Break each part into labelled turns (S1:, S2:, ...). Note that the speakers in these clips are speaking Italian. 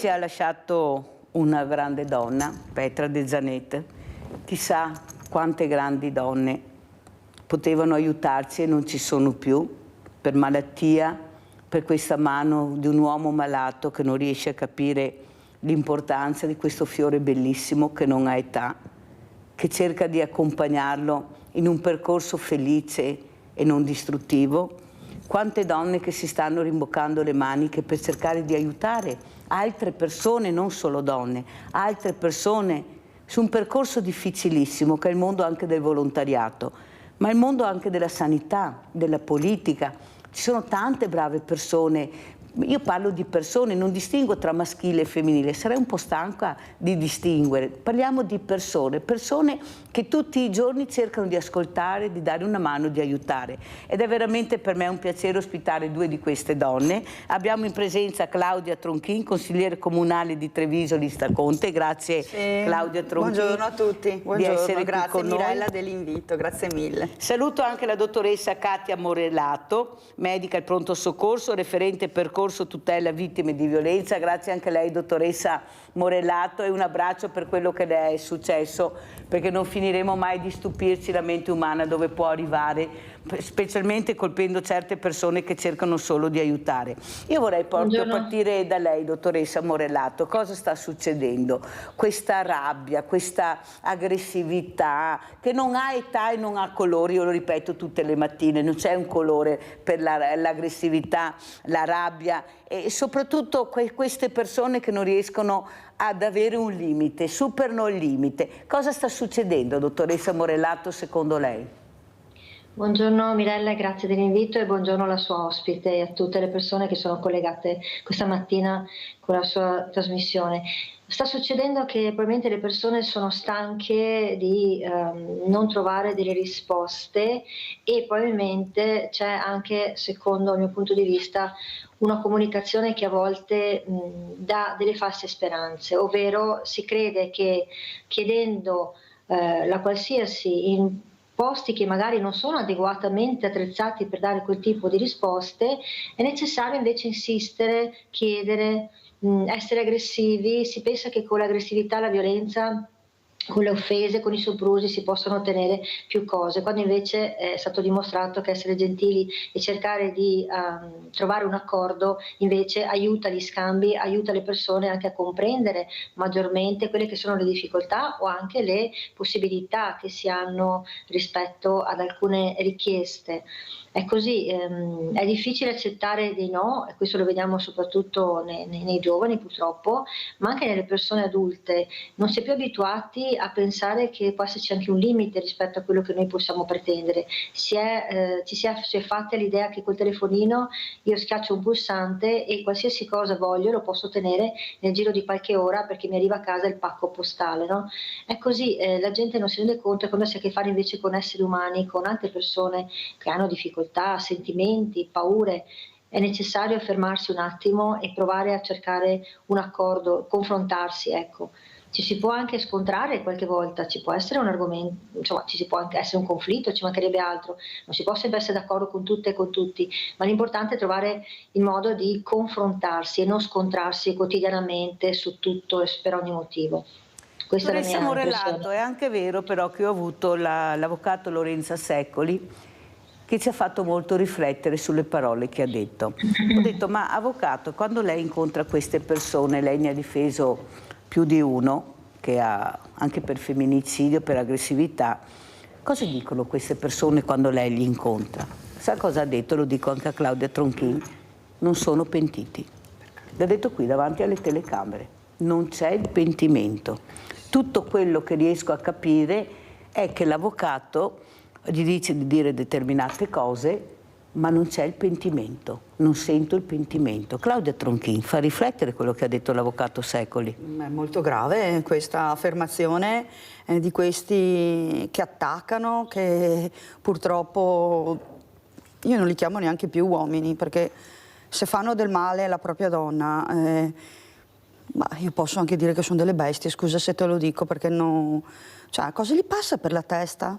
S1: ha lasciato una grande donna, Petra de Zanet. Chissà quante grandi donne potevano aiutarci e non ci sono più, per malattia, per questa mano di un uomo malato che non riesce a capire l'importanza di questo fiore bellissimo che non ha età, che cerca di accompagnarlo in un percorso felice e non distruttivo. Quante donne che si stanno rimboccando le maniche per cercare di aiutare altre persone, non solo donne, altre persone su un percorso difficilissimo che è il mondo anche del volontariato, ma il mondo anche della sanità, della politica. Ci sono tante brave persone. Io parlo di persone, non distingo tra maschile e femminile, sarei un po' stanca di distinguere. Parliamo di persone, persone che tutti i giorni cercano di ascoltare, di dare una mano, di aiutare. Ed è veramente per me un piacere ospitare due di queste donne. Abbiamo in presenza Claudia Tronchin, consigliere comunale di Treviso Lista Conte. Grazie Claudia Tronchin.
S2: Buongiorno a tutti, buongiorno, grazie Mirella dell'invito, grazie mille.
S1: Saluto anche la dottoressa Katia Morellato, medica al pronto soccorso, referente percorso tutela vittime di violenza. Grazie anche a lei dottoressa Morellato e un abbraccio per quello che le è successo, perché non finiremo mai di stupirci la mente umana dove può arrivare, specialmente colpendo certe persone che cercano solo di aiutare. Io vorrei proprio partire da lei dottoressa Morellato. Cosa sta succedendo? Questa rabbia, questa aggressività che non ha età e non ha colori, io lo ripeto tutte le mattine, non c'è un colore per l'aggressività, la rabbia e soprattutto queste persone che non riescono ad avere un limite, superano il limite. Cosa sta succedendo, dottoressa Morellato, secondo lei?
S3: Buongiorno Mirella, grazie dell'invito e buongiorno alla sua ospite e a tutte le persone che sono collegate questa mattina con la sua trasmissione. Sta succedendo che probabilmente le persone sono stanche di non trovare delle risposte e probabilmente c'è anche, secondo il mio punto di vista, una comunicazione che a volte dà delle false speranze, ovvero si crede che chiedendo la qualsiasi in posti che magari non sono adeguatamente attrezzati per dare quel tipo di risposte, è necessario invece insistere, chiedere, essere aggressivi. Si pensa che con l'aggressività, la violenza, con le offese, con i soprusi si possono ottenere più cose, quando invece è stato dimostrato che essere gentili e cercare di trovare un accordo invece aiuta gli scambi, aiuta le persone anche a comprendere maggiormente quelle che sono le difficoltà o anche le possibilità che si hanno rispetto ad alcune richieste. È così, è difficile accettare dei no, e questo lo vediamo soprattutto nei giovani purtroppo, ma anche nelle persone adulte. Non si è più abituati a pensare che può esserci anche un limite rispetto a quello che noi possiamo pretendere. Si è fatta l'idea che col telefonino io schiaccio un pulsante e qualsiasi cosa voglio lo posso ottenere nel giro di qualche ora perché mi arriva a casa il pacco postale, no? È così, la gente non si rende conto quando si ha a che fare invece con esseri umani, con altre persone che hanno difficoltà, sentimenti, paure. È necessario fermarsi un attimo e provare a cercare un accordo, confrontarsi, ecco. Ci si può anche scontrare qualche volta, ci può essere un argomento, insomma, ci può anche essere un conflitto, ci mancherebbe altro, non si può sempre essere d'accordo con tutte e con tutti, ma l'importante è trovare il modo di confrontarsi e non scontrarsi quotidianamente su tutto e per ogni motivo. Questa è la mia
S1: Morellato, è anche vero però che ho avuto l'avvocato Lorenza Secoli che ci ha fatto molto riflettere sulle parole che ha detto. Ho detto, ma avvocato, quando lei incontra queste persone, lei ne ha difeso più di uno, che ha anche per femminicidio, per aggressività, cosa dicono queste persone quando lei li incontra? Sa cosa ha detto? Lo dico anche a Claudia Tronchin, non sono pentiti. L'ha detto qui davanti alle telecamere, non c'è il pentimento. Tutto quello che riesco a capire è che l'avvocato gli dice di dire determinate cose, ma non c'è il pentimento, non sento il pentimento. Claudia Tronchin, fa riflettere quello che ha detto l'avvocato Secoli.
S2: È molto grave questa affermazione di questi che attaccano, che purtroppo io non li chiamo neanche più uomini, perché se fanno del male alla propria donna, ma io posso anche dire che sono delle bestie, scusa se te lo dico, perché no, cioè, cosa gli passa per la testa?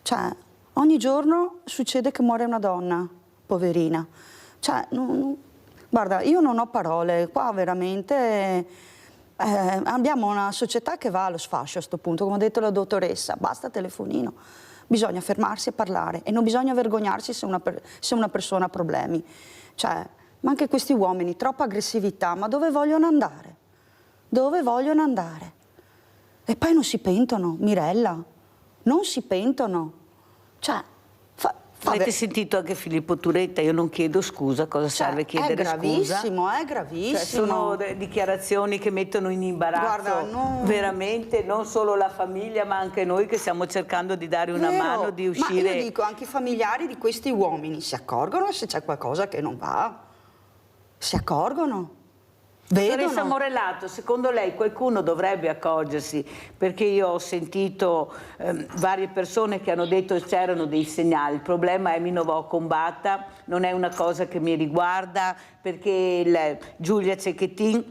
S2: Cioè, ogni giorno succede che muore una donna, poverina. Cioè, Guarda, io non ho parole, qua veramente abbiamo una società che va allo sfascio a questo punto, come ha detto la dottoressa, basta telefonino, bisogna fermarsi e parlare e non bisogna vergognarsi se una persona ha problemi. Cioè, ma anche questi uomini, troppa aggressività, ma dove vogliono andare? Dove vogliono andare? E poi non si pentono, Mirella, non si pentono. Cioè,
S1: avete sentito anche Filippo Turetta? Io non chiedo scusa, cosa serve chiedere scusa?
S2: È gravissimo.
S1: Cioè, sono dichiarazioni che mettono in imbarazzo veramente non solo la famiglia ma anche noi che stiamo cercando di dare una mano, di uscire.
S2: Ma io dico, anche i familiari di questi uomini si accorgono se c'è qualcosa che non va? Si accorgono?
S1: Dottoressa Morellato, secondo lei qualcuno dovrebbe accorgersi? Perché io ho sentito varie persone che hanno detto che c'erano dei segnali, il problema è mi non va combatta, non è una cosa che mi riguarda, perché Giulia Cecchettin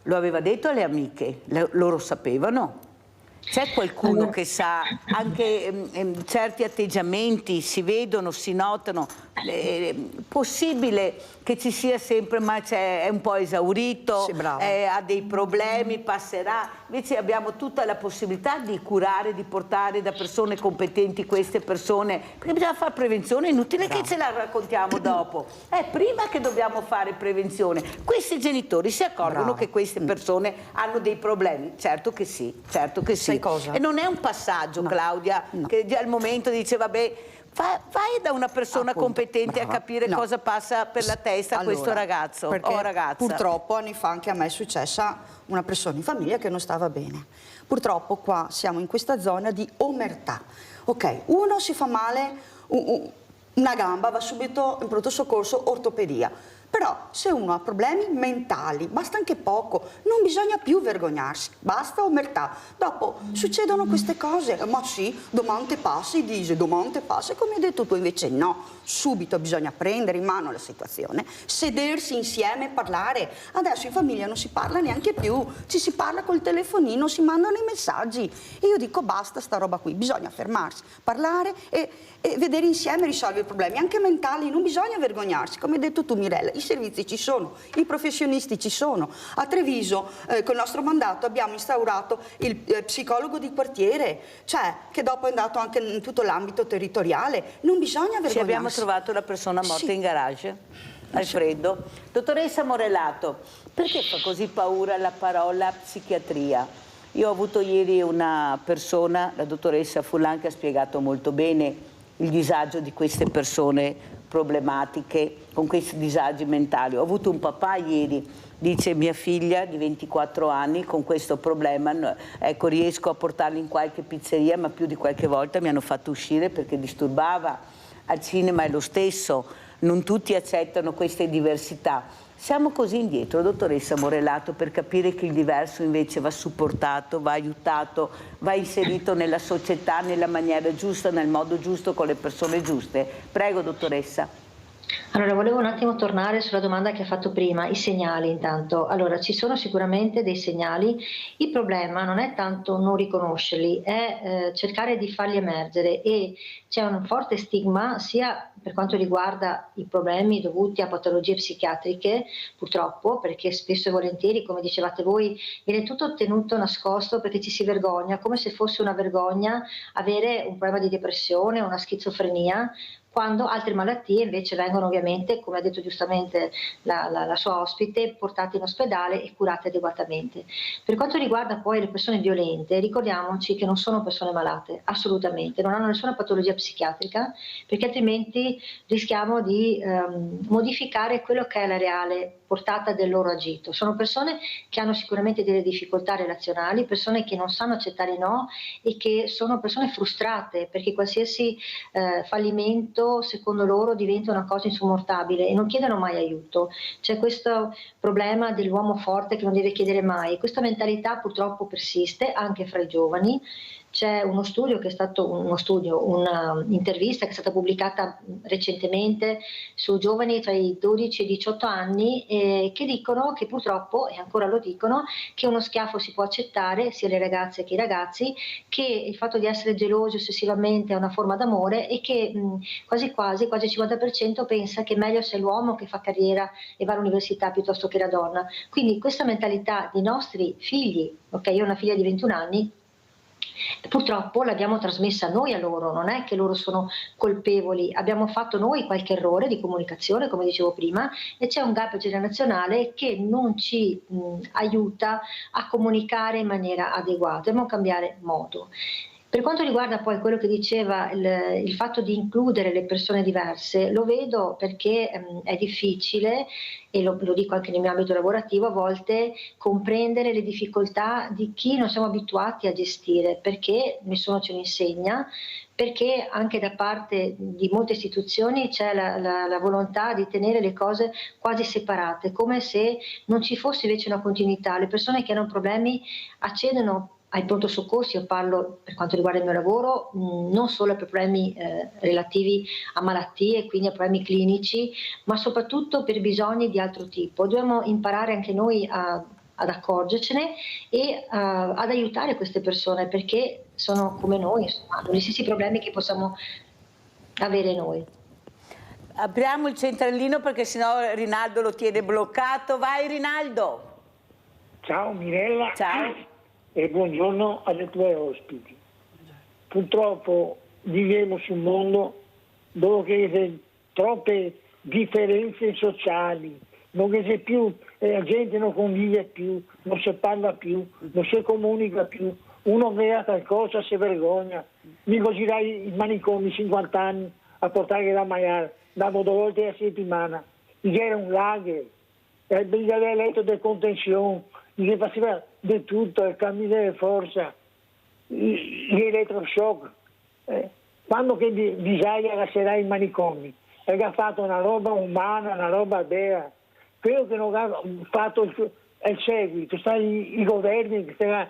S1: lo aveva detto alle amiche, loro sapevano? C'è qualcuno che sa, anche certi atteggiamenti si vedono, si notano, possibile che ci sia sempre, ma è un po' esaurito,
S2: sì,
S1: ha dei problemi, passerà, invece abbiamo tutta la possibilità di curare, di portare da persone competenti queste persone, perché bisogna fare prevenzione, è inutile che ce la raccontiamo dopo, è prima che dobbiamo fare prevenzione. Questi genitori si accorgono che queste persone hanno dei problemi, certo che sì, certo che sì.
S2: Cosa?
S1: E non è un passaggio, Claudia, che già al momento dice vabbè, vai da una persona competente a capire cosa passa per la testa a questo ragazzo o ragazza.
S2: Purtroppo anni fa anche a me è successa una persona in famiglia che non stava bene. Purtroppo qua siamo in questa zona di omertà. Ok, uno si fa male una gamba, va subito in pronto soccorso, ortopedia. Però se uno ha problemi mentali, basta anche poco, non bisogna più vergognarsi, basta omertà. Dopo succedono queste cose, ma sì, domani te passi, dice, domani te passi, come hai detto tu, invece no, subito bisogna prendere in mano la situazione, sedersi insieme e parlare. Adesso in famiglia non si parla neanche più, ci si parla col telefonino, si mandano i messaggi. E io dico basta sta roba qui, bisogna fermarsi, parlare e vedere insieme risolvere i problemi, anche mentali, non bisogna vergognarsi, come hai detto tu Mirella. I servizi ci sono, i professionisti ci sono. A Treviso, con il nostro mandato, abbiamo instaurato il psicologo di quartiere, cioè che dopo è andato anche in tutto l'ambito territoriale. Non bisogna vergognarsi.
S1: Ci abbiamo trovato la persona morta in garage, Alfredo. Dottoressa Morellato, perché fa così paura la parola psichiatria? Io ho avuto ieri una persona, la dottoressa Fullan, che ha spiegato molto bene il disagio di queste persone problematiche, con questi disagi mentali. Ho avuto un papà ieri, dice mia figlia di 24 anni con questo problema, ecco riesco a portarla in qualche pizzeria, ma più di qualche volta mi hanno fatto uscire perché disturbava. Al cinema è lo stesso, non tutti accettano queste diversità. Siamo così indietro, dottoressa Morellato, per capire che il diverso invece va supportato, va aiutato, va inserito nella società nella maniera giusta, nel modo giusto, con le persone giuste. Prego, dottoressa.
S3: Allora, volevo un attimo tornare sulla domanda che ha fatto prima, i segnali intanto. Allora, ci sono sicuramente dei segnali, il problema non è tanto non riconoscerli, è cercare di farli emergere, e c'è un forte stigma sia per quanto riguarda i problemi dovuti a patologie psichiatriche, purtroppo, perché spesso e volentieri, come dicevate voi, viene tutto tenuto nascosto perché ci si vergogna, come se fosse una vergogna avere un problema di depressione, una schizofrenia, quando altre malattie invece vengono ovviamente, come ha detto giustamente la sua ospite, portate in ospedale e curate adeguatamente. Per quanto riguarda poi le persone violente, ricordiamoci che non sono persone malate, assolutamente, non hanno nessuna patologia psichiatrica, perché altrimenti rischiamo di modificare quello che è la reale portata del loro agito. Sono persone che hanno sicuramente delle difficoltà relazionali, persone che non sanno accettare i no e che sono persone frustrate perché qualsiasi fallimento secondo loro diventa una cosa insormontabile e non chiedono mai aiuto. C'è questo problema dell'uomo forte che non deve chiedere mai, questa mentalità purtroppo persiste anche fra i giovani. c'è uno studio che è stato una intervista che è stata pubblicata recentemente su giovani tra i 12 e i 18 anni che dicono che purtroppo, e ancora lo dicono, che uno schiaffo si può accettare sia le ragazze che i ragazzi, che il fatto di essere gelosi ossessivamente è una forma d'amore e che quasi il 50% pensa che meglio se l'uomo che fa carriera e va all'università piuttosto che la donna. Quindi questa mentalità dei nostri figli, ok, io ho una figlia di 21 anni, purtroppo l'abbiamo trasmessa noi a loro, non è che loro sono colpevoli, abbiamo fatto noi qualche errore di comunicazione, come dicevo prima, e c'è un gap generazionale che non ci aiuta a comunicare in maniera adeguata, dobbiamo cambiare modo. Per quanto riguarda poi quello che diceva il fatto di includere le persone diverse, lo vedo perché è difficile, e lo dico anche nel mio ambito lavorativo, a volte comprendere le difficoltà di chi non siamo abituati a gestire, perché nessuno ce lo insegna, perché anche da parte di molte istituzioni c'è la volontà di tenere le cose quasi separate, come se non ci fosse invece una continuità. Le persone che hanno problemi accedono ai pronto soccorsi, io parlo per quanto riguarda il mio lavoro, non solo per problemi relativi a malattie, quindi a problemi clinici, ma soprattutto per bisogni di altro tipo. Dobbiamo imparare anche noi ad accorgercene e ad aiutare queste persone, perché sono come noi, insomma, hanno gli stessi problemi che possiamo avere noi.
S1: Apriamo il centralino perché sennò Rinaldo lo tiene bloccato. Vai Rinaldo!
S4: Ciao Mirella.
S1: Ciao.
S4: E buongiorno alle tue ospiti. Purtroppo viviamo su un mondo dove c'è troppe differenze sociali, non c'è più, la gente non convive più, non si parla più, non si comunica più, uno vede qualcosa si vergogna. Mica girai i manicomi 50 anni a portare da mangiare, davo 2 volte a settimana, era un lager, gli aveva letto del contenzione, gli faceva di tutto, il cammino di forza, gli elettroshock. Quando che bisogna lascerà i manicomi, ha fatto una roba umana, una roba vera. Quello che non ha fatto il seguito, sta i governi che stanno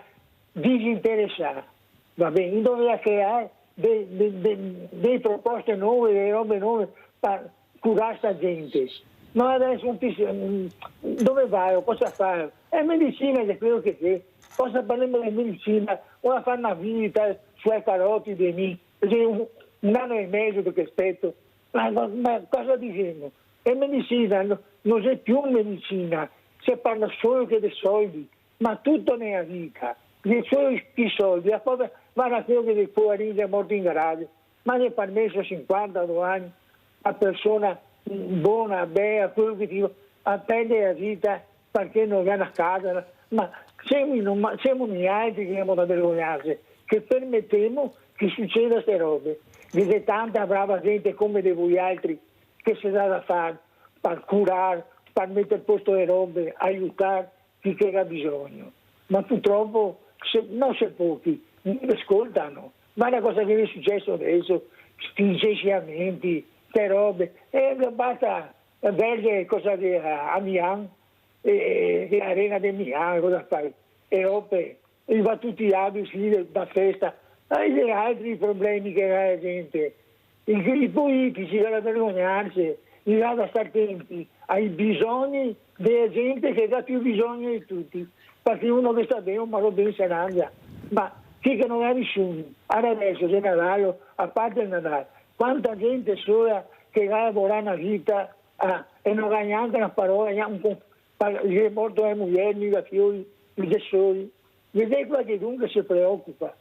S4: disinteressati. Va bene, doveva creare delle proposte nuove, delle robe nuove per curare questa gente. Ma adesso dove vai? Cosa fare? È medicina, è quello che c'è. Cosa parliamo di medicina? Ora fare una vita sulle carote di me. Un anno e mezzo che aspetto. Ma cosa diciamo? È medicina, non c'è più medicina. Si parla solo che dei soldi, ma tutto nella vita. Solo i soldi. La povera va a quello che dei poverini è morto in garage. Ma gli è permesso 52 anni a persona buona, bella, quello che dico, a perdere la vita perché non vanno a casa, ma siamo noi altri che abbiamo da vergognarsi, che permettiamo che succeda queste robe. C'è tanta brava gente come di voi altri che si dà da fare per curare, per mettere a posto le robe, aiutare chi che ha bisogno. Ma purtroppo non c'è pochi, non ascoltano. Ma la cosa che è successo adesso, questi licenziamenti, queste robe, basta vedere cosa di Amiens, l'arena di Amiens, cosa fai? E robe, e va tutti gli abiti da festa, e gli altri problemi che ha la gente. I politici devono vergognarsi, devono stare attenti ai bisogni della gente che ha più bisogno di tutti, perché uno che sta bene, ma lo bene se ne anda. Ma chi che non ha nessuno, adesso c'è Natale, a parte il Natale, quanta gente sola che va a lavorare una vita e non ha neanche una parola, gli è morto la moglie, i fiori, i gessori, vedete qualche dunque si preoccupa,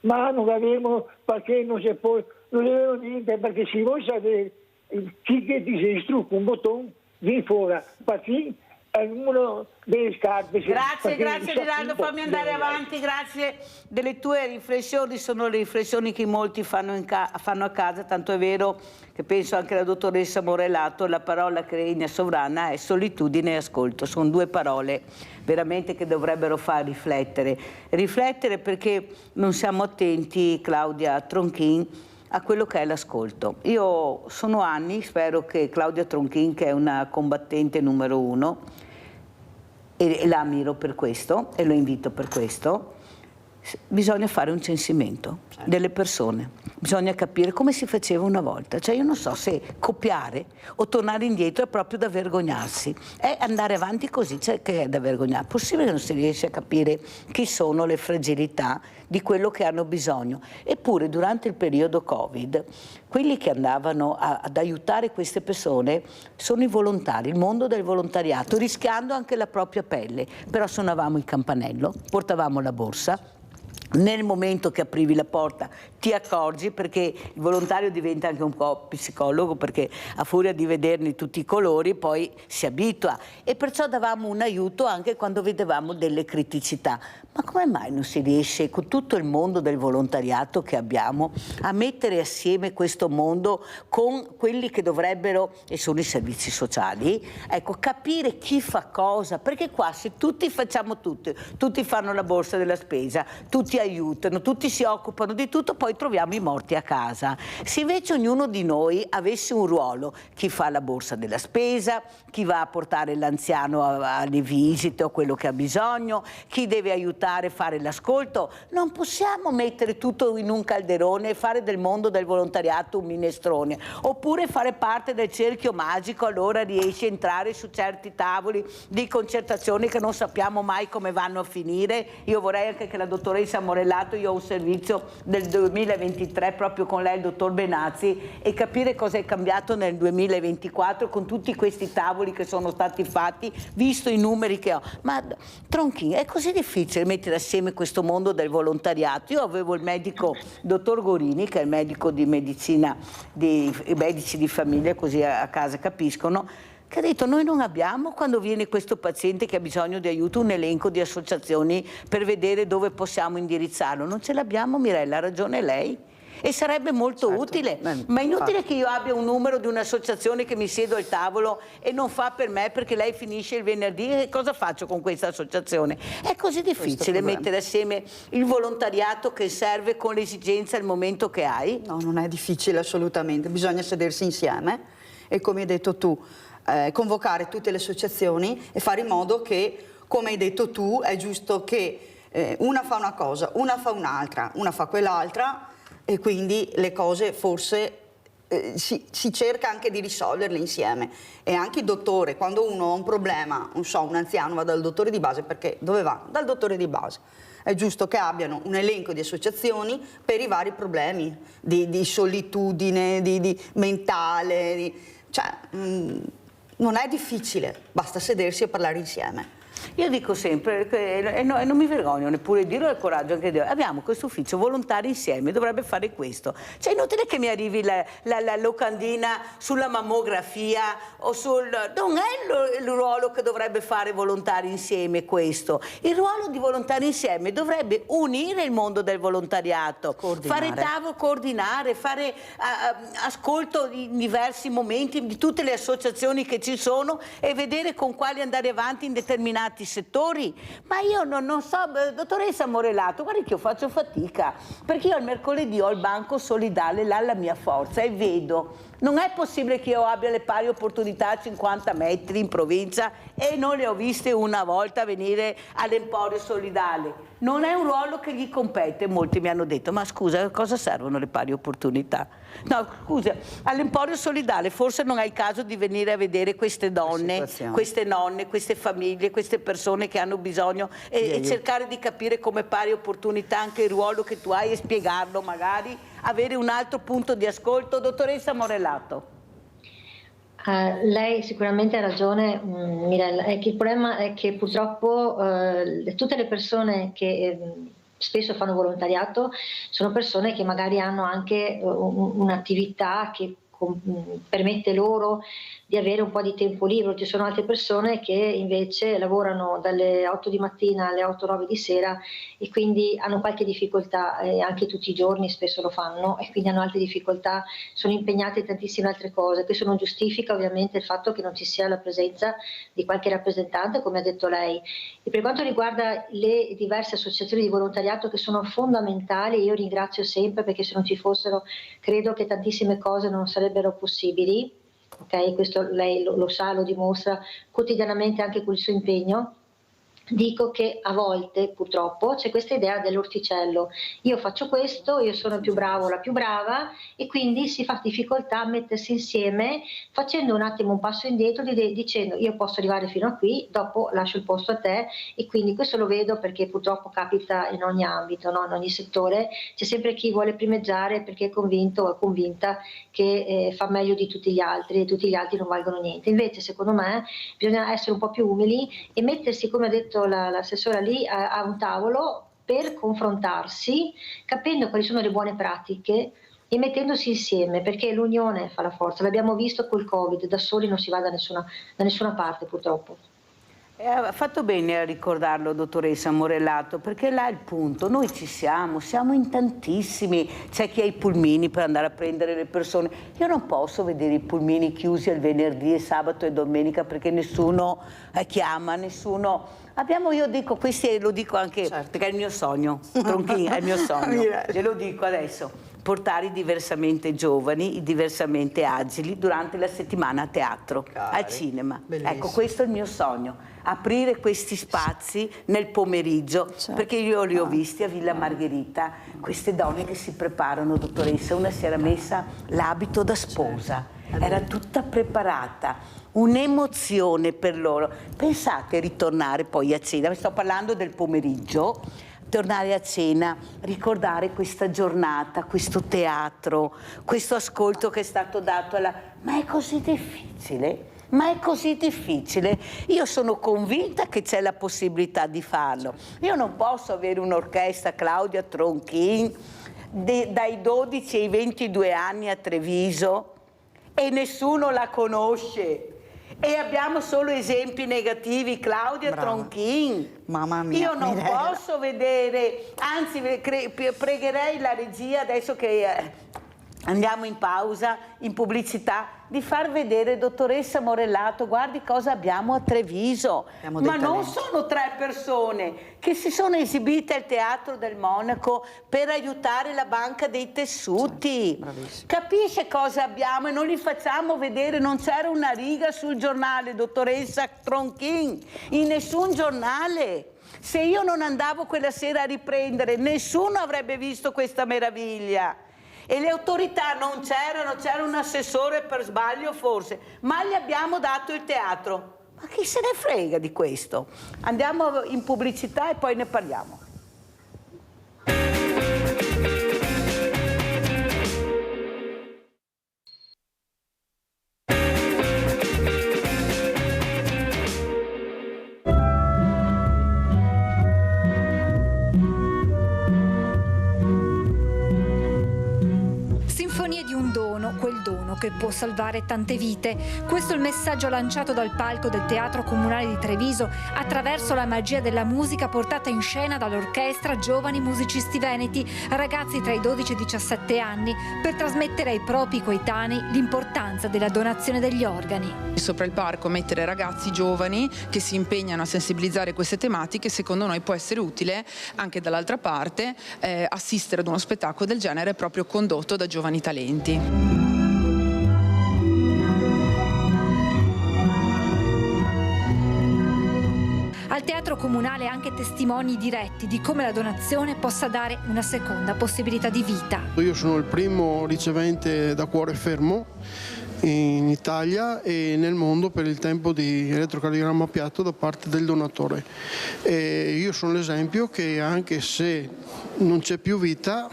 S4: ma non abbiamo perché non si può, non avevo niente, perché se vuoi sapere chi che ti si istruca un bottone, vieni fuori, perché è il numero delle scarpe.
S1: Grazie Rinaldo, fammi andare avanti, grazie delle tue riflessioni, sono le riflessioni che molti fanno a casa, tanto è vero che penso anche la dottoressa Morellato, la parola che regna sovrana è solitudine e ascolto, sono 2 parole veramente che dovrebbero far riflettere perché non siamo attenti, Claudia Tronchin, a quello che è l'ascolto. Io sono anni, spero che Claudia Tronchin, che è una combattente numero 1, e la ammiro per questo e lo invito per questo, bisogna fare un censimento delle persone, bisogna capire come si faceva una volta, cioè io non so se copiare o tornare indietro è proprio da vergognarsi, è andare avanti così, cioè che è da vergognare, possibile che non si riesce a capire chi sono le fragilità di quello che hanno bisogno. Eppure durante il periodo Covid quelli che andavano ad aiutare queste persone sono i volontari, il mondo del volontariato, rischiando anche la propria pelle, però suonavamo il campanello, portavamo la borsa. Nel momento che aprivi la porta ti accorgi, perché il volontario diventa anche un po' psicologo, perché a furia di vederne tutti i colori poi si abitua, e perciò davamo un aiuto anche quando vedevamo delle criticità. Ma come mai non si riesce, con tutto il mondo del volontariato che abbiamo, a mettere assieme questo mondo con quelli che dovrebbero, e sono i servizi sociali, ecco, capire chi fa cosa, perché qua se tutti facciamo tutto, tutti fanno la borsa della spesa, tutti aiutano, tutti si occupano di tutto, poi troviamo i morti a casa. Se invece ognuno di noi avesse un ruolo, chi fa la borsa della spesa, chi va a portare l'anziano alle visite o quello che ha bisogno, chi deve aiutare a fare l'ascolto, non possiamo mettere tutto in un calderone e fare del mondo del volontariato un minestrone, oppure fare parte del cerchio magico, allora riesci a entrare su certi tavoli di concertazione che non sappiamo mai come vanno a finire. Io vorrei anche che la dottoressa Morellato, io ho un servizio del 2023 proprio con lei, il dottor Benazzi, e capire cosa è cambiato nel 2024 con tutti questi tavoli che sono stati fatti, visto i numeri che ho. Ma Tronchi, è così difficile mettere assieme questo mondo del volontariato. Io avevo il medico dottor Gorini, che è il medico di medicina, i medici di famiglia, così a casa capiscono, che ha detto: noi non abbiamo, quando viene questo paziente che ha bisogno di aiuto, un elenco di associazioni per vedere dove possiamo indirizzarlo. Non ce l'abbiamo, Mirella, ha ragione lei. E sarebbe molto utile, ma è inutile che io abbia un numero di un'associazione che mi siedo al tavolo e non fa per me perché lei finisce il venerdì, e cosa faccio con questa associazione? È così difficile mettere assieme il volontariato che serve con l'esigenza al momento che hai?
S2: No, non è difficile assolutamente, bisogna sedersi insieme e, come hai detto tu, convocare tutte le associazioni e fare in modo che, come hai detto tu, è giusto che una fa una cosa, una fa un'altra, una fa quell'altra, e quindi le cose forse si cerca anche di risolverle insieme. E anche il dottore, quando uno ha un problema, non so, un anziano va dal dottore di base, perché dove va? Dal dottore di base. È giusto che abbiano un elenco di associazioni per i vari problemi di solitudine, di mentale, cioè non è difficile, basta sedersi e parlare insieme.
S1: Io dico sempre, e non mi vergogno neppure di dirlo, il coraggio anche di dire, abbiamo questo ufficio volontari insieme, dovrebbe fare questo. Cioè è inutile che mi arrivi la locandina sulla mammografia o sul... Non è il ruolo che dovrebbe fare volontari insieme questo. Il ruolo di volontari insieme dovrebbe unire il mondo del volontariato, fare tavolo, coordinare, fare ascolto in diversi momenti di tutte le associazioni che ci sono e vedere con quali andare avanti in determinati settori. Ma io non so, dottoressa Morellato, guardi che io faccio fatica, perché io il mercoledì ho il banco solidale là alla mia forza e vedo, non è possibile che io abbia le pari opportunità a 50 metri in provincia e non le ho viste una volta venire all'Emporio Solidale. Non è un ruolo che gli compete. Molti mi hanno detto: ma scusa, a cosa servono le pari opportunità? No, scusa, all'Emporio Solidale forse non è il caso di venire a vedere queste donne, queste nonne, queste famiglie, queste persone che hanno bisogno e cercare di capire come pari opportunità anche il ruolo che tu hai e spiegarlo, magari avere un altro punto di ascolto. Dottoressa Morellato.
S3: Lei sicuramente ha ragione, Mirella, è che il problema è che purtroppo tutte le persone che spesso fanno volontariato sono persone che magari hanno anche un'attività che permette loro di avere un po' di tempo libero. Ci sono altre persone che invece lavorano dalle 8 di mattina alle 8-9 di sera e quindi hanno qualche difficoltà, anche tutti i giorni spesso lo fanno, e quindi hanno altre difficoltà, sono impegnate in tantissime altre cose. Questo non giustifica ovviamente il fatto che non ci sia la presenza di qualche rappresentante, come ha detto lei. E per quanto riguarda le diverse associazioni di volontariato che sono fondamentali, io ringrazio sempre, perché se non ci fossero credo che tantissime cose non sarebbero possibili. Okay, questo lei lo sa, lo dimostra quotidianamente anche con il suo impegno. dico che a volte purtroppo c'è questa idea dell'orticello: io faccio questo, io sono il più bravo o la più brava, e quindi si fa difficoltà a mettersi insieme, facendo un attimo un passo indietro, dicendo io posso arrivare fino a qui, dopo lascio il posto a te. E quindi questo lo vedo perché purtroppo capita in ogni ambito, no? In ogni settore c'è sempre chi vuole primeggiare perché è convinto o è convinta che fa meglio di tutti gli altri e tutti gli altri non valgono niente. Invece secondo me bisogna essere un po' più umili e mettersi, come ha detto l'assessora lì, a un tavolo per confrontarsi, capendo quali sono le buone pratiche e mettendosi insieme, perché l'unione fa la forza. L'abbiamo visto col Covid, da soli non si va da nessuna parte purtroppo.
S1: Ha fatto bene a ricordarlo, dottoressa Morellato, perché là è il punto. Noi ci siamo in tantissimi. C'è chi ha i pulmini per andare a prendere le persone. Io non posso vedere i pulmini chiusi il venerdì e sabato e domenica perché nessuno chiama, nessuno... io dico, questi lo dico anche perché è il mio sogno, Tronchini, è il mio sogno, glielo dico adesso, portare i diversamente giovani, i diversamente agili durante la settimana a teatro, al cinema.
S2: Bellissimo.
S1: Ecco, questo è il mio sogno, aprire questi spazi nel pomeriggio, perché io li ho visti a Villa Margherita, queste donne che si preparano, dottoressa, una si era messa l'abito da sposa, era tutta preparata. Un'emozione per loro. Pensate ritornare poi a cena, sto parlando del pomeriggio, tornare a cena, ricordare questa giornata, questo teatro, questo ascolto che è stato dato alla... Ma è così difficile? Ma è così difficile? Io sono convinta che c'è la possibilità di farlo. Io non posso avere un'orchestra, Claudia Tronchini, dai 12 ai 22 anni a Treviso e nessuno la conosce. E abbiamo solo esempi negativi, Claudia Tronchini.
S2: Mamma mia.
S1: Io non posso vedere, anzi pregherei la regia adesso che andiamo in pausa, in pubblicità, di far vedere, dottoressa Morellato, guardi cosa abbiamo a Treviso. Ma non sono 3 persone che si sono esibite al Teatro del Monaco per aiutare la Banca dei Tessuti. Capisce cosa abbiamo e non li facciamo vedere, non c'era una riga sul giornale, dottoressa Tronchini, in nessun giornale. Se io non andavo quella sera a riprendere, nessuno avrebbe visto questa meraviglia. E le autorità non c'erano, c'era un assessore per sbaglio forse, ma gli abbiamo dato il teatro. Ma chi se ne frega di questo? Andiamo in pubblicità e poi ne parliamo.
S5: Quel dono che può salvare tante vite. Questo è il messaggio lanciato dal palco del Teatro Comunale di Treviso attraverso la magia della musica portata in scena dall'orchestra Giovani Musicisti Veneti, ragazzi tra i 12 e i 17 anni, per trasmettere ai propri coetanei l'importanza della donazione degli organi.
S6: Sopra il palco mettere ragazzi giovani che si impegnano a sensibilizzare queste tematiche, secondo noi può essere utile anche dall'altra parte assistere ad uno spettacolo del genere proprio condotto da giovani talenti.
S5: Al Teatro Comunale anche testimoni diretti di come la donazione possa dare una seconda possibilità di vita.
S7: Io sono il primo ricevente da cuore fermo in Italia e nel mondo per il tempo di elettrocardiogramma piatto da parte del donatore. E io sono l'esempio che anche se non c'è più vita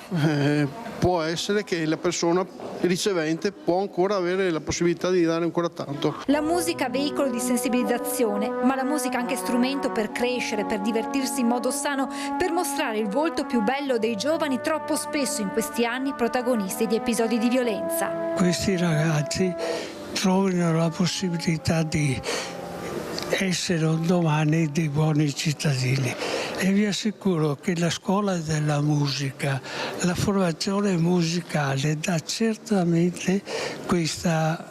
S7: può essere che la persona ricevente può ancora avere la possibilità di dare ancora tanto.
S5: La musica veicolo di sensibilizzazione, ma la musica anche strumento per crescere, per divertirsi in modo sano, per mostrare il volto più bello dei giovani troppo spesso in questi anni protagonisti di episodi di violenza.
S8: Questi ragazzi trovino la possibilità di essere un domani dei buoni cittadini e vi assicuro che la scuola della musica, la formazione musicale dà certamente questa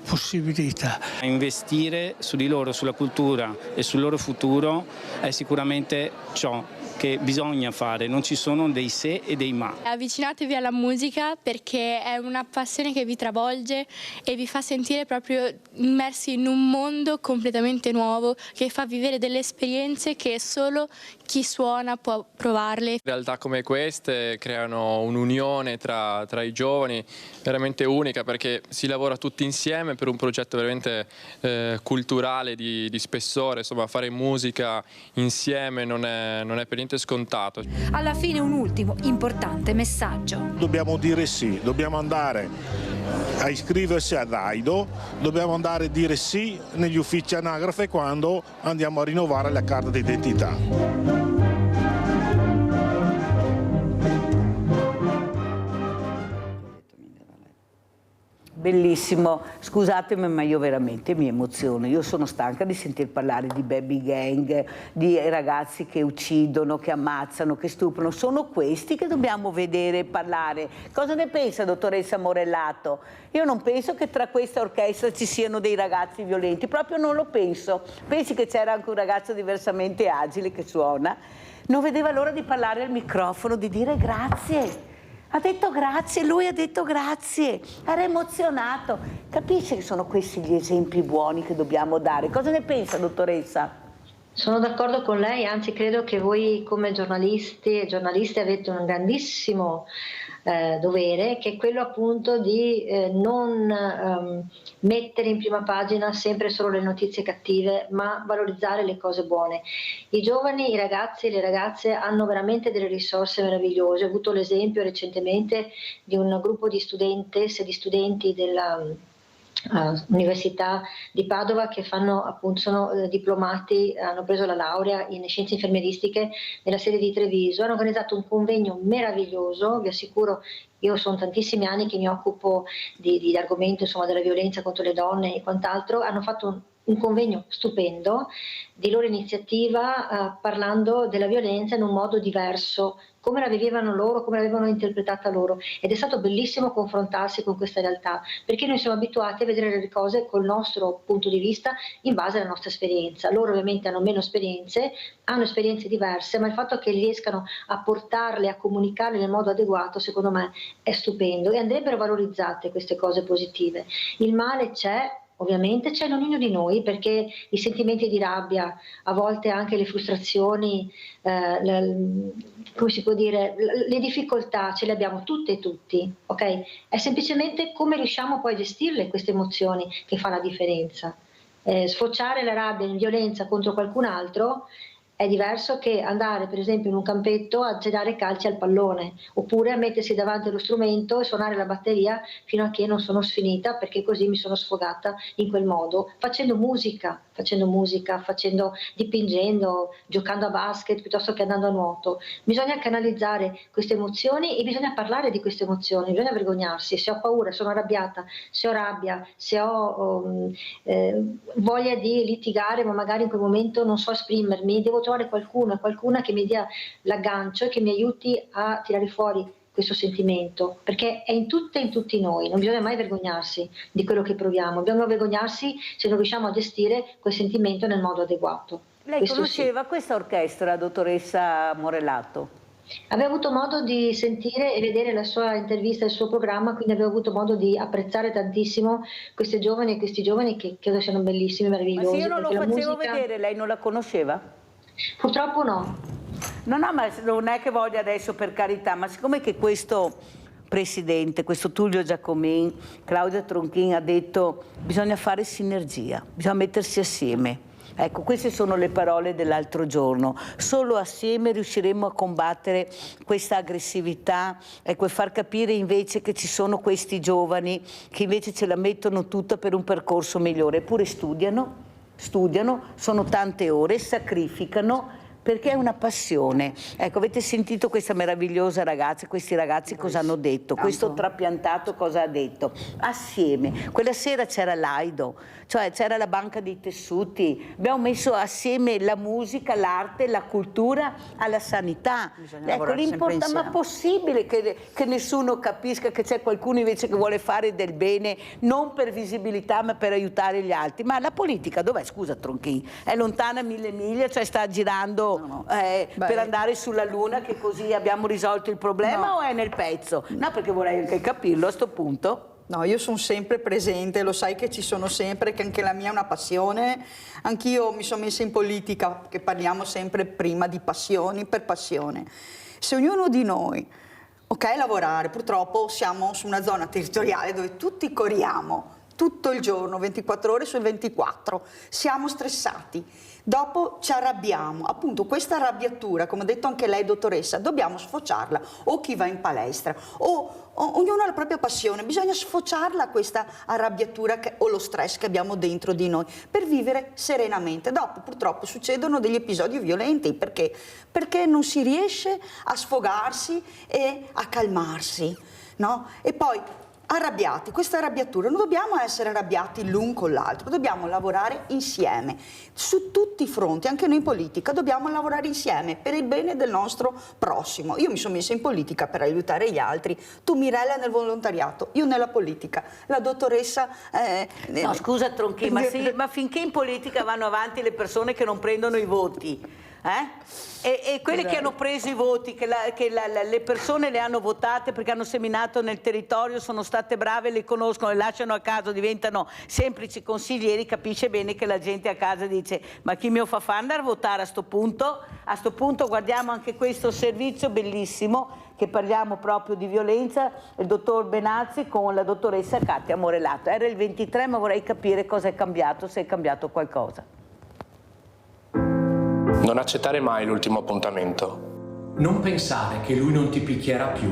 S8: possibilità.
S9: Investire su di loro, sulla cultura e sul loro futuro è sicuramente ciò che bisogna fare, non ci sono dei se e dei ma.
S10: Avvicinatevi alla musica perché è una passione che vi travolge e vi fa sentire proprio immersi in un mondo completamente nuovo che fa vivere delle esperienze che solo chi suona può provarle.
S11: Realtà come queste creano un'unione tra i giovani veramente unica, perché si lavora tutti insieme per un progetto veramente culturale di spessore. Insomma, fare musica insieme non è per niente scontato.
S5: Alla fine un ultimo importante messaggio.
S12: Dobbiamo dire sì, dobbiamo andare a iscriversi ad AIDO, dobbiamo andare a dire sì negli uffici anagrafe quando andiamo a rinnovare la carta d'identità.
S1: Bellissimo, scusatemi ma io veramente mi emoziono, io sono stanca di sentir parlare di baby gang, di ragazzi che uccidono, che ammazzano, che stuprano, sono questi che dobbiamo vedere e parlare. Cosa ne pensa dottoressa Morellato? Io non penso che tra questa orchestra ci siano dei ragazzi violenti, proprio non lo penso. Pensi che c'era anche un ragazzo diversamente agile che suona? Non vedeva l'ora di parlare al microfono, di dire grazie. Ha detto grazie, lui ha detto grazie, era emozionato. Capisce che sono questi gli esempi buoni che dobbiamo dare? Cosa ne pensa, dottoressa?
S3: Sono d'accordo con lei, anzi credo che voi come giornalisti e giornaliste avete un grandissimo dovere, che è quello appunto di non mettere in prima pagina sempre solo le notizie cattive, ma valorizzare le cose buone. I giovani, i ragazzi e le ragazze hanno veramente delle risorse meravigliose. Ho avuto l'esempio recentemente di un gruppo di studentesse e di studenti della Università di Padova che sono diplomati, hanno preso la laurea in scienze infermieristiche nella sede di Treviso, hanno organizzato un convegno meraviglioso, vi assicuro. Io sono tantissimi anni che mi occupo di argomento, insomma, della violenza contro le donne e quant'altro. Hanno fatto un convegno stupendo di loro iniziativa, parlando della violenza in un modo diverso, come la vivevano loro, come l'avevano interpretata loro, ed è stato bellissimo confrontarsi con questa realtà, perché noi siamo abituati a vedere le cose col nostro punto di vista in base alla nostra esperienza. Loro ovviamente hanno meno esperienze, hanno esperienze diverse, ma il fatto che riescano a portarle, a comunicarle nel modo adeguato, secondo me è stupendo, e andrebbero valorizzate queste cose positive. Il male c'è. Ovviamente c'è in ognuno di noi, perché i sentimenti di rabbia, a volte anche le frustrazioni, come si può dire, le difficoltà ce le abbiamo tutte e tutti, ok? È semplicemente come riusciamo poi a gestirle queste emozioni che fa la differenza. Sfociare la rabbia in violenza contro qualcun altro è diverso che andare per esempio in un campetto a dare calci al pallone, oppure a mettersi davanti allo strumento e suonare la batteria fino a che non sono sfinita, perché così mi sono sfogata in quel modo, facendo musica, dipingendo, giocando a basket piuttosto che andando a nuoto. Bisogna canalizzare queste emozioni e bisogna parlare di queste emozioni, bisogna vergognarsi. Se ho paura, sono arrabbiata, se ho rabbia, se ho voglia di litigare, ma magari in quel momento non so esprimermi, devo trovare qualcuno e qualcuna che mi dia l'aggancio e che mi aiuti a tirare fuori questo sentimento, perché è in tutte e in tutti noi. Non bisogna mai vergognarsi di quello che proviamo, dobbiamo vergognarsi se non riusciamo a gestire quel sentimento nel modo adeguato.
S1: Lei conosceva questa orchestra, dottoressa Morellato?
S3: Avevo avuto modo di sentire e vedere la sua intervista, il suo programma, quindi avevo avuto modo di apprezzare tantissimo queste giovani e questi giovani che credo siano bellissimi, meravigliosi.
S1: Ma se io non lo facevo
S3: musica...
S1: vedere, lei non la conosceva?
S3: Purtroppo no.
S1: No, ma non è che voglia adesso, per carità, ma siccome che questo presidente, questo Tullio Giacomin, Claudia Tronchin ha detto bisogna fare sinergia, bisogna mettersi assieme. Ecco, queste sono le parole dell'altro giorno. Solo assieme riusciremo a combattere questa aggressività, ecco, e far capire invece che ci sono questi giovani che invece ce la mettono tutta per un percorso migliore. Eppure studiano, sono tante ore, sacrificano, perché è una passione. Ecco, avete sentito questa meravigliosa ragazza, questi ragazzi cosa hanno detto, questo trapiantato cosa ha detto. Assieme, quella sera c'era l'Aido, cioè c'era la banca dei tessuti, abbiamo messo assieme la musica, l'arte, la cultura alla sanità. Ecco, l'importante, ma possibile che nessuno capisca che c'è qualcuno invece che vuole fare del bene, non per visibilità ma per aiutare gli altri? Ma la politica dov'è? Scusa Tronchin, è lontana 1000 miglia, cioè sta girando
S2: no.
S1: per andare sulla Luna, che così abbiamo risolto il problema, o è nel pezzo? No, perché vorrei anche capirlo a sto punto.
S2: No, io sono sempre presente, lo sai che ci sono sempre, che anche la mia è una passione. Anch'io mi sono messa in politica, che parliamo sempre prima di passioni per passione. Se ognuno di noi, ok, lavorare, purtroppo siamo su una zona territoriale dove tutti corriamo tutto il giorno, 24 ore su 24, siamo stressati, dopo ci arrabbiamo, appunto questa arrabbiatura, come ha detto anche lei dottoressa, dobbiamo sfociarla, o chi va in palestra, o ognuno ha la propria passione, bisogna sfociarla questa arrabbiatura o lo stress che abbiamo dentro di noi per vivere serenamente. Dopo purtroppo succedono degli episodi violenti, perché non si riesce a sfogarsi e a calmarsi, no? E poi arrabbiati, questa arrabbiatura, non dobbiamo essere arrabbiati l'un con l'altro, dobbiamo lavorare insieme, su tutti i fronti, anche noi in politica, dobbiamo lavorare insieme per il bene del nostro prossimo. Io mi sono messa in politica per aiutare gli altri, tu Mirella nel volontariato, io nella politica, la dottoressa...
S1: No, scusa Tronchi, ma finché in politica vanno avanti le persone che non prendono i voti, e quelle che hanno preso i voti, che le persone le hanno votate perché hanno seminato nel territorio, sono state brave, le conoscono, le lasciano a casa, diventano semplici consiglieri, capisce bene che la gente a casa dice: ma chi mi fa fare andare a votare a sto punto? A sto punto guardiamo anche questo servizio bellissimo, che parliamo proprio di violenza, il dottor Benazzi con la dottoressa Katia Morelato. Era il 23, ma vorrei capire cosa è cambiato, se è cambiato qualcosa.
S13: Non accettare mai l'ultimo appuntamento.
S14: Non pensare che lui non ti picchierà più.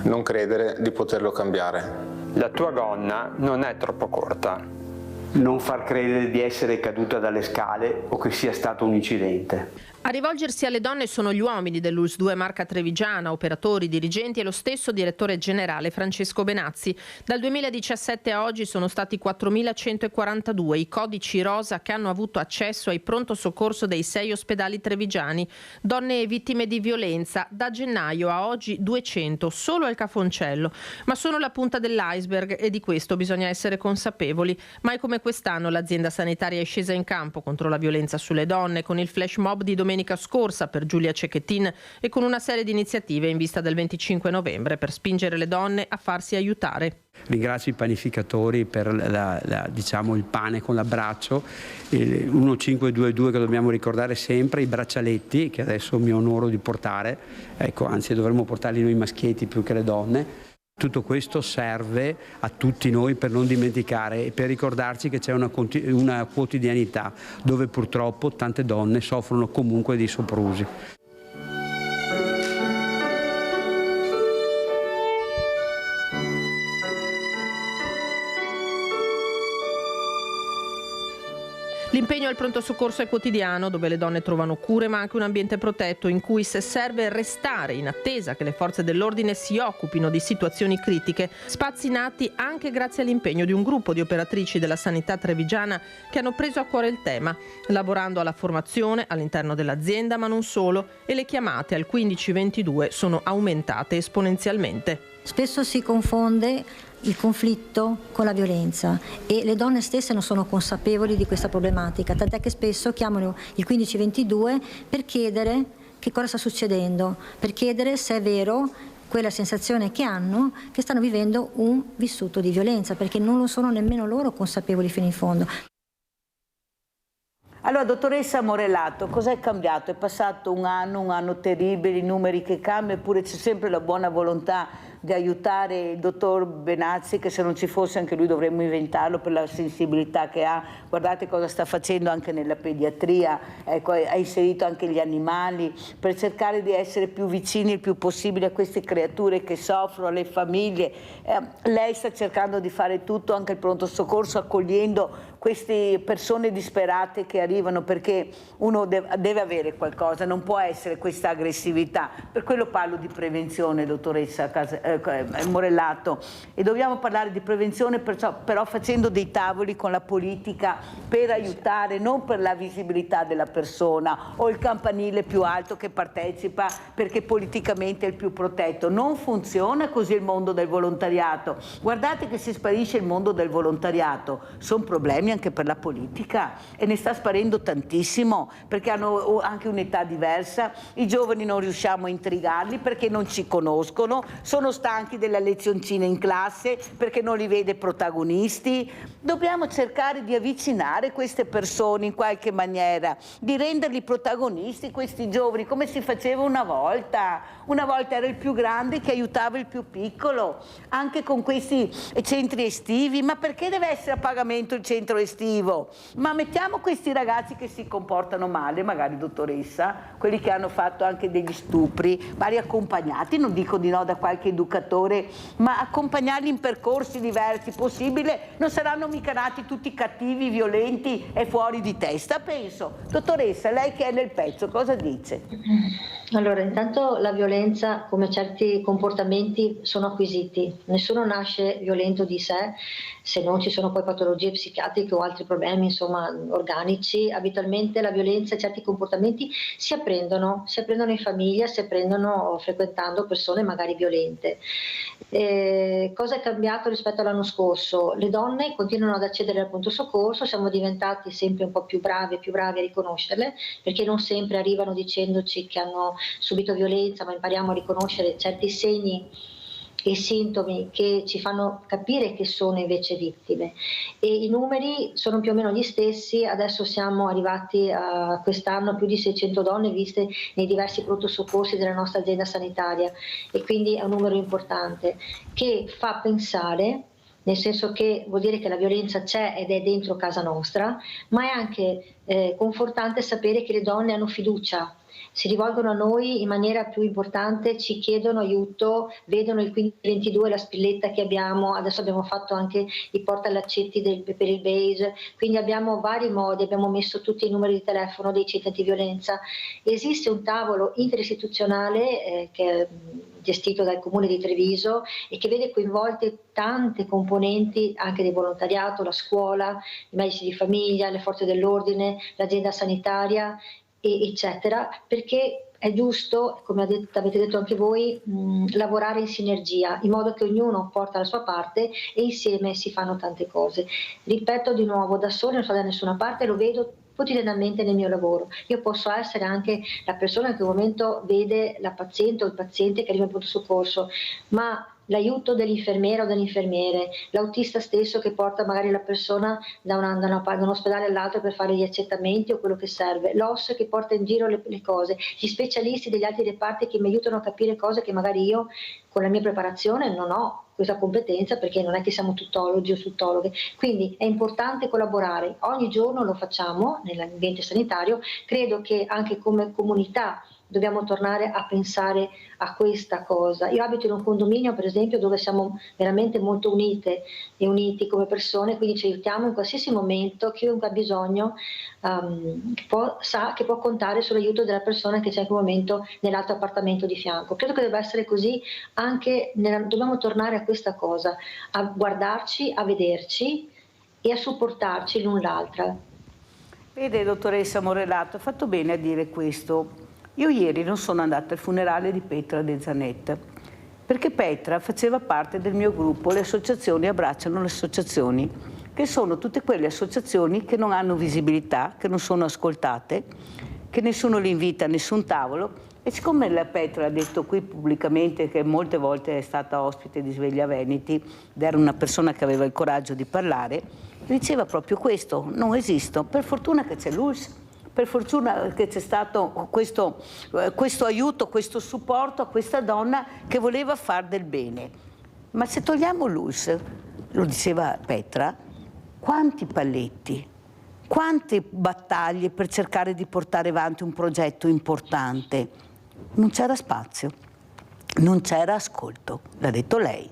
S15: Non credere di poterlo cambiare.
S16: La tua gonna non è troppo corta.
S17: Non far credere di essere caduta dalle scale o che sia stato un incidente.
S18: A rivolgersi alle donne sono gli uomini dell'ULSS 2 Marca Trevigiana, operatori, dirigenti e lo stesso direttore generale Francesco Benazzi. Dal 2017 a oggi sono stati 4.142 i codici rosa che hanno avuto accesso ai pronto soccorso dei 6 ospedali trevigiani. Donne vittime di violenza, da gennaio a oggi 200, solo al Cafoncello. Ma sono la punta dell'iceberg e di questo bisogna essere consapevoli. Mai come quest'anno l'azienda sanitaria è scesa in campo contro la violenza sulle donne, con il flash mob di domenica scorsa per Giulia Cecchettin e con una serie di iniziative in vista del 25 novembre per spingere le donne a farsi aiutare.
S17: Ringrazio i panificatori per diciamo il pane con l'abbraccio, 1522 che dobbiamo ricordare sempre, i braccialetti che adesso mi onoro di portare, ecco, anzi dovremmo portarli noi maschietti più che le donne. Tutto questo serve a tutti noi per non dimenticare e per ricordarci che c'è una quotidianità dove purtroppo tante donne soffrono comunque di soprusi.
S18: L'impegno al pronto soccorso è quotidiano, dove le donne trovano cure ma anche un ambiente protetto in cui, se serve restare in attesa che le forze dell'ordine si occupino di situazioni critiche, spazi nati anche grazie all'impegno di un gruppo di operatrici della sanità trevigiana che hanno preso a cuore il tema, lavorando alla formazione all'interno dell'azienda ma non solo, e le chiamate al 1522 sono aumentate esponenzialmente.
S19: Spesso si confonde il conflitto con la violenza e le donne stesse non sono consapevoli di questa problematica, tant'è che spesso chiamano il 1522 per chiedere che cosa sta succedendo, per chiedere se è vero quella sensazione che hanno, che stanno vivendo un vissuto di violenza, perché non lo sono nemmeno loro consapevoli fino in fondo.
S1: Allora, dottoressa Morelato, cos'è cambiato? È passato un anno terribile, i numeri che cambiano, eppure c'è sempre la buona volontà di aiutare il dottor Benazzi, che se non ci fosse anche lui dovremmo inventarlo per la sensibilità che ha. Guardate cosa sta facendo anche nella pediatria, ecco, ha inserito anche gli animali per cercare di essere più vicini il più possibile a queste creature che soffrono, alle famiglie. Lei sta cercando di fare tutto, anche il pronto soccorso, accogliendo queste persone disperate che arrivano, perché uno deve avere qualcosa, non può essere questa aggressività. Per quello parlo di prevenzione, dottoressa Morellato, e dobbiamo parlare di prevenzione però facendo dei tavoli con la politica per aiutare, non per la visibilità della persona o il campanile più alto che partecipa perché politicamente è il più protetto. Non funziona così il mondo del volontariato. Guardate che se sparisce il mondo del volontariato sono problemi anche per la politica, e ne sta sparendo tantissimo perché hanno anche un'età diversa, i giovani non riusciamo a intrigarli perché non ci conoscono, sono stanchi della lezioncina in classe perché non li vede protagonisti. Dobbiamo cercare di avvicinare queste persone in qualche maniera, di renderli protagonisti, questi giovani, come si faceva una volta. Una volta era il più grande che aiutava il più piccolo, anche con questi centri estivi. Ma perché deve essere a pagamento il centro estivo? Ma mettiamo questi ragazzi che si comportano male, magari dottoressa, quelli che hanno fatto anche degli stupri, magari accompagnati, non dico di no, da qualche educatore, ma accompagnarli in percorsi diversi, possibile, non saranno mica nati tutti cattivi, violenti e fuori di testa, penso. Dottoressa, lei che è nel pezzo, cosa dice?
S3: Allora, intanto la violenza, come certi comportamenti, sono acquisiti. Nessuno nasce violento di sé, se non ci sono poi patologie psichiatriche o altri problemi, insomma, organici. Abitualmente la violenza e certi comportamenti si apprendono in famiglia, si apprendono frequentando persone magari violente. Cosa è cambiato rispetto all'anno scorso? Le donne continuano ad accedere al pronto soccorso, siamo diventati sempre un po' più bravi a riconoscerle, perché non sempre arrivano dicendoci che hanno subito violenza, ma impariamo a riconoscere certi segni e sintomi che ci fanno capire che sono invece vittime, e i numeri sono più o meno gli stessi. Adesso siamo arrivati a quest'anno a più di 600 donne viste nei diversi pronto soccorsi della nostra azienda sanitaria, e quindi è un numero importante che fa pensare, nel senso che vuol dire che la violenza c'è ed è dentro casa nostra, ma è anche confortante sapere che le donne hanno fiducia, si rivolgono a noi in maniera più importante, ci chiedono aiuto, vedono il 1522, la spilletta che abbiamo, adesso abbiamo fatto anche i portalaccetti per il beige, quindi abbiamo vari modi, abbiamo messo tutti i numeri di telefono dei centri antiviolenza. Esiste un tavolo interistituzionale che è gestito dal Comune di Treviso e che vede coinvolte tante componenti anche del volontariato, la scuola, i medici di famiglia, le forze dell'ordine, l'azienda sanitaria, eccetera, perché è giusto, come avete detto anche voi, lavorare in sinergia, in modo che ognuno porta la sua parte e insieme si fanno tante cose. Ripeto di nuovo, da soli non sto da nessuna parte, lo vedo quotidianamente nel mio lavoro. Io posso essere anche la persona che in quel momento vede la paziente o il paziente che arriva in pronto soccorso, ma l'aiuto dell'infermiera o dell'infermiere, l'autista stesso che porta magari la persona da un ospedale all'altro per fare gli accertamenti o quello che serve, l'OS che porta in giro le cose, gli specialisti degli altri reparti che mi aiutano a capire cose che magari io con la mia preparazione non ho questa competenza, perché non è che siamo tuttologi o tuttologhe. Quindi è importante collaborare, ogni giorno lo facciamo nell'ambiente sanitario. Credo che anche come comunità dobbiamo tornare a pensare a questa cosa. Io abito in un condominio, per esempio, dove siamo veramente molto unite e uniti come persone, quindi ci aiutiamo in qualsiasi momento. Chiunque ha bisogno sa che può contare sull'aiuto della persona che c'è in quel momento nell'altro appartamento di fianco. Credo che debba essere così anche, dobbiamo tornare a questa cosa, a guardarci, a vederci e a supportarci l'un l'altra.
S1: Vede, dottoressa Morellato, ha fatto bene a dire questo. Io ieri non sono andata al funerale di Petra De Zanet, perché Petra faceva parte del mio gruppo, le associazioni abbracciano le associazioni, che sono tutte quelle associazioni che non hanno visibilità, che non sono ascoltate, che nessuno li invita a nessun tavolo. E siccome la Petra ha detto qui pubblicamente che molte volte è stata ospite di Sveglia Veneti, ed era una persona che aveva il coraggio di parlare, diceva proprio questo: non esisto. Per fortuna che c'è l'ULSS, per fortuna che c'è stato questo aiuto, questo supporto a questa donna che voleva far del bene. Ma se togliamo l'ULSS, lo diceva Petra, quanti paletti, quante battaglie per cercare di portare avanti un progetto importante. Non c'era spazio, non c'era ascolto, l'ha detto lei.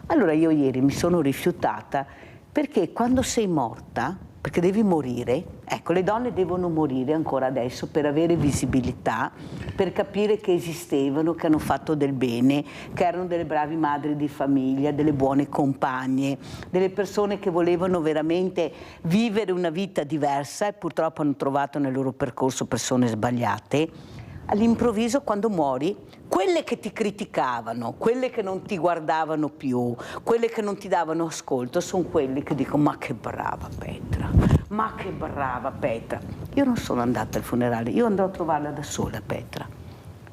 S1: Allora io ieri mi sono rifiutata, perché quando sei morta perché devi morire. Ecco, le donne devono morire ancora adesso per avere visibilità, per capire che esistevano, che hanno fatto del bene, che erano delle bravi madri di famiglia, delle buone compagne, delle persone che volevano veramente vivere una vita diversa e purtroppo hanno trovato nel loro percorso persone sbagliate. All'improvviso, quando muori, quelle che ti criticavano, quelle che non ti guardavano più, quelle che non ti davano ascolto, sono quelle che dicono: ma che brava Petra, ma che brava Petra. Io non sono andata al funerale, io andrò a trovarla da sola Petra,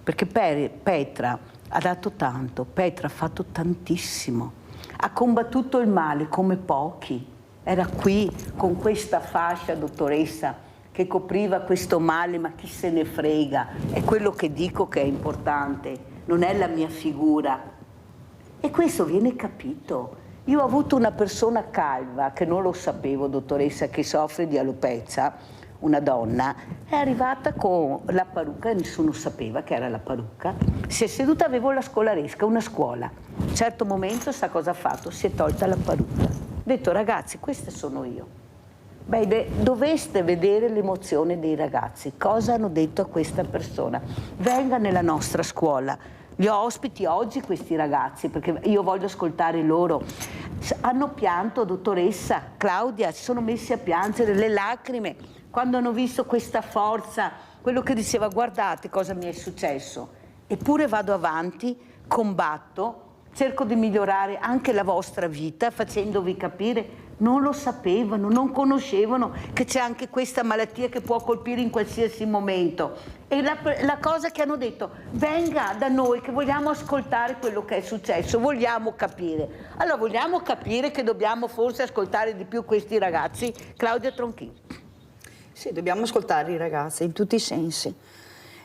S1: perché Petra ha dato tanto, Petra ha fatto tantissimo, ha combattuto il male come pochi, era qui con questa fascia, dottoressa, che copriva questo male, ma chi se ne frega, è quello che dico che è importante, non è la mia figura. E questo viene capito. Io ho avuto una persona calva, che non lo sapevo, dottoressa, che soffre di alopecia, una donna, è arrivata con la parrucca, nessuno sapeva che era la parrucca, si è seduta, avevo la scolaresca, una scuola. A un certo momento sa cosa ha fatto? Si è tolta la parrucca. Ha detto: ragazzi, questa sono io. Beh, doveste vedere l'emozione dei ragazzi, cosa hanno detto a questa persona. Venga nella nostra scuola, li ho ospiti oggi questi ragazzi, perché io voglio ascoltare loro. Hanno pianto, dottoressa Claudia, si sono messi a piangere, le lacrime, quando hanno visto questa forza, quello che diceva: guardate cosa mi è successo. Eppure vado avanti, combatto, cerco di migliorare anche la vostra vita, facendovi capire. Non lo sapevano, non conoscevano che c'è anche questa malattia che può colpire in qualsiasi momento. E la cosa che hanno detto: venga da noi che vogliamo ascoltare quello che è successo, vogliamo capire. Allora vogliamo capire che dobbiamo forse ascoltare di più questi ragazzi? Claudia Tronchini.
S2: Sì, dobbiamo ascoltare i ragazzi in tutti i sensi.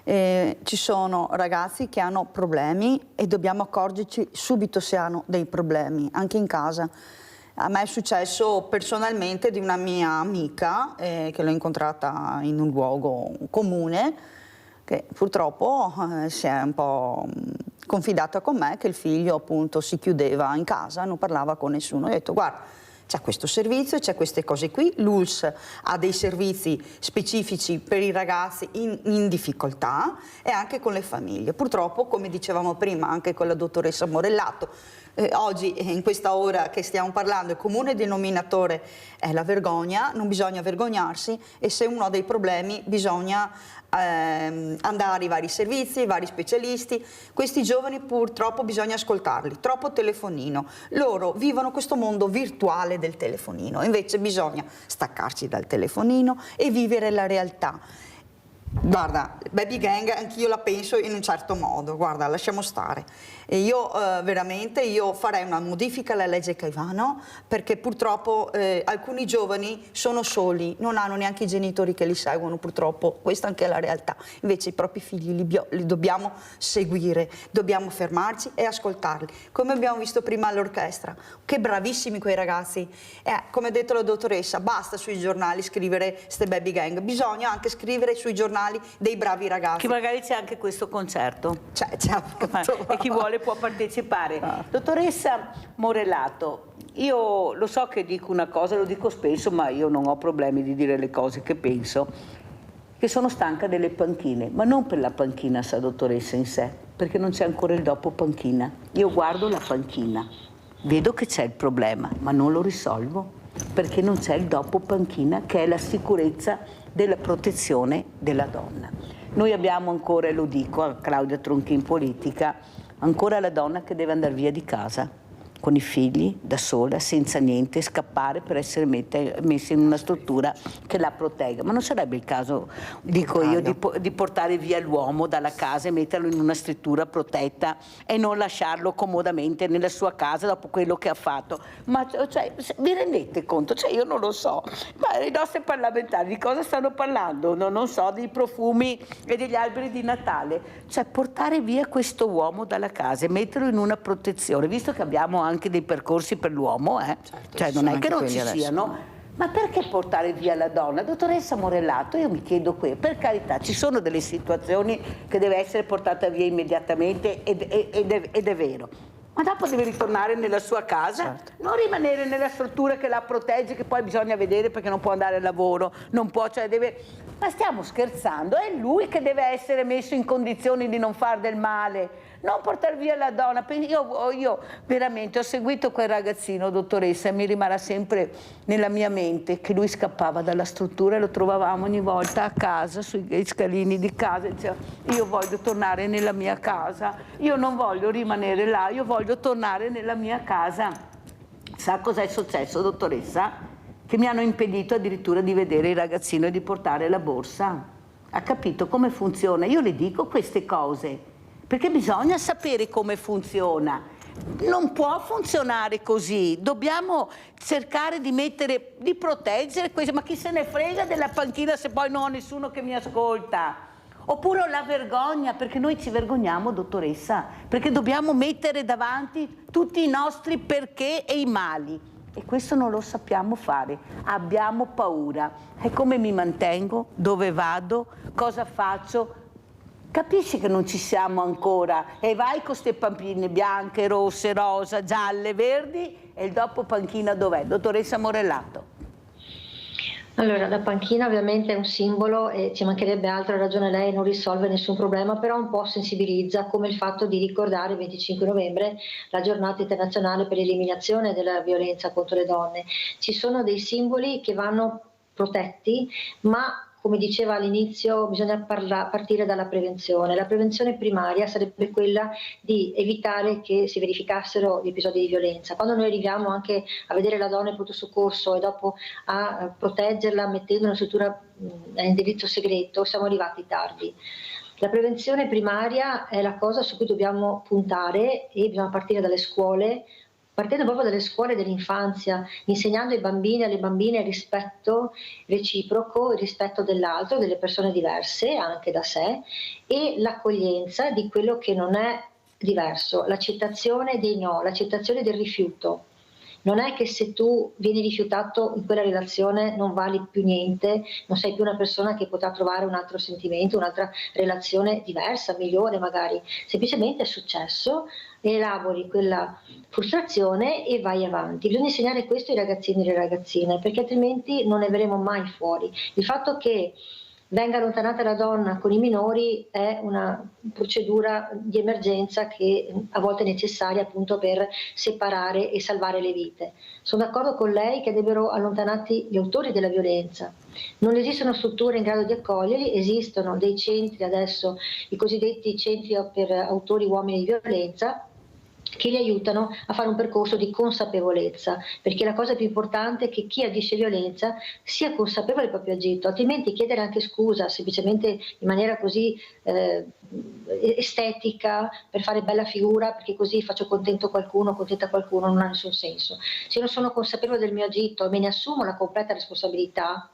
S2: Ci sono ragazzi che hanno problemi e dobbiamo accorgerci subito se hanno dei problemi, anche in casa. A me è successo personalmente di una mia amica che l'ho incontrata in un luogo comune, che purtroppo si è un po' confidata con me che il figlio appunto si chiudeva in casa, non parlava con nessuno. Ho detto: guarda, c'è questo servizio, c'è queste cose qui, l'ULSS ha dei servizi specifici per i ragazzi in difficoltà e anche con le famiglie. Purtroppo, come dicevamo prima anche con la dottoressa Morellato, oggi in questa ora che stiamo parlando il comune denominatore è la vergogna, non bisogna vergognarsi, e se uno ha dei problemi bisogna andare ai vari servizi, ai vari specialisti. Questi giovani purtroppo bisogna ascoltarli, troppo telefonino, loro vivono questo mondo virtuale del telefonino, invece bisogna staccarsi dal telefonino e vivere la realtà. Guarda, baby gang anch'io la penso in un certo modo, guarda, lasciamo stare. E io veramente farei una modifica alla legge Caivano, perché purtroppo alcuni giovani sono soli, non hanno neanche i genitori che li seguono, purtroppo questa anche è la realtà. Invece i propri figli li dobbiamo seguire, dobbiamo fermarci e ascoltarli. Come abbiamo visto prima all'orchestra, che bravissimi quei ragazzi. Come ha detto la dottoressa, basta sui giornali scrivere ste baby gang, bisogna anche scrivere sui giornali dei bravi ragazzi.
S1: Che magari c'è anche questo concerto.
S2: C'è
S1: e chi vuole può partecipare. Dottoressa Morellato, io lo so che dico una cosa, lo dico spesso, ma io non ho problemi di dire le cose che penso, che sono stanca delle panchine, ma non per la panchina, sa dottoressa, in sé, perché non c'è ancora il dopo panchina. Io guardo la panchina, vedo che c'è il problema, ma non lo risolvo, perché non c'è il dopo panchina, che è la sicurezza della protezione della donna. Noi abbiamo ancora, e lo dico a Claudia Tronchi in politica, ancora la donna che deve andare via di casa con i figli, da sola, senza niente, scappare per essere messa in una struttura che la protegga. Ma non sarebbe il caso, dico io, di portare via l'uomo dalla casa e metterlo in una struttura protetta e non lasciarlo comodamente nella sua casa dopo quello che ha fatto? Ma cioè, vi rendete conto? Cioè, io non lo so. Ma i nostri parlamentari di cosa stanno parlando? Non so, dei profumi e degli alberi di Natale. Cioè, portare via questo uomo dalla casa e metterlo in una protezione, visto che abbiamo anche dei percorsi per l'uomo,
S2: certo,
S1: cioè non è che non ci siano, ma perché portare via la donna? Dottoressa Morellato, io mi chiedo qui, per carità, ci sono delle situazioni che deve essere portata via immediatamente ed è vero, ma dopo deve ritornare nella sua casa, non rimanere nella struttura che la protegge, che poi bisogna vedere perché non può andare al lavoro, non può, cioè deve... Ma stiamo scherzando, è lui che deve essere messo in condizioni di non far del male, non portare via la donna. Io veramente ho seguito quel ragazzino, dottoressa, e mi rimarrà sempre nella mia mente che lui scappava dalla struttura e lo trovavamo ogni volta a casa, sui scalini di casa, e diceva: io voglio tornare nella mia casa, io non voglio rimanere là, io voglio tornare nella mia casa. Sa cosa è successo, dottoressa? Che mi hanno impedito addirittura di vedere il ragazzino e di portare la borsa. Ha capito come funziona? Io le dico queste cose perché bisogna sapere come funziona. Non può funzionare così, dobbiamo cercare di proteggere questo. Ma chi se ne frega della panchina se poi non ho nessuno che mi ascolta? Oppure la vergogna, perché noi ci vergogniamo, dottoressa, perché dobbiamo mettere davanti tutti i nostri perché e i mali. E questo non lo sappiamo fare, abbiamo paura. E come mi mantengo? Dove vado? Cosa faccio? Capisci che non ci siamo ancora? E vai con queste pampine bianche, rosse, rosa, gialle, verdi, e il dopo panchina dov'è? Dottoressa Morellato.
S3: Allora, la panchina ovviamente è un simbolo e ci mancherebbe altro, ha ragione lei, non risolve nessun problema, però un po' sensibilizza, come il fatto di ricordare il 25 novembre la giornata internazionale per l'eliminazione della violenza contro le donne. Ci sono dei simboli che vanno protetti, ma come diceva all'inizio bisogna partire dalla prevenzione. La prevenzione primaria sarebbe quella di evitare che si verificassero gli episodi di violenza. Quando noi arriviamo anche a vedere la donna in pronto soccorso e dopo a proteggerla mettendo una struttura a indirizzo segreto, siamo arrivati tardi. La prevenzione primaria è la cosa su cui dobbiamo puntare e bisogna partire dalle scuole, partendo proprio dalle scuole dell'infanzia, insegnando ai bambini e alle bambine il rispetto reciproco, il rispetto dell'altro, delle persone diverse, anche da sé, e l'accoglienza di quello che non è diverso, l'accettazione dei no, l'accettazione del rifiuto. Non è che se tu vieni rifiutato in quella relazione non vali più niente, non sei più una persona che potrà trovare un altro sentimento, un'altra relazione diversa, migliore magari. Semplicemente è successo, elabori quella frustrazione e vai avanti. Bisogna insegnare questo ai ragazzini e alle ragazzine, perché altrimenti non ne verremo mai fuori. Il fatto che venga allontanata la donna con i minori è una procedura di emergenza che a volte è necessaria appunto per separare e salvare le vite. Sono d'accordo con lei che debbero allontanati gli autori della violenza. Non esistono strutture in grado di accoglierli, esistono dei centri adesso, i cosiddetti centri per autori uomini di violenza, che li aiutano a fare un percorso di consapevolezza, perché la cosa più importante è che chi agisce violenza sia consapevole del proprio agito, altrimenti chiedere anche scusa semplicemente in maniera così estetica per fare bella figura, perché così faccio contenta qualcuno, non ha nessun senso. Se io non sono consapevole del mio agito e me ne assumo la completa responsabilità,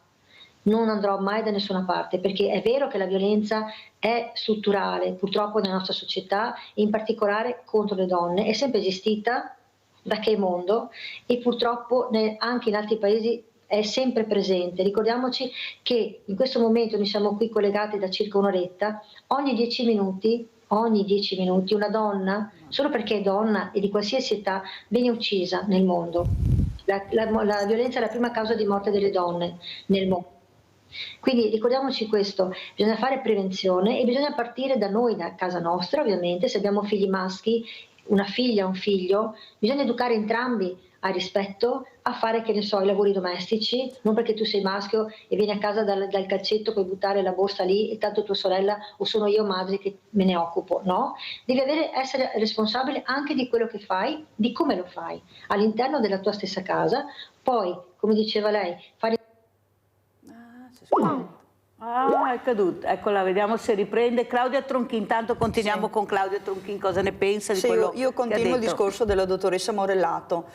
S3: non andrò mai da nessuna parte, perché è vero che la violenza è strutturale, purtroppo nella nostra società, in particolare contro le donne, è sempre esistita da che mondo e purtroppo anche in altri paesi è sempre presente. Ricordiamoci che in questo momento noi siamo qui collegati da circa un'oretta, ogni 10 minuti una donna, solo perché è donna e di qualsiasi età, viene uccisa nel mondo. La violenza è la prima causa di morte delle donne nel mondo. Quindi ricordiamoci questo, bisogna fare prevenzione e bisogna partire da noi, da casa nostra ovviamente. Se abbiamo figli maschi, una figlia, un figlio, bisogna educare entrambi a rispetto, a fare, che ne so, i lavori domestici, non perché tu sei maschio e vieni a casa dal calcetto, puoi buttare la borsa lì e tanto tua sorella o sono io madre che me ne occupo, no? Devi essere responsabile anche di quello che fai, di come lo fai, all'interno della tua stessa casa. Poi, come diceva lei, fare...
S1: è caduta, eccola, vediamo se riprende. Claudia Tronchin, intanto continuiamo con Claudia Tronchin, cosa ne pensa di quello
S2: io continuo il discorso della dottoressa Morellato.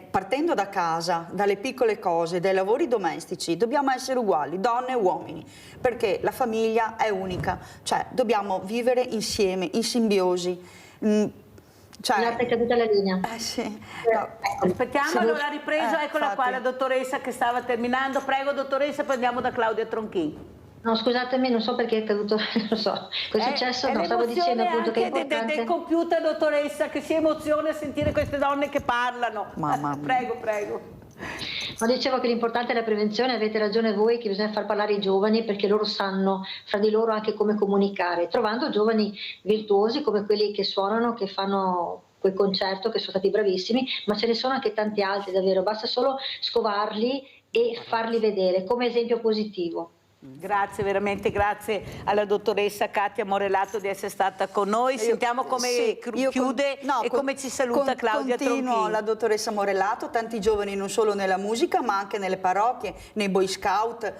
S2: Partendo da casa, dalle piccole cose, dai lavori domestici, dobbiamo essere uguali, donne e uomini, perché la famiglia è unica, cioè dobbiamo vivere insieme, in simbiosi.
S3: È caduta la linea.
S2: Sì.
S1: No. Aspettiamo, allora ripreso, eccola qua la dottoressa che stava terminando. Prego dottoressa, poi andiamo da Claudia Tronchin.
S3: No, scusatemi, non so perché è accaduto, non so, cosa è successo, no, stavo dicendo appunto che è importante...
S1: del computer, dottoressa, che si emoziona a sentire queste donne che parlano.
S2: Mamma mia.
S1: Prego.
S3: Ma dicevo che l'importante è la prevenzione, avete ragione voi che bisogna far parlare i giovani perché loro sanno fra di loro anche come comunicare, trovando giovani virtuosi come quelli che suonano, che fanno quel concerto, che sono stati bravissimi, ma ce ne sono anche tanti altri davvero, basta solo scovarli e farli vedere come esempio positivo.
S1: Grazie, veramente grazie alla dottoressa Katia Morellato di essere stata con noi. Sentiamo come chiude e come ci saluta Claudia Tronchini.
S2: Continuo la dottoressa Morellato, tanti giovani non solo nella musica ma anche nelle parrocchie, nei Boy Scout.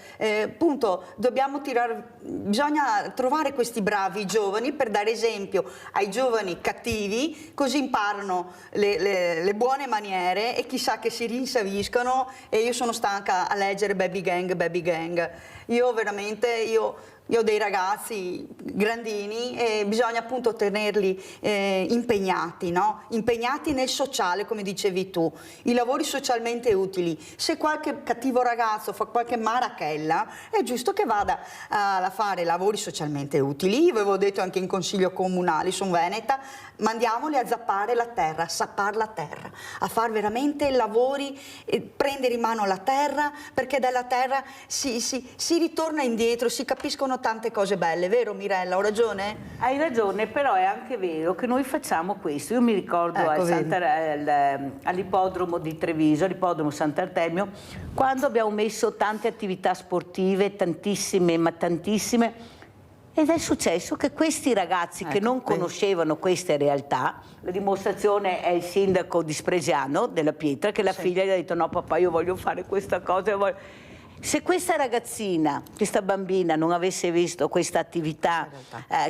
S2: Appunto, bisogna trovare questi bravi giovani per dare esempio ai giovani cattivi, così imparano le buone maniere e chissà che si rinsaviscono. E io sono stanca a leggere Baby Gang. Io ho dei ragazzi grandini e bisogna appunto tenerli impegnati, no? Impegnati nel sociale, come dicevi tu, i lavori socialmente utili. Se qualche cattivo ragazzo fa qualche marachella, è giusto che vada a fare lavori socialmente utili. Io avevo detto anche in consiglio comunale, sono veneta, mandiamoli a zappare la terra, a sappare la terra, a fare veramente lavori, prendere in mano la terra, perché dalla terra si ritorna indietro, si capiscono tante cose belle, vero Mirella? Ho ragione?
S1: Hai ragione, però è anche vero che noi facciamo questo. Io mi ricordo all'ippodromo di Treviso, all'ippodromo Sant'Artemio, quando abbiamo messo tante attività sportive, tantissime, ma tantissime, ed è successo che questi ragazzi che non conoscevano queste realtà, la dimostrazione è il sindaco di Spresiano, della Pietra, che la figlia gli ha detto: no papà, io voglio fare questa cosa, Se questa ragazzina, questa bambina non avesse visto questa attività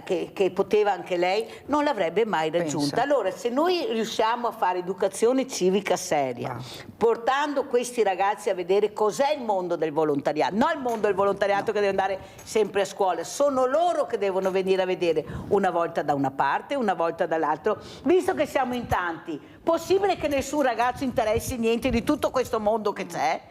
S1: che poteva anche lei, non l'avrebbe mai raggiunta. Allora, se noi riusciamo a fare educazione civica seria, portando questi ragazzi a vedere cos'è il mondo del volontariato, non il mondo del volontariato che deve andare sempre a scuola, sono loro che devono venire a vedere una volta da una parte, una volta dall'altra. Visto che siamo in tanti, possibile che nessun ragazzo interessi niente di tutto questo mondo che c'è?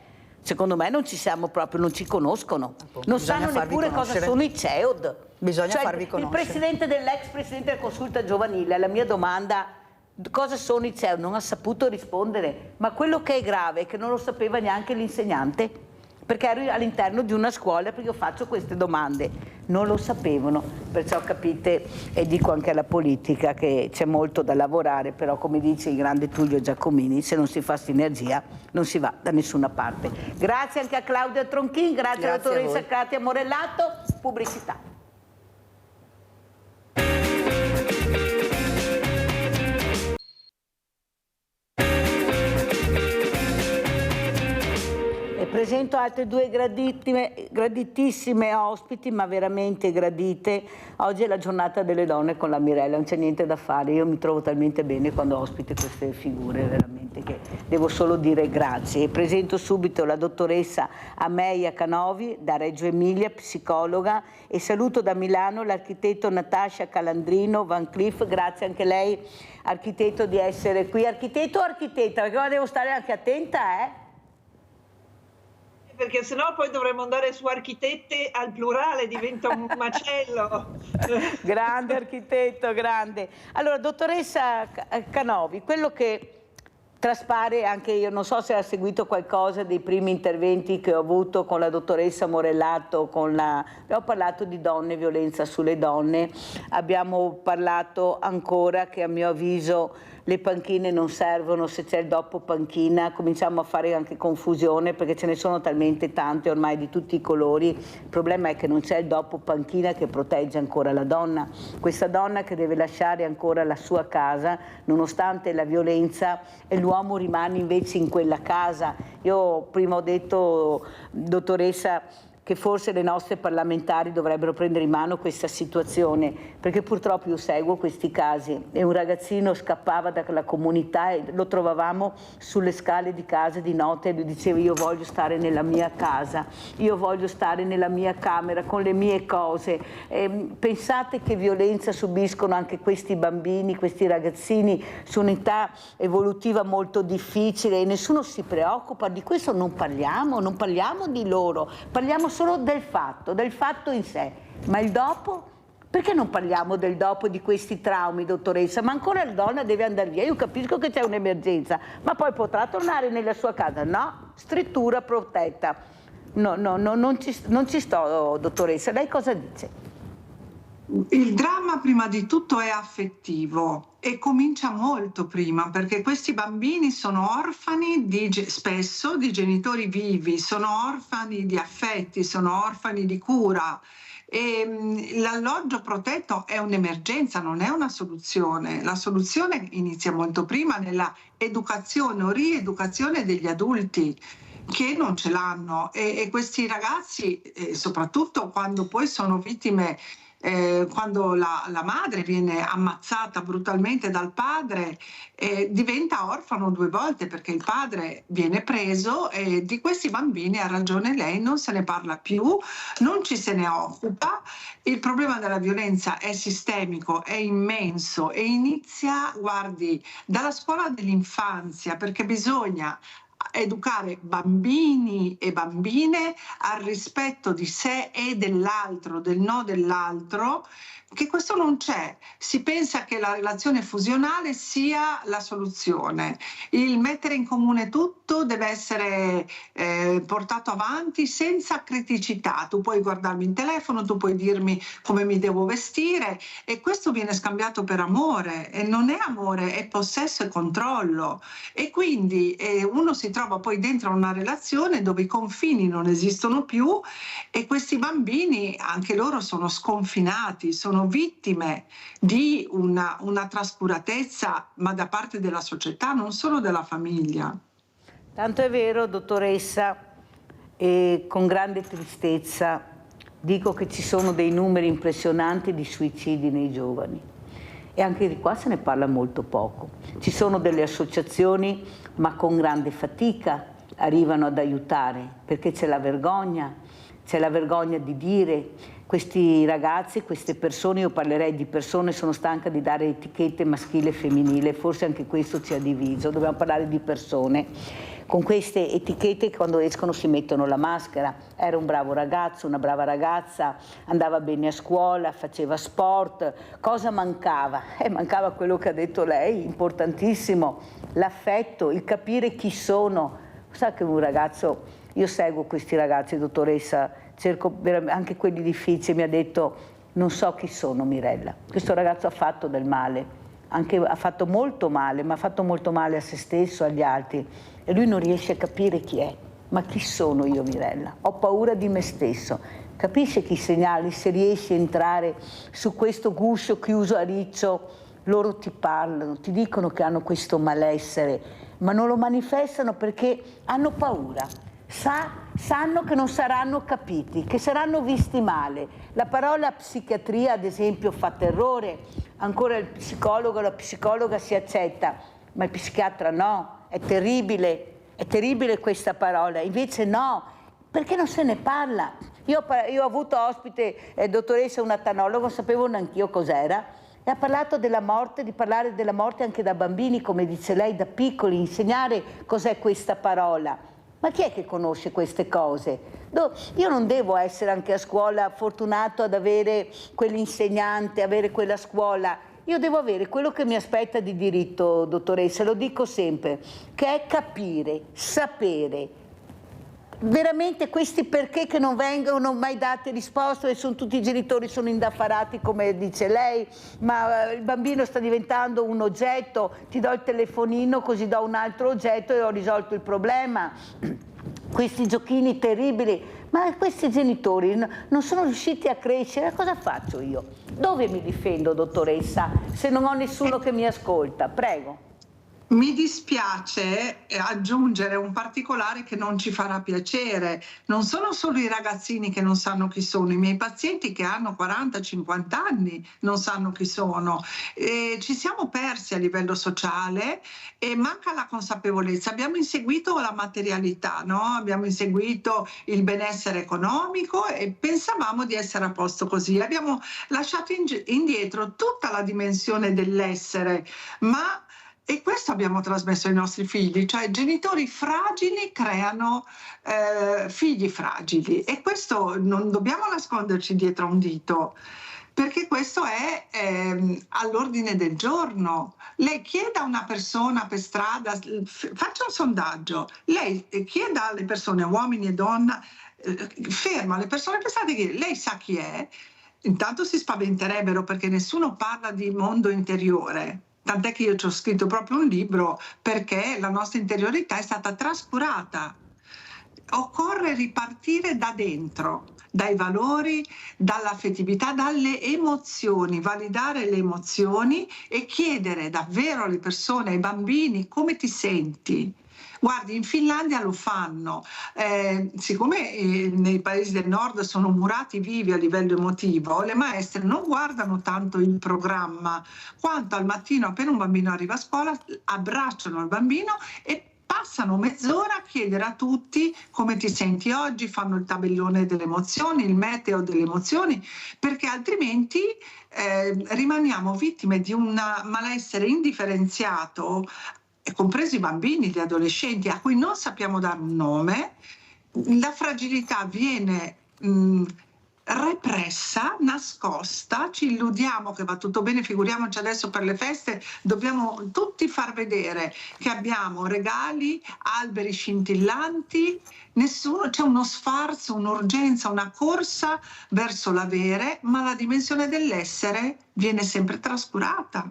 S1: Secondo me non ci siamo proprio, non ci conoscono, non sanno neppure cosa sono i CEOD.
S2: Bisogna farvi conoscere.
S1: Il presidente l'ex presidente della consulta giovanile, alla mia domanda cosa sono i CEOD, non ha saputo rispondere, ma quello che è grave è che non lo sapeva neanche l'insegnante, perché ero all'interno di una scuola, perché io faccio queste domande, non lo sapevano, perciò capite, e dico anche alla politica che c'è molto da lavorare, però come dice il grande Tullio Giacomini, se non si fa sinergia non si va da nessuna parte. Grazie anche a Claudia Tronchini, grazie alla dottoressa Katia Morellato. Pubblicità. Presento altre due graditissime ospiti, ma veramente gradite. Oggi è la giornata delle donne con la Mirella, non c'è niente da fare. Io mi trovo talmente bene quando ospito queste figure, veramente, che devo solo dire grazie. Presento subito la dottoressa Amelia Canovi, da Reggio Emilia, psicologa, e saluto da Milano l'architetto Natascia Calandrino Van Cliff. Grazie anche lei, architetto, di essere qui. Architetto o architetta? Perché ora devo stare anche attenta,
S20: perché sennò poi dovremmo andare su architette al plurale, diventa un macello.
S1: Grande architetto, grande. Allora, dottoressa Canovi, quello che traspare, anche io non so se ha seguito qualcosa dei primi interventi che ho avuto con la dottoressa Morellato, abbiamo parlato di donne, violenza sulle donne, abbiamo parlato ancora che a mio avviso le panchine non servono se c'è il dopo panchina, cominciamo a fare anche confusione perché ce ne sono talmente tante ormai di tutti i colori. Il problema è che non c'è il dopo panchina che protegge ancora la donna, questa donna che deve lasciare ancora la sua casa nonostante la violenza, e l'uomo rimane invece in quella casa. Io prima ho detto, dottoressa, che forse le nostre parlamentari dovrebbero prendere in mano questa situazione, perché purtroppo io seguo questi casi e un ragazzino scappava dalla comunità e lo trovavamo sulle scale di casa di notte e lui diceva: io voglio stare nella mia casa, io voglio stare nella mia camera con le mie cose. Pensate che violenza subiscono anche questi bambini, questi ragazzini su un'età evolutiva molto difficile e nessuno si preoccupa di questo, non parliamo di loro, parliamo solo del fatto in sé, ma il dopo? Perché non parliamo del dopo di questi traumi, dottoressa? Ma ancora la donna deve andare via. Io capisco che c'è un'emergenza, ma poi potrà tornare nella sua casa? No, struttura protetta. No, non ci sto, dottoressa. Lei cosa dice?
S20: Il dramma prima di tutto è affettivo e comincia molto prima, perché questi bambini sono orfani spesso di genitori vivi, sono orfani di affetti, sono orfani di cura. E l'alloggio protetto è un'emergenza, non è una soluzione. La soluzione inizia molto prima nella educazione o rieducazione degli adulti che non ce l'hanno, e questi ragazzi, soprattutto quando poi sono vittime, quando la madre viene ammazzata brutalmente dal padre, diventa orfano 2 volte, perché il padre viene preso, e di questi bambini, ha ragione lei, non se ne parla più, non ci se ne occupa. Il problema della violenza è sistemico, è immenso e inizia, guardi, dalla scuola dell'infanzia, perché bisogna educare bambini e bambine al rispetto di sé e dell'altro, del no dell'altro, che questo non c'è. Si pensa che la relazione fusionale sia la soluzione. Il mettere in comune tutto deve essere portato avanti senza criticità. Tu puoi guardarmi in telefono, tu puoi dirmi come mi devo vestire, e questo viene scambiato per amore, e non è amore, è possesso e controllo. E quindi uno si trova poi dentro una relazione dove i confini non esistono più, e questi bambini, anche loro sono sconfinati, sono vittime di una trascuratezza, ma da parte della società, non solo della famiglia.
S1: Tanto è vero, dottoressa, e con grande tristezza dico che ci sono dei numeri impressionanti di suicidi nei giovani, e anche di qua se ne parla molto poco. Ci sono delle associazioni, ma con grande fatica arrivano ad aiutare, perché c'è la vergogna di dire. Questi ragazzi, queste persone, io parlerei di persone, sono stanca di dare etichette maschile e femminile, forse anche questo ci ha diviso, dobbiamo parlare di persone. Con queste etichette, quando escono si mettono la maschera. Era un bravo ragazzo, una brava ragazza, andava bene a scuola, faceva sport. Cosa mancava? Mancava quello che ha detto lei, importantissimo, l'affetto, il capire chi sono. Sa che un ragazzo, io seguo questi ragazzi, dottoressa, cerco anche quelli difficili, mi ha detto: non so chi sono, Mirella. Questo ragazzo ha fatto del male, ha fatto molto male, ma ha fatto molto male a se stesso, agli altri, e lui non riesce a capire chi è. Ma chi sono io, Mirella? Ho paura di me stesso. Capisce che i segnali, se riesci a entrare su questo guscio chiuso a riccio, loro ti parlano, ti dicono che hanno questo malessere, ma non lo manifestano perché hanno paura. Sanno che non saranno capiti, che saranno visti male. La parola psichiatria, ad esempio, fa terrore. Ancora il psicologo, la psicologa si accetta, ma il psichiatra no. È terribile questa parola. Invece no, perché non se ne parla. Io ho avuto ospite, dottoressa, un attanologo, non sapevo neanch'io cos'era, e ha parlato della morte, di parlare della morte anche da bambini, come dice lei, da piccoli, insegnare cos'è questa parola. Ma chi è che conosce queste cose? Io non devo essere anche a scuola fortunato ad avere quell'insegnante, avere quella scuola. Io devo avere quello che mi aspetta di diritto, dottoressa, lo dico sempre, che è capire, sapere. Veramente questi perché che non vengono mai date risposte, e sono tutti i genitori sono indaffarati, come dice lei, ma il bambino sta diventando un oggetto, ti do il telefonino così do un altro oggetto e ho risolto il problema. Questi giochini terribili, ma questi genitori non sono riusciti a crescere, cosa faccio io? Dove mi difendo, dottoressa, se non ho nessuno che mi ascolta? Prego.
S20: Mi dispiace aggiungere un particolare che non ci farà piacere. Non sono solo i ragazzini che non sanno chi sono, i miei pazienti che hanno 40-50 anni non sanno chi sono. Ci siamo persi a livello sociale e manca la consapevolezza. Abbiamo inseguito la materialità, no? Abbiamo inseguito il benessere economico e pensavamo di essere a posto così. Abbiamo lasciato indietro tutta la dimensione dell'essere, ma E questo abbiamo trasmesso ai nostri figli, cioè genitori fragili creano figli fragili, e questo non dobbiamo nasconderci dietro a un dito, perché questo è all'ordine del giorno. Lei chieda a una persona per strada, faccia un sondaggio, lei chieda alle persone, uomini e donna, ferma le persone per strada, che lei sa chi è, intanto si spaventerebbero perché nessuno parla di mondo interiore. Tant'è che io ci ho scritto proprio un libro, perché la nostra interiorità è stata trascurata. Occorre ripartire da dentro, dai valori, dall'affettività, dalle emozioni, validare le emozioni e chiedere davvero alle persone, ai bambini, come ti senti? Guardi, in Finlandia lo fanno, siccome nei paesi del nord sono murati vivi a livello emotivo, le maestre non guardano tanto il programma, quanto al mattino appena un bambino arriva a scuola abbracciano il bambino e passano mezz'ora a chiedere a tutti come ti senti oggi, fanno il tabellone delle emozioni, il meteo delle emozioni, perché altrimenti rimaniamo vittime di un malessere indifferenziato, compresi i bambini, gli adolescenti, a cui non sappiamo dare un nome. La fragilità viene repressa, nascosta, ci illudiamo che va tutto bene, figuriamoci adesso per le feste, dobbiamo tutti far vedere che abbiamo regali, alberi scintillanti, nessuno, c'è uno sfarzo, un'urgenza, una corsa verso l'avere, ma la dimensione dell'essere viene sempre trascurata.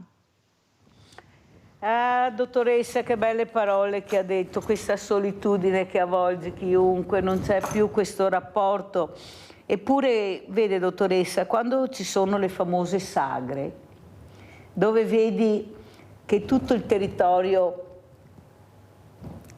S1: Ah, dottoressa, che belle parole che ha detto, questa solitudine che avvolge chiunque, non c'è più questo rapporto. Eppure, vede dottoressa, quando ci sono le famose sagre, dove vedi che tutto il territorio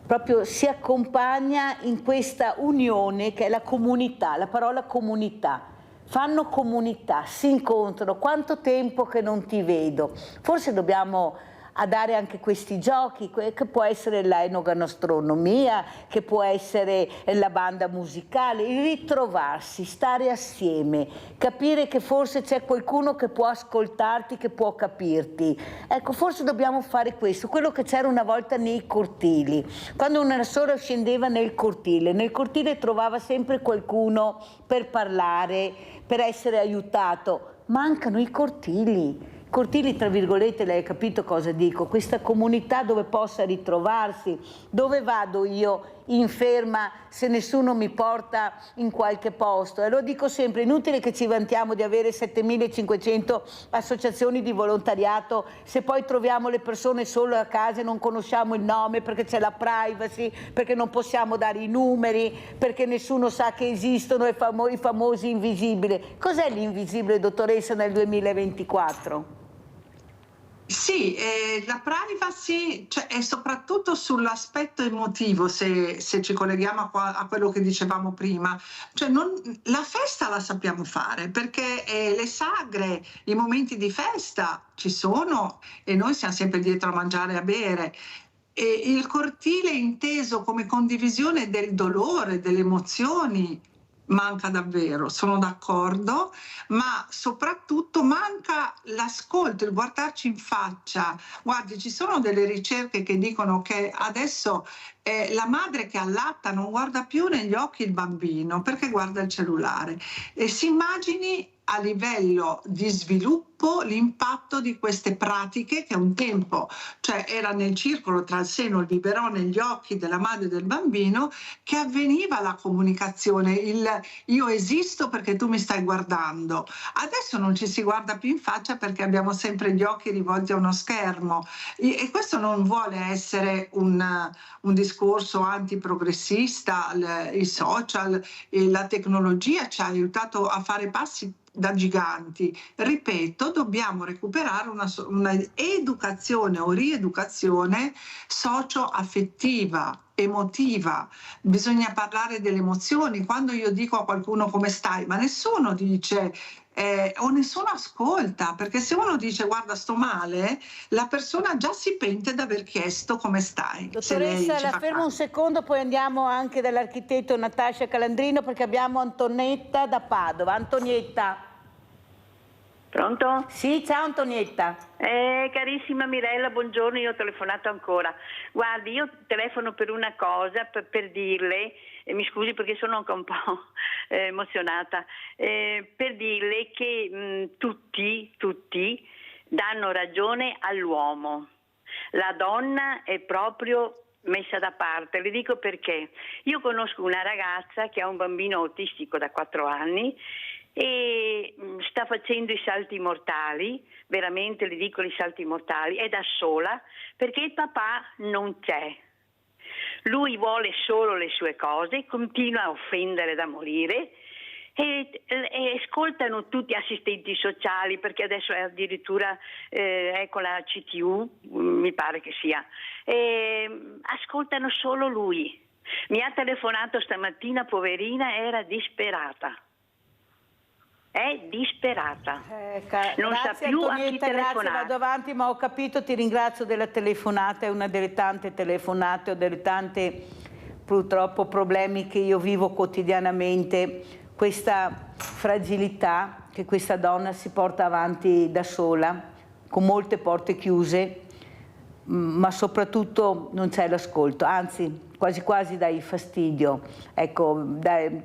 S1: proprio si accompagna in questa unione che è la comunità, la parola comunità. Fanno comunità, si incontrano, quanto tempo che non ti vedo. Forse dobbiamo a dare anche questi giochi, che può essere la enogastronomia, che può essere la banda musicale, il ritrovarsi, stare assieme, capire che forse c'è qualcuno che può ascoltarti, che può capirti. Ecco, forse dobbiamo fare questo, quello che c'era una volta nei cortili. Quando una sola scendeva nel cortile trovava sempre qualcuno per parlare, per essere aiutato. Mancano i cortili. Cortili, tra virgolette, lei ha capito cosa dico, questa comunità dove possa ritrovarsi, dove vado io inferma se nessuno mi porta in qualche posto. E lo dico sempre, inutile che ci vantiamo di avere 7.500 associazioni di volontariato se poi troviamo le persone solo a casa e non conosciamo il nome perché c'è la privacy, perché non possiamo dare i numeri, perché nessuno sa che esistono i famosi invisibili. Cos'è l'invisibile, dottoressa, nel 2024?
S20: Sì, la privacy, cioè, è soprattutto sull'aspetto emotivo, se ci colleghiamo a quello che dicevamo prima. Cioè la festa la sappiamo fare, perché le sagre, i momenti di festa ci sono e noi siamo sempre dietro a mangiare e a bere. E il cortile inteso come condivisione del dolore, delle emozioni, manca davvero, sono d'accordo, ma soprattutto manca l'ascolto, il guardarci in faccia. Guardi, ci sono delle ricerche che dicono che adesso la madre che allatta non guarda più negli occhi il bambino perché guarda il cellulare. E si immagini a livello di sviluppo l'impatto di queste pratiche che un tempo, cioè era nel circolo tra il seno e il biberone negli occhi della madre e del bambino, che avveniva la comunicazione, il io esisto perché tu mi stai guardando. Adesso non ci si guarda più in faccia perché abbiamo sempre gli occhi rivolti a uno schermo, e questo non vuole essere un discorso antiprogressista. I social e la tecnologia ci ha aiutato a fare passi da giganti. Ripeto, dobbiamo recuperare una educazione o rieducazione socio-affettiva, emotiva. Bisogna parlare delle emozioni. Quando io dico a qualcuno come stai, ma nessuno dice o nessuno ascolta, perché se uno dice guarda sto male, la persona già si pente d'aver chiesto come stai.
S1: Dottoressa, la fermo un secondo, poi andiamo anche dall'architetto Natascia Calandrino perché abbiamo Antonietta da Padova. Antonietta.
S21: Pronto?
S1: Sì, ciao Antonietta.
S21: Carissima Mirella, buongiorno, io ho telefonato ancora. Guardi, io telefono per una cosa, per dirle, mi scusi perché sono anche un po' emozionata, per dirle che tutti danno ragione all'uomo. La donna è proprio messa da parte, le dico perché. Io conosco una ragazza che ha un bambino autistico da 4 anni e sta facendo i salti mortali, veramente le dico i salti mortali, è da sola perché il papà non c'è. Lui vuole solo le sue cose, continua a offendere da morire e ascoltano tutti assistenti sociali, perché adesso è addirittura con la CTU, mi pare che sia, ascoltano solo lui. Mi ha telefonato stamattina, poverina, era disperata. È disperata, non sa più a chi telefonare.
S1: Grazie, vado avanti, ma ho capito, ti ringrazio della telefonata, è una delle tante telefonate o delle tante purtroppo problemi che io vivo quotidianamente, questa fragilità che questa donna si porta avanti da sola, con molte porte chiuse, ma soprattutto non c'è l'ascolto, anzi quasi quasi dai fastidio, ecco,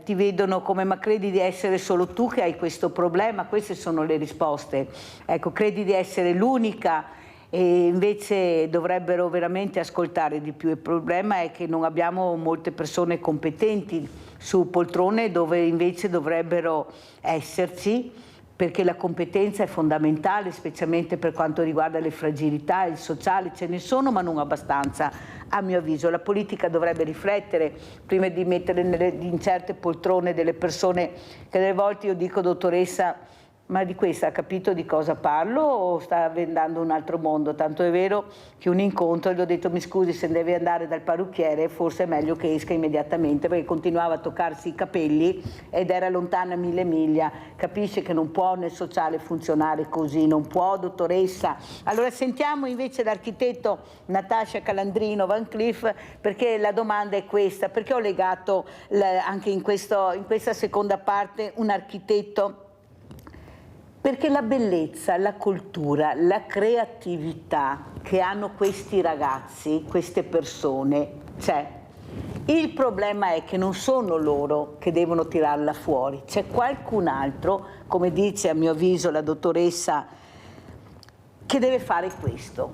S1: ti vedono come ma credi di essere solo tu che hai questo problema, queste sono le risposte, ecco, credi di essere l'unica e invece dovrebbero veramente ascoltare di più. Il problema è che non abbiamo molte persone competenti su poltrone dove invece dovrebbero esserci, perché la competenza è fondamentale, specialmente per quanto riguarda le fragilità, il sociale, ce ne sono ma non abbastanza a mio avviso. La politica dovrebbe riflettere prima di mettere in certe poltrone delle persone che delle volte io dico dottoressa, ma di questa ha capito di cosa parlo o sta vendendo un altro mondo? Tanto è vero che un incontro gli ho detto mi scusi se deve andare dal parrucchiere forse è meglio che esca immediatamente, perché continuava a toccarsi i capelli ed era lontana 1000 miglia. Capisce che non può nel sociale funzionare così, non può dottoressa. Allora sentiamo invece l'architetto Natascia Calandrino Van Cleef, perché la domanda è questa, perché ho legato anche in questa seconda parte un architetto. Perché la bellezza, la cultura, la creatività che hanno questi ragazzi, queste persone, c'è. Il problema è che non sono loro che devono tirarla fuori, c'è qualcun altro, come dice a mio avviso la dottoressa, che deve fare questo,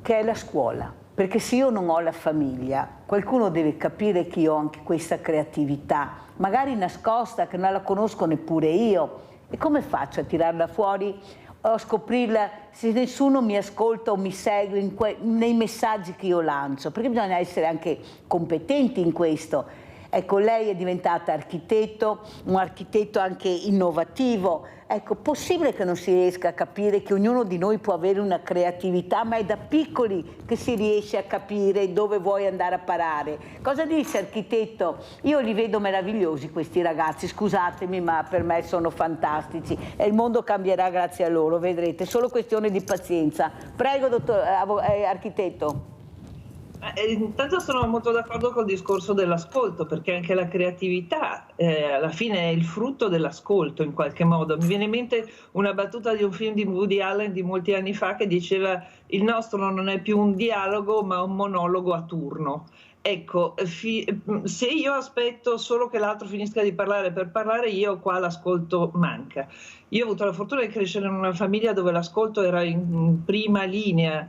S1: che è la scuola. Perché se io non ho la famiglia, qualcuno deve capire che io ho anche questa creatività, magari nascosta, che non la conosco neppure io. E come faccio a tirarla fuori o a scoprirla se nessuno mi ascolta o mi segue nei messaggi che io lancio? Perché bisogna essere anche competenti in questo. Ecco, lei è diventata architetto, un architetto anche innovativo. Ecco, possibile che non si riesca a capire che ognuno di noi può avere una creatività, ma è da piccoli che si riesce a capire dove vuoi andare a parare. Cosa dice architetto? Io li vedo meravigliosi questi ragazzi, scusatemi, ma per me sono fantastici e il mondo cambierà grazie a loro, vedrete, solo questione di pazienza. Prego, dottor architetto.
S22: Intanto sono molto d'accordo col discorso dell'ascolto, perché anche la creatività alla fine è il frutto dell'ascolto in qualche modo. Mi viene in mente una battuta di un film di Woody Allen di molti anni fa che diceva: il nostro non è più un dialogo ma un monologo a turno. Ecco, se io aspetto solo che l'altro finisca di parlare per parlare, io qua l'ascolto manca. Io ho avuto la fortuna di crescere in una famiglia dove l'ascolto era in prima linea.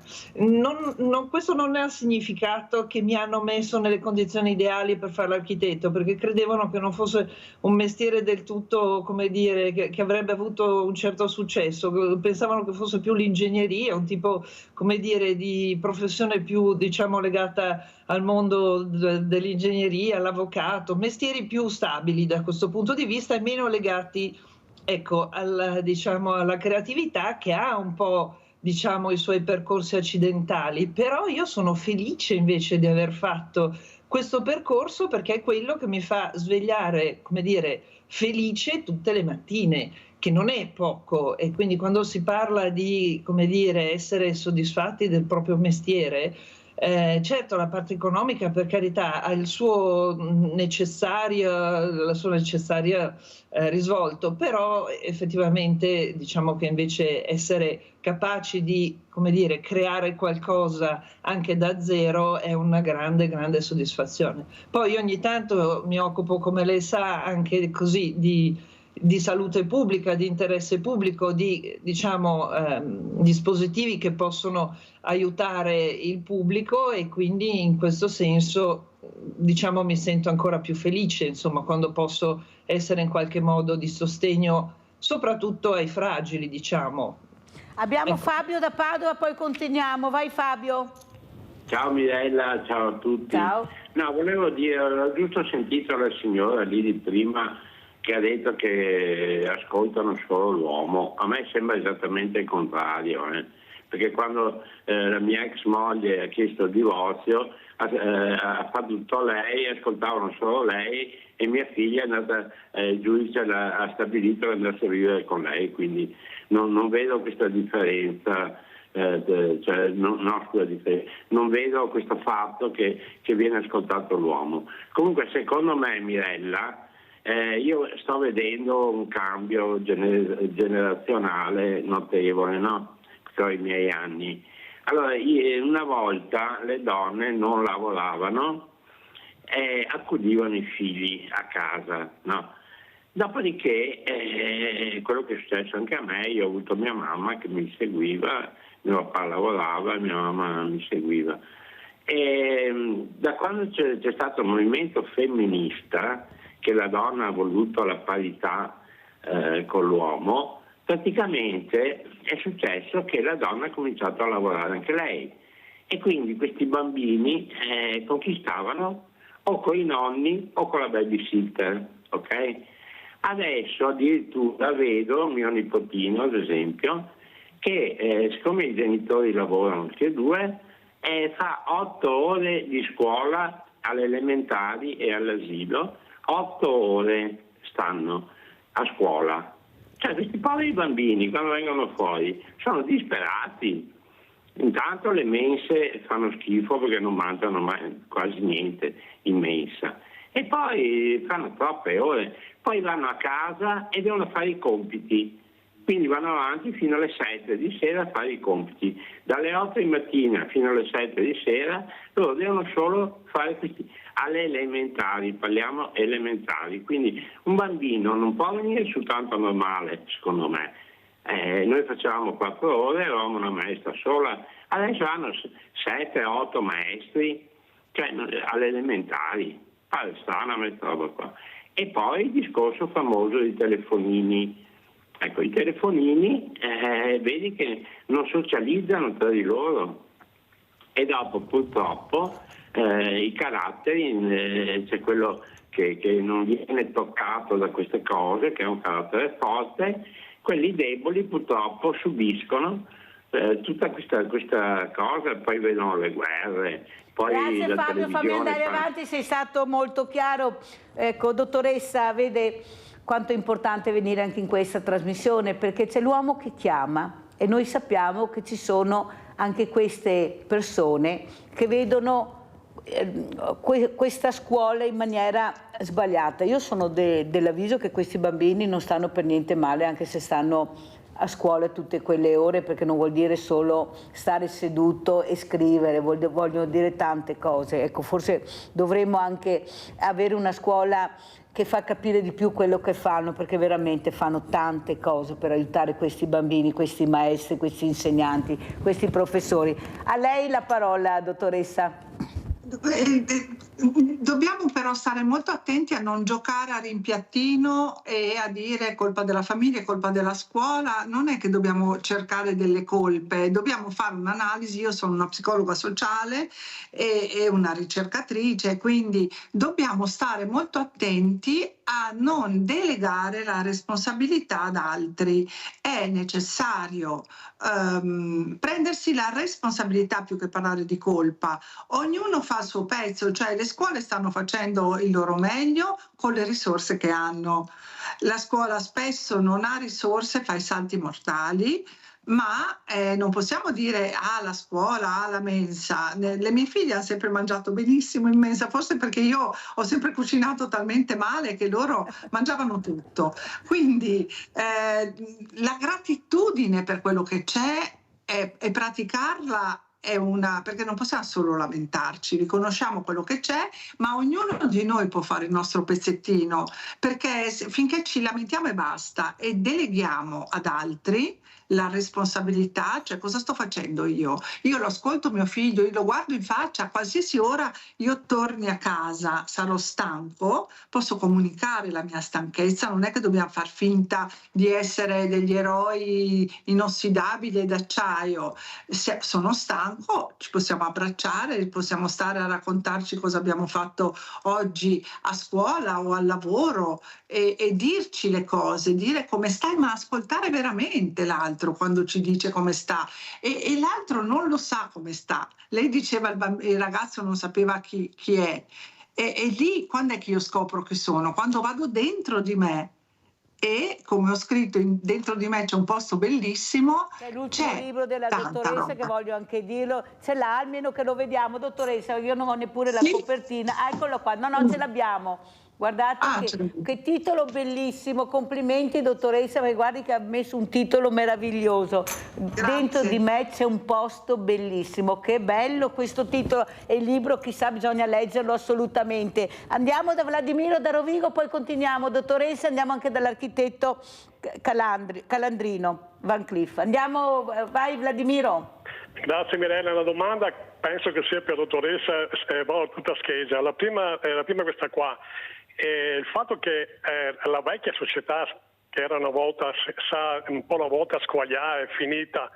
S22: Questo non ha significato che mi hanno messo nelle condizioni ideali per fare l'architetto, perché credevano che non fosse un mestiere del tutto, come dire, che avrebbe avuto un certo successo. Pensavano che fosse più l'ingegneria, un tipo, come dire, di professione più, diciamo, legata al mondo dell'ingegneria, all'avvocato, mestieri più stabili da questo punto di vista e meno legati, ecco, alla creatività, che ha un po', diciamo, i suoi percorsi accidentali. Però io sono felice invece di aver fatto questo percorso, perché è quello che mi fa svegliare, come dire, felice tutte le mattine, che non è poco. E quindi quando si parla di, come dire, essere soddisfatti del proprio mestiere, Certo, la parte economica, per carità, ha il suo necessario risvolto, però effettivamente diciamo che invece essere capaci di, come dire, creare qualcosa anche da zero è una grande soddisfazione. Poi ogni tanto mi occupo, come lei sa, anche così di salute pubblica, di interesse pubblico, di dispositivi che possono aiutare il pubblico, e quindi in questo senso mi sento ancora più felice, insomma, quando posso essere in qualche modo di sostegno soprattutto ai fragili, diciamo.
S1: Abbiamo Fabio da Padova, poi continuiamo. Vai Fabio.
S4: Ciao Mirella, ciao a tutti.
S1: Ciao.
S4: No, volevo dire, ho giusto sentito la signora lì di prima che ha detto che ascoltano solo l'uomo. A me sembra esattamente il contrario, perché quando la mia ex moglie ha chiesto il divorzio ha fatto tutto lei, ascoltavano solo lei, e mia figlia è andata, il giudice ha stabilito che andasse a vivere con lei, quindi non vedo questa differenza. Non vedo questo fatto che viene ascoltato l'uomo. Comunque secondo me, Mirella, io sto vedendo un cambio generazionale notevole, no? Con i miei anni. Allora, una volta le donne non lavoravano e accudivano i figli a casa, no? Dopodiché, quello che è successo anche a me, io ho avuto mia mamma che mi seguiva, mio papà lavorava, mia mamma mi seguiva. E da quando c'è stato il movimento femminista, che la donna ha voluto la parità con l'uomo, praticamente è successo che la donna ha cominciato a lavorare anche lei, e quindi questi bambini conquistavano o con i nonni o con la babysitter, ok? Adesso addirittura vedo mio nipotino, ad esempio, che siccome i genitori lavorano tutti e due, fa 8 ore di scuola alle elementari e all'asilo, 8 ore stanno a scuola. Cioè questi poveri bambini quando vengono fuori sono disperati. Intanto le mense fanno schifo perché non mangiano mai, quasi niente in mensa, e poi fanno troppe ore, poi vanno a casa e devono fare i compiti, quindi vanno avanti fino alle 7 di sera a fare i compiti. Dalle 8 di mattina fino alle 7 di sera loro devono solo fare questi, alle elementari, parliamo elementari, quindi un bambino non può venire soltanto normale, secondo me. Noi facevamo 4 ore, eravamo una maestra sola, adesso hanno 7-8 maestri, cioè alle elementari, pare strana questa roba qua. E poi il discorso famoso dei telefonini. Ecco, i telefonini vedi che non socializzano tra di loro, e dopo purtroppo i caratteri, c'è quello che non viene toccato da queste cose, che è un carattere forte, quelli deboli purtroppo subiscono tutta questa cosa, poi vedono le guerre. Poi
S1: grazie Fabio, fammi andare avanti, sei stato molto chiaro. Ecco, dottoressa, vede quanto è importante venire anche in questa trasmissione, perché c'è l'uomo che chiama, e noi sappiamo che ci sono anche queste persone che vedono questa scuola in maniera sbagliata. Io sono dell'avviso che questi bambini non stanno per niente male, anche se stanno a scuola tutte quelle ore, perché non vuol dire solo stare seduto e scrivere, vogliono dire tante cose. Ecco, forse dovremmo anche avere una scuola che fa capire di più quello che fanno, perché veramente fanno tante cose per aiutare questi bambini, questi maestri, questi insegnanti, questi professori. A lei la parola, dottoressa.
S20: Dobbiamo però stare molto attenti a non giocare a rimpiattino e a dire è colpa della famiglia, è colpa della scuola. Non è che dobbiamo cercare delle colpe, dobbiamo fare un'analisi. Io sono una psicologa sociale e una ricercatrice, quindi dobbiamo stare molto attenti a non delegare la responsabilità ad altri. È necessario prendersi la responsabilità più che parlare di colpa. Ognuno fa il suo pezzo, cioè le scuole stanno facendo il loro meglio con le risorse che hanno. La scuola spesso non ha risorse, fa i salti mortali, ma non possiamo dire la scuola, la mensa. Le mie figlie hanno sempre mangiato benissimo in mensa, forse perché io ho sempre cucinato talmente male che loro mangiavano tutto. Quindi la gratitudine per quello che c'è e praticarla perché non possiamo solo lamentarci, riconosciamo quello che c'è, ma ognuno di noi può fare il nostro pezzettino, perché finché ci lamentiamo e basta e deleghiamo ad altri la responsabilità, cioè cosa sto facendo io? Io lo ascolto mio figlio, io lo guardo in faccia, a qualsiasi ora io torni a casa, sarò stanco, posso comunicare la mia stanchezza, non è che dobbiamo far finta di essere degli eroi inossidabili d'acciaio. Se sono stanco, ci possiamo abbracciare, possiamo stare a raccontarci cosa abbiamo fatto oggi a scuola o al lavoro e dirci le cose, dire come stai, ma ascoltare veramente l'altro quando ci dice come sta e l'altro non lo sa come sta. Lei diceva il ragazzo non sapeva chi è e lì quando è che io scopro chi sono? Quando vado dentro di me e come ho scritto dentro di me c'è un posto bellissimo.
S1: È l'ultimo libro della dottoressa che voglio anche dirlo, ce l'ha almeno che lo vediamo, dottoressa, io non ho neppure la copertina, eccolo qua, no ce l'abbiamo. Guardate che titolo bellissimo, complimenti dottoressa, perché guardi che ha messo un titolo meraviglioso. Grazie. Dentro di me c'è un posto bellissimo, che bello questo titolo e il libro, chissà, bisogna leggerlo assolutamente. Andiamo da Vladimiro da Rovigo, poi continuiamo, dottoressa, andiamo anche dall'architetto Calandrino, Van Cleef. Andiamo, vai Vladimiro.
S6: Grazie Mirella, una domanda penso che sia per la dottoressa tutta scheggia. La prima questa qua. Il fatto che la vecchia società, che era una volta, un po' una volta squagliata, è finita,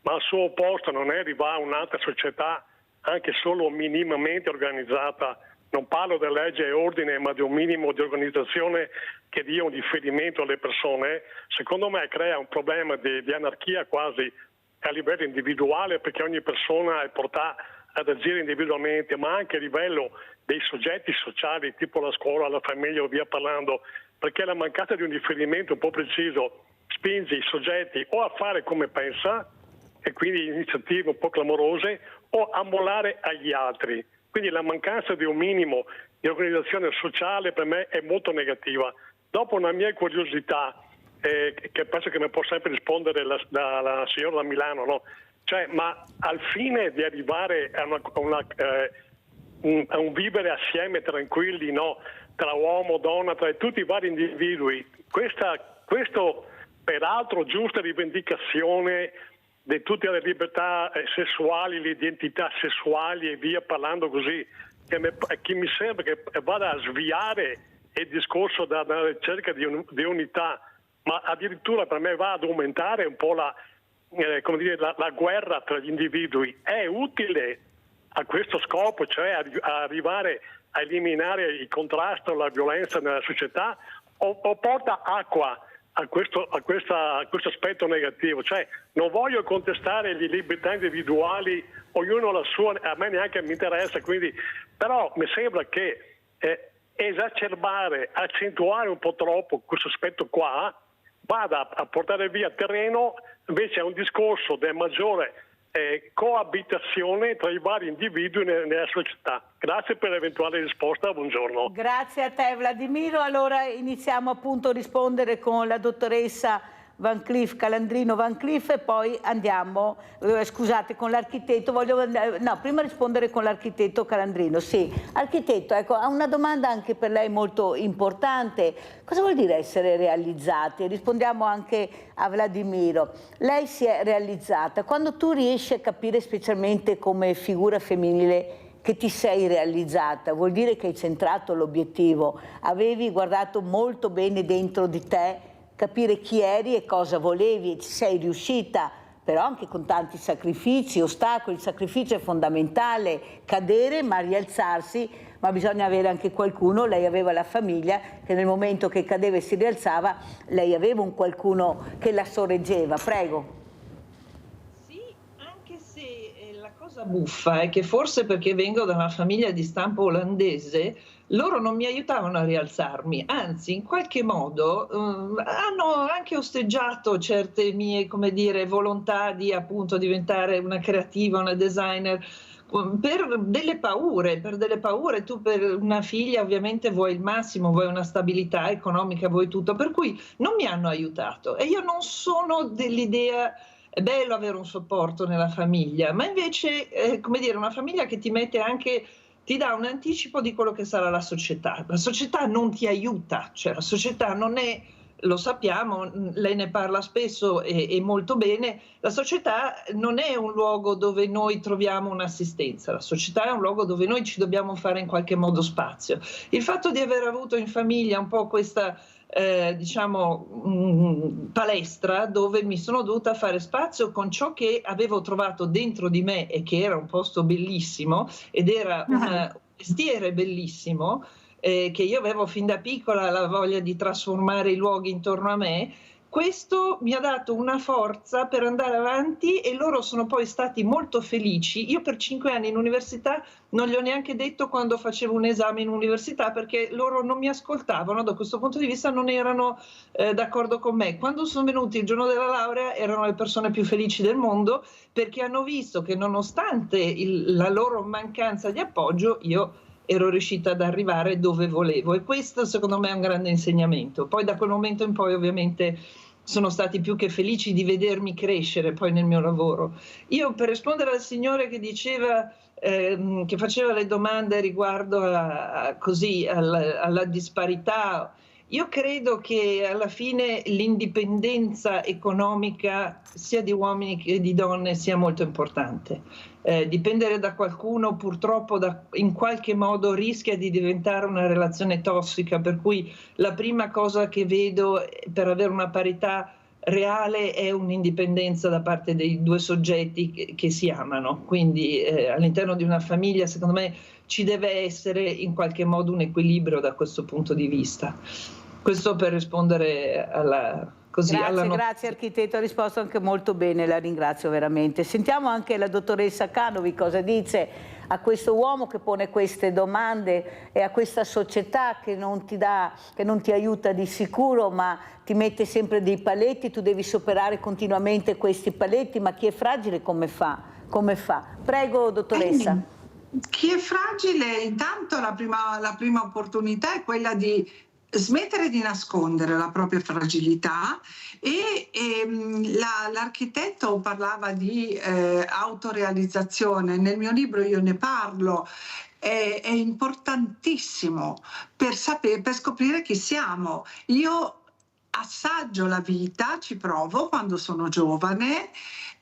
S6: ma al suo posto non è arrivata un'altra società anche solo minimamente organizzata, non parlo di legge e ordine, ma di un minimo di organizzazione che dia un riferimento alle persone, secondo me crea un problema di anarchia quasi a livello individuale, perché ogni persona è portata ad agire individualmente, ma anche a livello dei soggetti sociali, tipo la scuola, la famiglia o via parlando, perché la mancanza di un riferimento un po' preciso spinge i soggetti o a fare come pensa, e quindi iniziative un po' clamorose, o a mollare agli altri. Quindi la mancanza di un minimo di organizzazione sociale per me è molto negativa. Dopo una mia curiosità, che penso che mi può sempre rispondere la signora da Milano, no? Cioè, ma al fine di arrivare a un vivere assieme tranquilli, no? Tra uomo, donna, tra tutti i vari individui, questo peraltro giusta rivendicazione di tutte le libertà sessuali, le identità sessuali e via parlando così, che mi sembra che vada a sviare il discorso dalla ricerca di unità, ma addirittura per me va ad aumentare un po' la guerra tra gli individui. È utile a questo scopo, cioè a arrivare a eliminare il contrasto, la violenza nella società, o porta acqua a questo aspetto negativo? Cioè, non voglio contestare le libertà individuali, ognuno la sua, a me neanche mi interessa, quindi, però mi sembra che esacerbare, accentuare un po' troppo questo aspetto qua vada a portare via terreno invece a un discorso di maggiore coabitazione tra i vari individui nella società. Grazie per l'eventuale risposta, buongiorno.
S1: Grazie a te Vladimiro. Allora iniziamo appunto a rispondere con la dottoressa Van Cleef, Calandrino Van Cleef, e poi andiamo, scusate, con l'architetto. Prima rispondere con l'architetto Calandrino. Sì, architetto, ecco, ha una domanda anche per lei molto importante. Cosa vuol dire essere realizzati? Rispondiamo anche a Vladimiro. Lei si è realizzata quando tu riesci a capire, specialmente come figura femminile, che ti sei realizzata, vuol dire che hai centrato l'obiettivo, avevi guardato molto bene dentro di te, capire chi eri e cosa volevi, e ci sei riuscita, però anche con tanti sacrifici, ostacoli. Il sacrificio è fondamentale, cadere ma rialzarsi, ma bisogna avere anche qualcuno. Lei aveva la famiglia che nel momento che cadeva e si rialzava, lei aveva un qualcuno che la sorreggeva. Prego.
S22: Sì, anche se la cosa cosa buffa è che forse perché vengo da una famiglia di stampo olandese, loro non mi aiutavano a rialzarmi, anzi in qualche modo hanno anche osteggiato certe mie, come dire, volontà di appunto diventare una creativa, una designer, per delle paure. Tu per una figlia ovviamente vuoi il massimo, vuoi una stabilità economica, vuoi tutto, per cui non mi hanno aiutato e io non sono dell'idea è bello avere un supporto nella famiglia, ma invece come dire, una famiglia che ti mette anche, ti dà un anticipo di quello che sarà la società non ti aiuta, cioè la società non è, lo sappiamo, lei ne parla spesso e molto bene, la società non è un luogo dove noi troviamo un'assistenza, la società è un luogo dove noi ci dobbiamo fare in qualche modo spazio. Il fatto di aver avuto in famiglia un po' questa palestra dove mi sono dovuta fare spazio con ciò che avevo trovato dentro di me e che era un posto bellissimo ed era un mestiere bellissimo, che io avevo fin da piccola la voglia di trasformare i luoghi intorno a me. Questo mi ha dato una forza per andare avanti e loro sono poi stati molto felici. Io per 5 anni in università non gli ho neanche detto quando facevo un esame in università perché loro non mi ascoltavano, da questo punto di vista non erano d'accordo con me. Quando sono venuti il giorno della laurea erano le persone più felici del mondo perché hanno visto che nonostante la loro mancanza di appoggio io ero riuscita ad arrivare dove volevo e questo secondo me è un grande insegnamento. Poi da quel momento in poi ovviamente sono stati più che felici di vedermi crescere poi nel mio lavoro. Io per rispondere al signore che diceva che faceva le domande riguardo alla disparità, io credo che alla fine l'indipendenza economica sia di uomini che di donne sia molto importante. Dipendere da qualcuno purtroppo in qualche modo rischia di diventare una relazione tossica, per cui la prima cosa che vedo per avere una parità reale è un'indipendenza da parte dei due soggetti che si amano, quindi all'interno di una famiglia secondo me ci deve essere in qualche modo un equilibrio da questo punto di vista. Questo per rispondere alla...
S1: Grazie architetto, ha risposto anche molto bene, la ringrazio veramente. Sentiamo anche la dottoressa Canovi cosa dice a questo uomo che pone queste domande e a questa società che non ti aiuta di sicuro ma ti mette sempre dei paletti, tu devi superare continuamente questi paletti, ma chi è fragile come fa? Prego dottoressa.
S20: Chi è fragile intanto la prima opportunità è quella di smettere di nascondere la propria fragilità e l'architetto parlava di autorealizzazione, nel mio libro io ne parlo, è importantissimo per scoprire chi siamo. Io assaggio la vita, ci provo quando sono giovane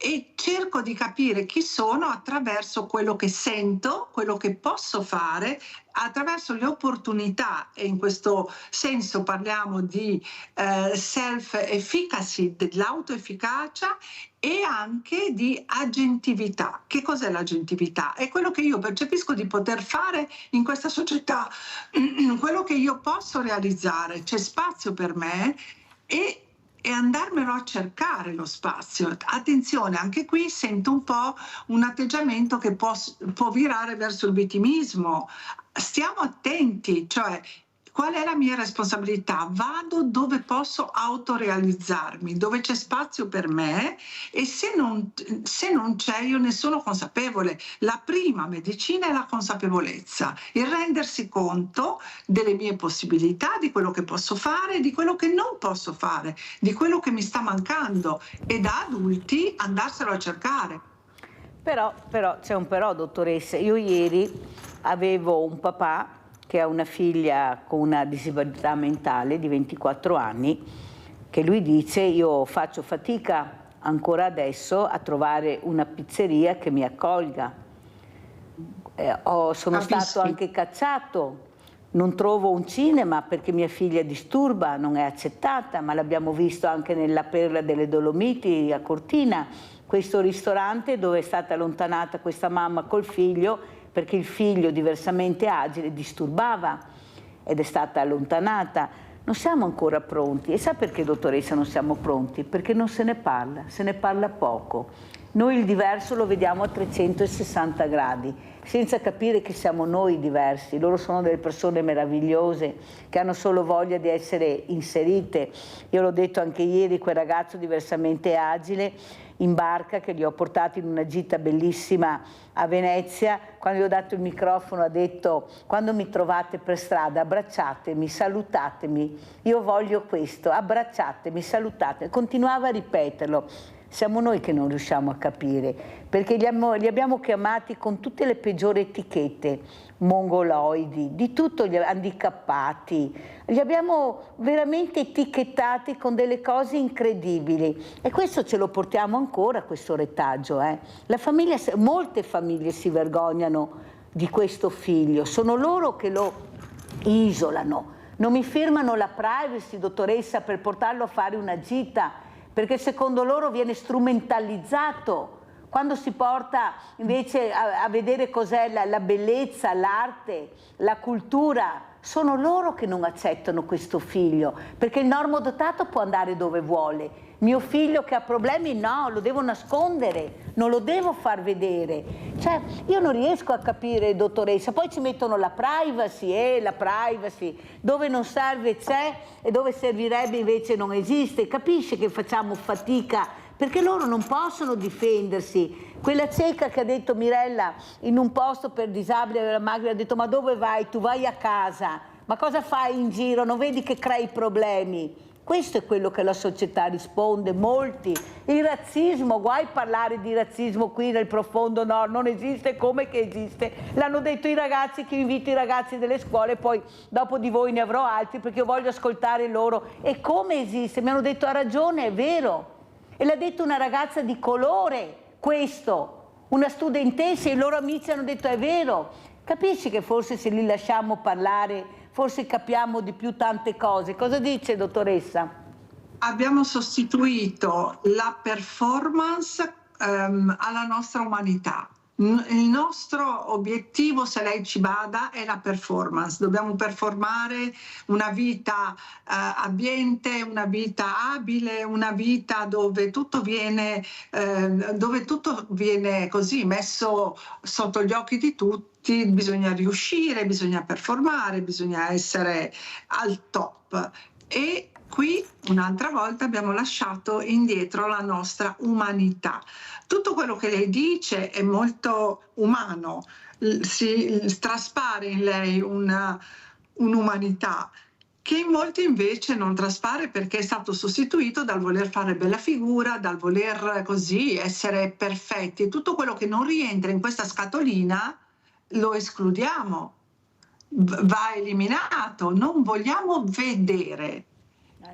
S20: e cerco di capire chi sono attraverso quello che sento, quello che posso fare, attraverso le opportunità, e in questo senso parliamo di self-efficacy, dell'autoefficacia e anche di agentività. Che cos'è l'agentività? È quello che io percepisco di poter fare in questa società, quello che io posso realizzare, c'è spazio per me e andarmelo a cercare lo spazio. Attenzione, anche qui sento un po' un atteggiamento che può virare verso il vittimismo. Stiamo attenti, cioè qual è la mia responsabilità? Vado dove posso autorealizzarmi, dove c'è spazio per me e se non c'è io ne sono consapevole. La prima medicina è la consapevolezza, il rendersi conto delle mie possibilità, di quello che posso fare, di quello che non posso fare, di quello che mi sta mancando e da adulti andarselo a cercare.
S1: Però c'è un però, dottoressa. Io ieri avevo un papà che ha una figlia con una disabilità mentale di 24 anni, che lui dice: io faccio fatica ancora adesso a trovare una pizzeria che mi accolga. Sono stato anche cacciato, non trovo un cinema perché mia figlia disturba, non è accettata, ma l'abbiamo visto anche nella Perla delle Dolomiti a Cortina, questo ristorante dove è stata allontanata questa mamma col figlio perché il figlio diversamente agile disturbava ed è stata allontanata. Non siamo ancora pronti. E sa perché, dottoressa, non siamo pronti? Perché non se ne parla poco. Noi il diverso lo vediamo a 360 gradi, senza capire che siamo noi diversi. Loro sono delle persone meravigliose che hanno solo voglia di essere inserite. Io l'ho detto anche ieri, quel ragazzo diversamente agile in barca che li ho portati in una gita bellissima a Venezia, quando gli ho dato il microfono ha detto: quando mi trovate per strada abbracciatemi, salutatemi, io voglio questo, abbracciatemi, salutatemi. Continuava a ripeterlo. Siamo noi che non riusciamo a capire, perché li abbiamo chiamati con tutte le peggiori etichette, mongoloidi, di tutto, gli handicappati, li abbiamo veramente etichettati con delle cose incredibili, e questo ce lo portiamo ancora, questo retaggio. Molte famiglie si vergognano di questo figlio, sono loro che lo isolano, non mi firmano la privacy, dottoressa, per portarlo a fare una gita, perché secondo loro viene strumentalizzato, quando si porta invece a vedere cos'è la bellezza, l'arte, la cultura. Sono loro che non accettano questo figlio, perché il normodotato può andare dove vuole. Mio figlio che ha problemi no, lo devo nascondere, non lo devo far vedere. Cioè, io non riesco a capire, dottoressa, poi ci mettono la privacy, dove non serve c'è e dove servirebbe invece non esiste. Capisce che facciamo fatica, perché loro non possono difendersi. Quella cieca che ha detto Mirella in un posto per disabili aveva la macchina, ha detto: ma dove vai? Tu vai a casa, ma cosa fai in giro? Non vedi che crei problemi? Questo è quello che la società risponde, molti. Il razzismo, guai parlare di razzismo qui nel profondo nord, non esiste, come che esiste. L'hanno detto i ragazzi, che io invito i ragazzi delle scuole, poi dopo di voi ne avrò altri perché io voglio ascoltare loro. E come esiste? Mi hanno detto: ha ragione, è vero. E l'ha detto una ragazza di colore, questo, una studentessa, e i loro amici hanno detto: è vero. Capisci che forse se li lasciamo parlare forse capiamo di più tante cose. Cosa dice, dottoressa?
S20: Abbiamo sostituito la performance alla nostra umanità. Il nostro obiettivo, se lei ci bada, è la performance. Dobbiamo performare una vita abbiente, una vita abile, una vita dove tutto viene così messo sotto gli occhi di tutti. Bisogna riuscire, bisogna performare, bisogna essere al top. E qui un'altra volta abbiamo lasciato indietro la nostra umanità. Tutto quello che lei dice è molto umano, si traspare in lei un'umanità che in molti invece non traspare, perché è stato sostituito dal voler fare bella figura, dal voler così essere perfetti, e tutto quello che non rientra in questa scatolina lo escludiamo, va eliminato, non vogliamo vedere.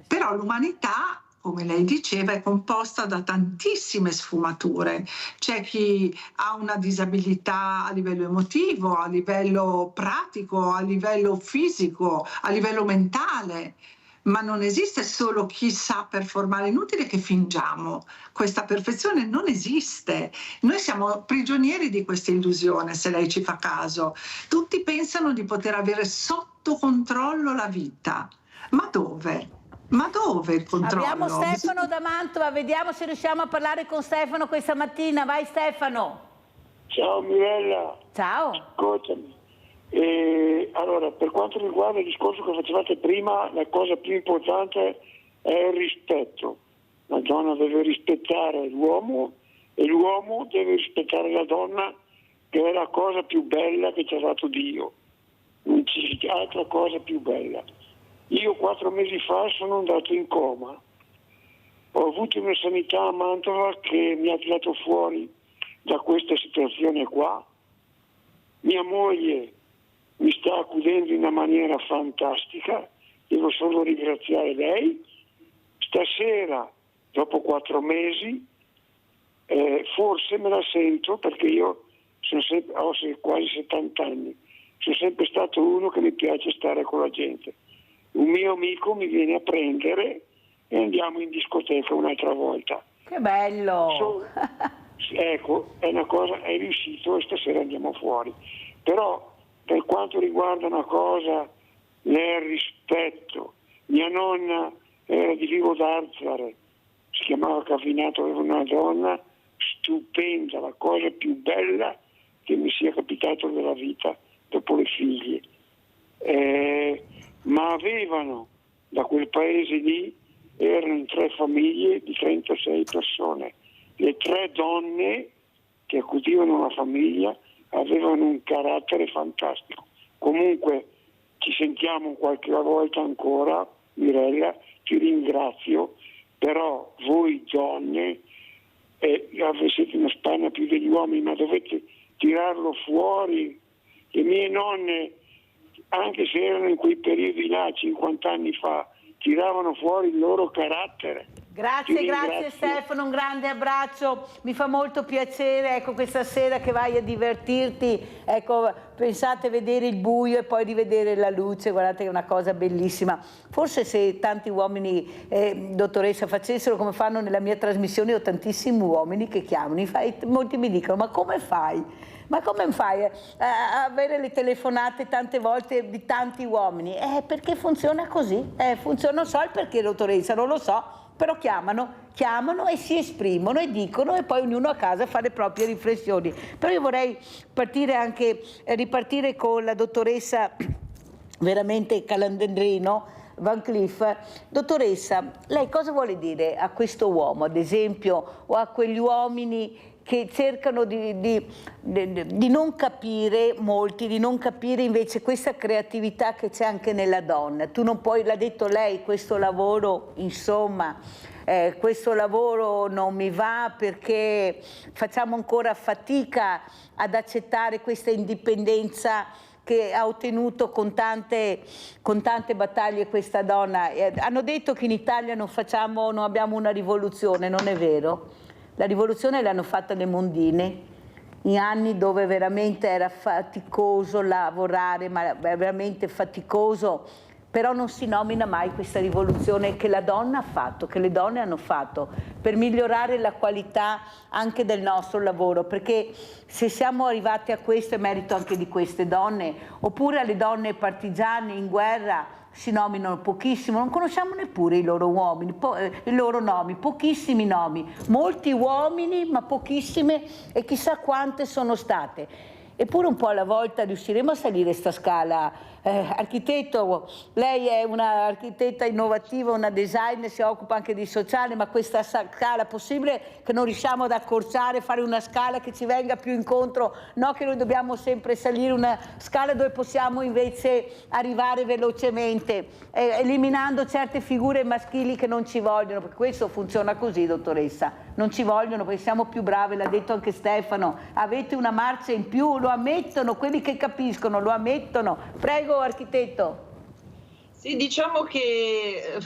S20: Però l'umanità, come lei diceva, è composta da tantissime sfumature. C'è chi ha una disabilità a livello emotivo, a livello pratico, a livello fisico, a livello mentale, ma non esiste solo chi sa performare. Inutile che fingiamo, questa perfezione non esiste. Noi siamo prigionieri di questa illusione, se lei ci fa caso. Tutti pensano di poter avere sotto controllo la vita. Ma dove? Ma dove il controllo?
S1: Abbiamo Stefano da Mantova, vediamo se riusciamo a parlare con Stefano questa mattina. Vai Stefano.
S7: Ciao Mirella.
S1: Ciao.
S7: Ascoltami. Allora, per quanto riguarda il discorso che facevate prima, la cosa più importante è il rispetto. La donna deve rispettare l'uomo e l'uomo deve rispettare la donna, che è la cosa più bella che ci ha dato Dio. Non c'è altra cosa più bella. Io 4 mesi fa sono andato in coma. Ho avuto una sanità a Mantova che mi ha tirato fuori da questa situazione qua. Mia moglie mi sta accudendo in una maniera fantastica, devo solo ringraziare lei. Stasera, dopo 4 mesi, forse me la sento, perché io ho quasi 70 anni, sono sempre stato uno che mi piace stare con la gente. Un mio amico mi viene a prendere e andiamo in discoteca un'altra volta.
S1: Che bello!
S7: Ecco, è una cosa, è riuscito, e stasera andiamo fuori. Però per quanto riguarda una cosa, nel rispetto, mia nonna era di Vivo d'Arzare, si chiamava Cavinato, aveva una donna stupenda, la cosa più bella che mi sia capitato nella vita dopo le figlie. Ma avevano, da quel paese lì, erano in 3 famiglie di 36 persone. Le 3 donne che accudivano la famiglia avevano un carattere fantastico. Comunque ci sentiamo qualche volta ancora, Mirella, ti ringrazio, però voi donne siete una spanna più degli uomini, ma dovete tirarlo fuori. Le mie nonne, anche se erano in quei periodi là, 50 anni fa, tiravano fuori il loro carattere.
S1: Grazie Stefano, un grande abbraccio, mi fa molto piacere, ecco, questa sera che vai a divertirti, ecco, pensate a vedere il buio e poi rivedere la luce, guardate che è una cosa bellissima. Forse se tanti uomini, dottoressa, facessero come fanno nella mia trasmissione, ho tantissimi uomini che chiamano, molti mi dicono ma come fai? Ma come fai a avere le telefonate tante volte di tanti uomini? Perché funziona così, funziona, non so il perché, dottoressa, non lo so. Però chiamano e si esprimono e dicono e poi ognuno a casa fa le proprie riflessioni. Però io vorrei ripartire con la dottoressa veramente Calandrino Van Cliff. Dottoressa, lei cosa vuole dire a questo uomo, ad esempio, o a quegli uomini che cercano di non capire, molti, di non capire invece questa creatività che c'è anche nella donna? Tu non puoi, l'ha detto lei, questo lavoro, insomma, questo lavoro non mi va perché facciamo ancora fatica ad accettare questa indipendenza che ha ottenuto con tante battaglie questa donna. Hanno detto che in Italia non abbiamo una rivoluzione, non è vero? La rivoluzione l'hanno fatta le mondine, in anni dove veramente era faticoso lavorare, ma veramente faticoso, però non si nomina mai questa rivoluzione che la donna ha fatto, che le donne hanno fatto, per migliorare la qualità anche del nostro lavoro, perché se siamo arrivati a questo è merito anche di queste donne, oppure alle donne partigiane in guerra, si nominano pochissimo, non conosciamo neppure i loro uomini, i loro nomi, pochissimi nomi, molti uomini ma pochissime e chissà quante sono state. Eppure un po' alla volta riusciremo a salire sta scala. Architetto, lei è una architetta innovativa, una designer, si occupa anche di sociale, ma questa scala possibile che non riusciamo ad accorciare, fare una scala che ci venga più incontro, no che noi dobbiamo sempre salire una scala dove possiamo invece arrivare velocemente, eliminando certe figure maschili che non ci vogliono, perché questo funziona così, dottoressa, non ci vogliono perché siamo più brave, l'ha detto anche Stefano, avete una marcia in più, lo ammettono, quelli che capiscono lo ammettono. Prego, architetto.
S22: Sì, diciamo che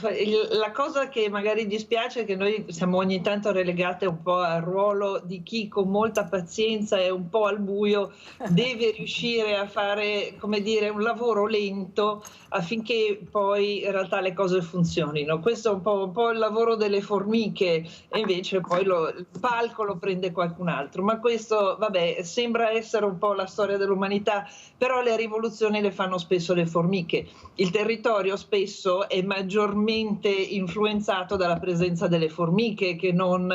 S22: la cosa che magari dispiace è che noi siamo ogni tanto relegate un po' al ruolo di chi con molta pazienza e un po' al buio deve riuscire a fare, come dire, un lavoro lento affinché poi in realtà le cose funzionino. Questo è un po' il lavoro delle formiche e invece poi il palco lo prende qualcun altro. Ma questo, vabbè, sembra essere un po' la storia dell'umanità, però le rivoluzioni le fanno spesso le formiche. Il territorio spesso è maggiormente influenzato dalla presenza delle formiche che non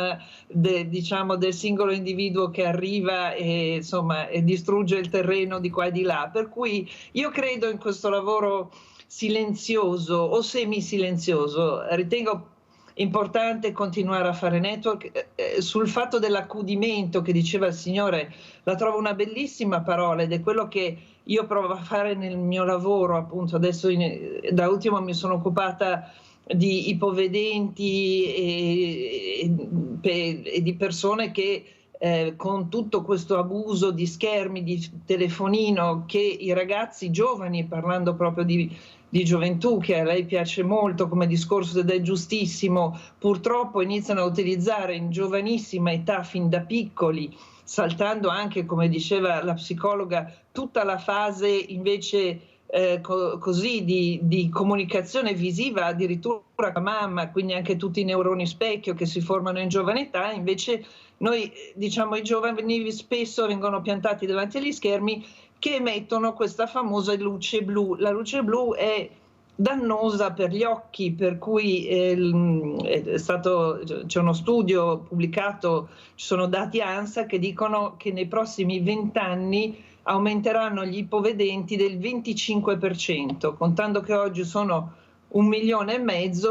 S22: diciamo del singolo individuo che arriva e insomma e distrugge il terreno di qua e di là, per cui io credo in questo lavoro silenzioso o semisilenzioso. Ritengo importante continuare a fare network. Sul fatto dell'accudimento che diceva il Signore, la trovo una bellissima parola ed è quello che io provo a fare nel mio lavoro, appunto. Adesso da ultimo mi sono occupata di ipovedenti e di persone che con tutto questo abuso di schermi, di telefonino, che i ragazzi giovani, parlando proprio di gioventù, che a lei piace molto come discorso ed è giustissimo, purtroppo iniziano a utilizzare in giovanissima età, fin da piccoli, saltando anche, come diceva la psicologa, tutta la fase invece così di comunicazione visiva, addirittura con la mamma, quindi anche tutti i neuroni specchio che si formano in giovane età. Invece noi, diciamo, i giovani spesso vengono piantati davanti agli schermi che emettono questa famosa luce blu. La luce blu è dannosa per gli occhi, per cui c'è uno studio pubblicato, ci sono dati ANSA che dicono che nei prossimi 20 anni aumenteranno gli ipovedenti del 25%, contando che oggi sono 1,5 milioni,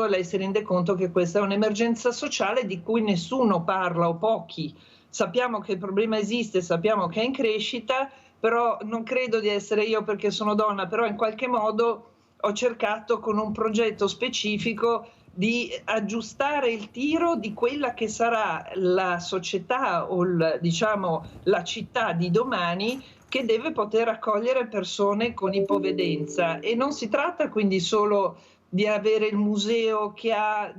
S22: lei si rende conto che questa è un'emergenza sociale di cui nessuno parla o pochi. Sappiamo che il problema esiste, sappiamo che è in crescita, però non credo di essere io perché sono donna, però in qualche modo ho cercato con un progetto specifico di aggiustare il tiro di quella che sarà la società o la città di domani, che deve poter accogliere persone con ipovedenza. E non si tratta quindi solo di avere il museo che ha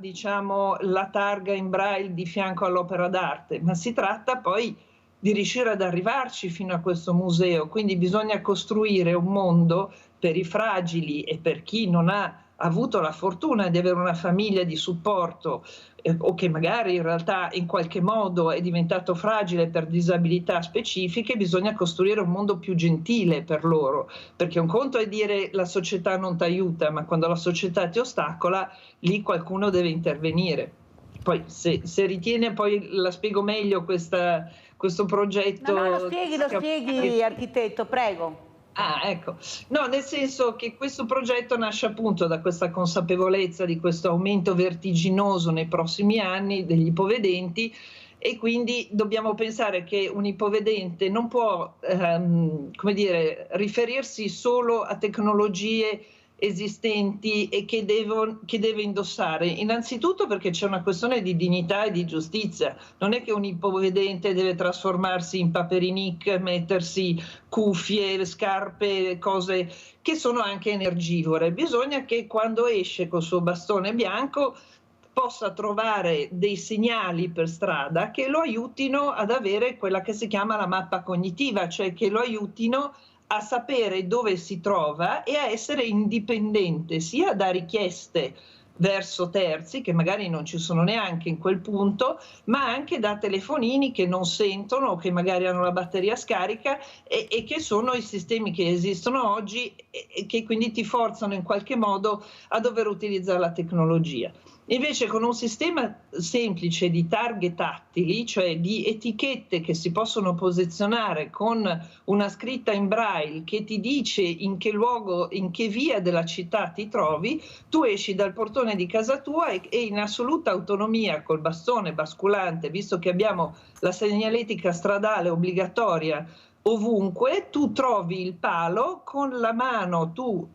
S22: la targa in braille di fianco all'opera d'arte, ma si tratta poi di riuscire ad arrivarci fino a questo museo. Quindi bisogna costruire un mondo per i fragili e per chi non ha avuto la fortuna di avere una famiglia di supporto o che magari in realtà in qualche modo è diventato fragile per disabilità specifiche. Bisogna costruire un mondo più gentile per loro, perché un conto è dire la società non ti aiuta, ma quando la società ti ostacola, lì qualcuno deve intervenire. Poi se ritiene, poi la spiego meglio questo progetto.
S1: No, lo spieghi architetto, prego.
S22: Ah, ecco. No, nel senso che questo progetto nasce appunto da questa consapevolezza di questo aumento vertiginoso nei prossimi anni degli ipovedenti, e quindi dobbiamo pensare che un ipovedente non può, riferirsi solo a tecnologie esistenti e che deve indossare. Innanzitutto perché c'è una questione di dignità e di giustizia. Non è che un ipovedente deve trasformarsi in paperinic, mettersi cuffie, scarpe, cose che sono anche energivore. Bisogna che quando esce col suo bastone bianco possa trovare dei segnali per strada che lo aiutino ad avere quella che si chiama la mappa cognitiva, cioè che lo aiutino a sapere dove si trova e a essere indipendente sia da richieste verso terzi che magari non ci sono neanche in quel punto, ma anche da telefonini che non sentono o che magari hanno la batteria scarica e che sono i sistemi che esistono oggi e che quindi ti forzano in qualche modo a dover utilizzare la tecnologia. Invece con un sistema semplice di targhe tattili, cioè di etichette che si possono posizionare con una scritta in braille che ti dice in che luogo, in che via della città ti trovi, tu esci dal portone di casa tua e in assoluta autonomia col bastone basculante, visto che abbiamo la segnaletica stradale obbligatoria ovunque, tu trovi il palo, con la mano tu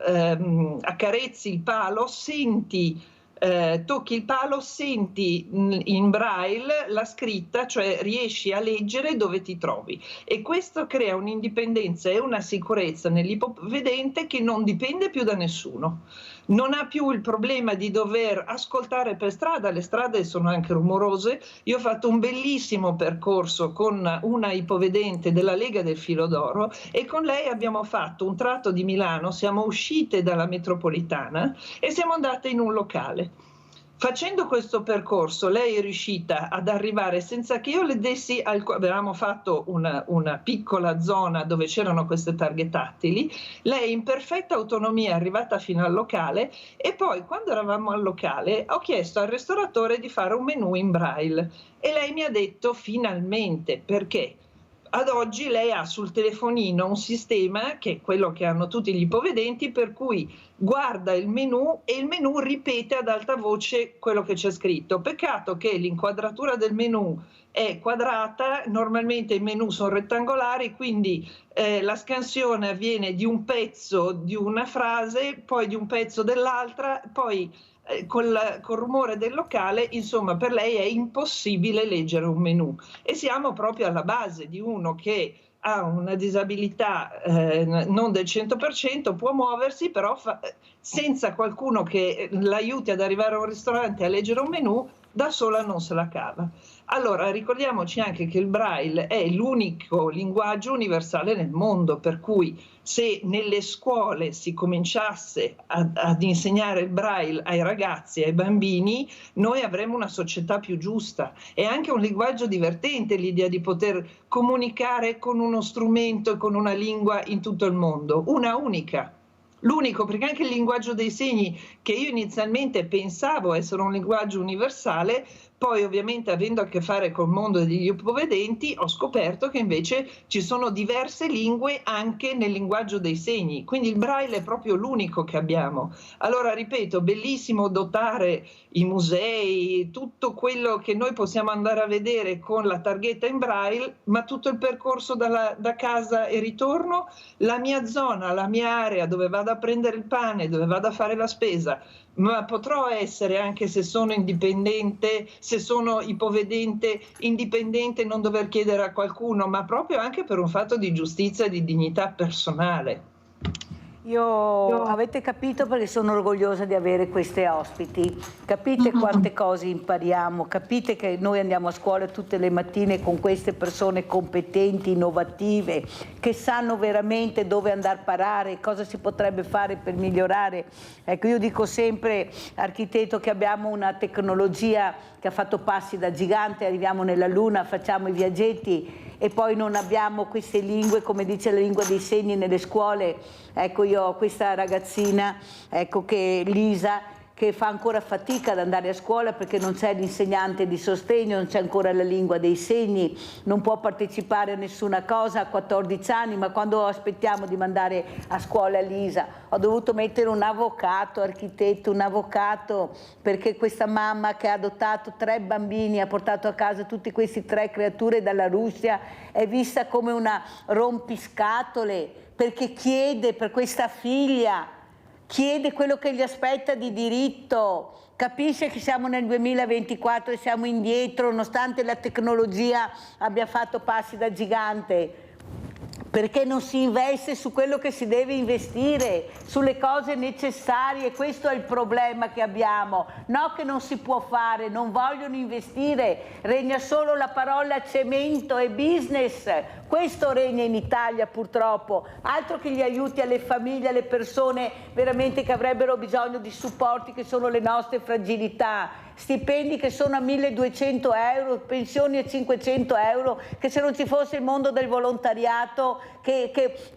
S22: accarezzi il palo, tocchi il palo, senti in braille la scritta, cioè riesci a leggere dove ti trovi, e questo crea un'indipendenza e una sicurezza nell'ipovedente che non dipende più da nessuno. Non ha più il problema di dover ascoltare per strada, le strade sono anche rumorose. Io ho fatto un bellissimo percorso con una ipovedente della Lega del Filo d'Oro e con lei abbiamo fatto un tratto di Milano, siamo uscite dalla metropolitana e siamo andate in un locale. Facendo questo percorso lei è riuscita ad arrivare senza che io le dessi avevamo fatto una piccola zona dove c'erano queste targhe tattili, lei in perfetta autonomia è arrivata fino al locale e poi quando eravamo al locale ho chiesto al ristoratore di fare un menù in braille e lei mi ha detto finalmente, perché ad oggi lei ha sul telefonino un sistema che è quello che hanno tutti gli ipovedenti, per cui guarda il menù e il menù ripete ad alta voce quello che c'è scritto. Peccato che l'inquadratura del menù è quadrata, normalmente i menù sono rettangolari, quindi la scansione avviene di un pezzo di una frase, poi di un pezzo dell'altra, poi col rumore del locale, insomma per lei è impossibile leggere un menù e siamo proprio alla base di uno che ha una disabilità non del 100%, può muoversi, però senza qualcuno che l'aiuti ad arrivare a un ristorante a leggere un menù, da sola non se la cava. Allora ricordiamoci anche che il braille è l'unico linguaggio universale nel mondo, per cui se nelle scuole si cominciasse ad insegnare il braille ai ragazzi e ai bambini, noi avremmo una società più giusta. È anche un linguaggio divertente l'idea di poter comunicare con uno strumento e con una lingua in tutto il mondo, una unica. L'unico, perché anche il linguaggio dei segni, che io inizialmente pensavo essere un linguaggio universale, poi ovviamente avendo a che fare col mondo degli ipovedenti ho scoperto che invece ci sono diverse lingue anche nel linguaggio dei segni, quindi il braille è proprio l'unico che abbiamo. Allora ripeto, bellissimo dotare i musei, tutto quello che noi possiamo andare a vedere con la targhetta in braille, ma tutto il percorso da casa e ritorno, la mia zona, la mia area dove vado a prendere il pane, dove vado a fare la spesa, ma potrò essere, anche se sono indipendente, se sono ipovedente, indipendente, non dover chiedere a qualcuno, ma proprio anche per un fatto di giustizia e di dignità personale.
S1: Avete capito, perché sono orgogliosa di avere queste ospiti. Capite quante cose impariamo, capite che noi andiamo a scuola tutte le mattine con queste persone competenti, innovative, che sanno veramente dove andare a parare, cosa si potrebbe fare per migliorare. Ecco, io dico sempre, architetto, che abbiamo una tecnologia che ha fatto passi da gigante, arriviamo nella Luna, facciamo i viaggetti e poi non abbiamo queste lingue, come dice la lingua dei segni nelle scuole. Ecco, io ho questa ragazzina, ecco, che Lisa, che fa ancora fatica ad andare a scuola perché non c'è l'insegnante di sostegno, non c'è ancora la lingua dei segni, non può partecipare a nessuna cosa, a 14 anni, ma quando aspettiamo di mandare a scuola Lisa, ho dovuto mettere un avvocato, architetto, un avvocato, perché questa mamma che ha adottato 3 bambini, ha portato a casa tutti questi 3 creature dalla Russia, è vista come una rompiscatole, perché chiede per questa figlia, chiede quello che gli aspetta di diritto, capisce che siamo nel 2024 e siamo indietro nonostante la tecnologia abbia fatto passi da gigante. Perché non si investe su quello che si deve investire, sulle cose necessarie, questo è il problema che abbiamo. No, che non si può fare, non vogliono investire, regna solo la parola cemento e business, questo regna in Italia purtroppo, altro che gli aiuti alle famiglie, alle persone veramente che avrebbero bisogno di supporti, che sono le nostre fragilità. Stipendi che sono a 1.200 euro, pensioni a 500 euro, che se non ci fosse il mondo del volontariato che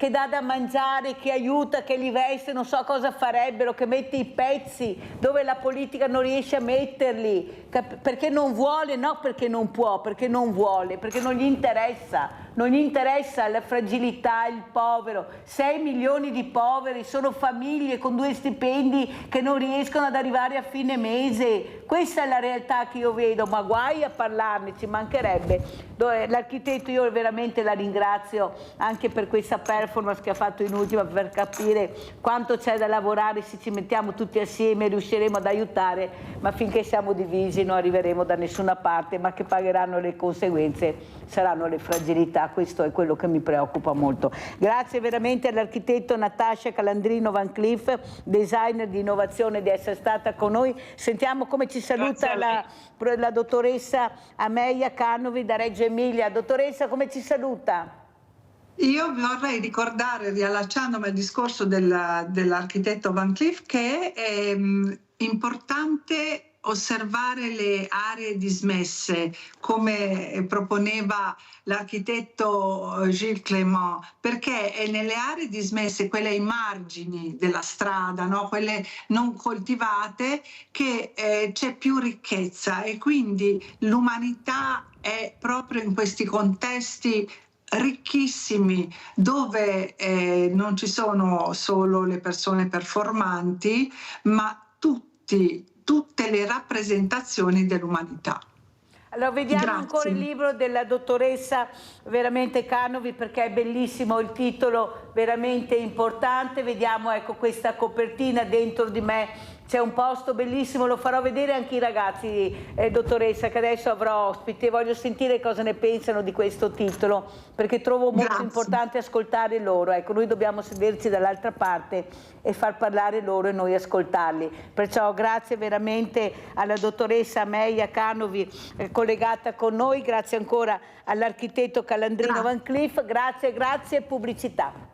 S1: dà da mangiare, che aiuta, che li veste, non so cosa farebbero, che mette i pezzi dove la politica non riesce a metterli, perché non vuole, no perché non può, perché non vuole, perché non gli interessa. Non gli interessa la fragilità, il povero. 6 milioni di poveri, sono famiglie con 2 stipendi che non riescono ad arrivare a fine mese. Questa è la realtà che io vedo, ma guai a parlarne, ci mancherebbe. L'architetto, io veramente la ringrazio anche per questa performance che ha fatto in ultima, per capire quanto c'è da lavorare. Se ci mettiamo tutti assieme riusciremo ad aiutare, ma finché siamo divisi non arriveremo da nessuna parte, ma che pagheranno le conseguenze saranno le fragilità. Questo è quello che mi preoccupa molto. Grazie veramente all'architetto Natascia Calandrino Van Cleef, designer di innovazione, di essere stata con noi. Sentiamo come ci saluta la dottoressa Amelia Canovi da Reggio Emilia. Dottoressa, come ci saluta?
S20: Io vorrei ricordare, riallacciandomi al discorso dell'architetto Van Cleef, che è importante osservare le aree dismesse, come proponeva l'architetto Gilles Clément, perché è nelle aree dismesse, quelle ai margini della strada, no? Quelle non coltivate, che c'è più ricchezza, e quindi l'umanità è proprio in questi contesti ricchissimi, dove non ci sono solo le persone performanti, ma tutte le rappresentazioni dell'umanità.
S1: Allora vediamo
S20: Grazie.
S1: ancora il libro della dottoressa veramente Canovi, perché è bellissimo il titolo, veramente importante. Vediamo, ecco, questa copertina dentro di me. C'è un posto bellissimo, lo farò vedere anche ai ragazzi, dottoressa, che adesso avrò ospite. Voglio sentire cosa ne pensano di questo titolo, perché trovo molto importante ascoltare loro. Ecco, noi dobbiamo sederci dall'altra parte e far parlare loro e noi ascoltarli. Perciò grazie veramente alla dottoressa Amelia Canovi collegata con noi, grazie ancora all'architetto Calandrino Van Cleef, grazie, pubblicità.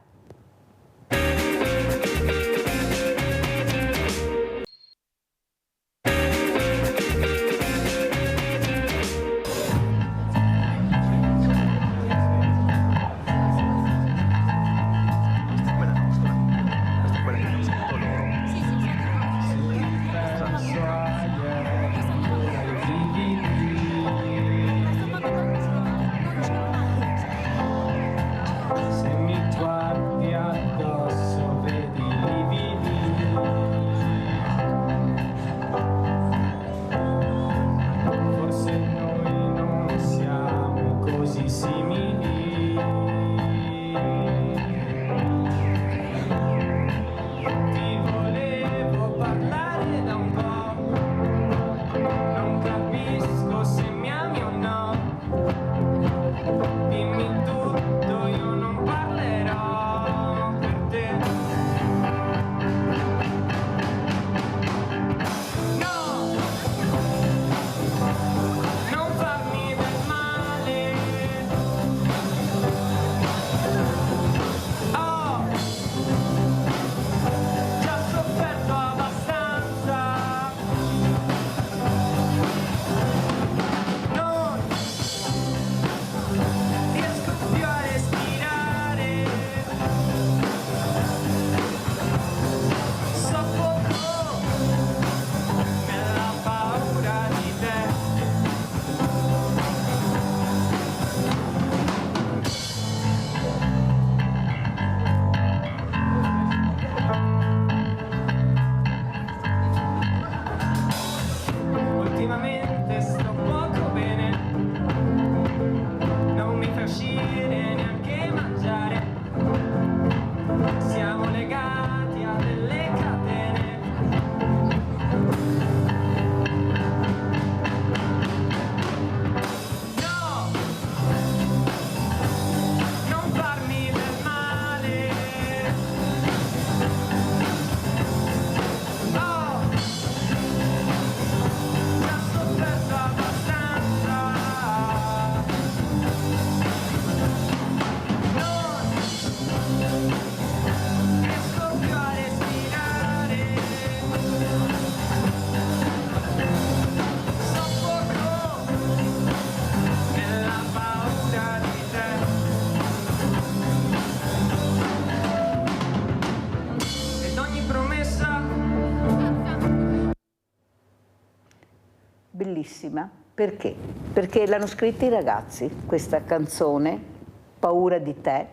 S1: bellissima. Perché? Perché l'hanno scritta i ragazzi, questa canzone, Paura di te,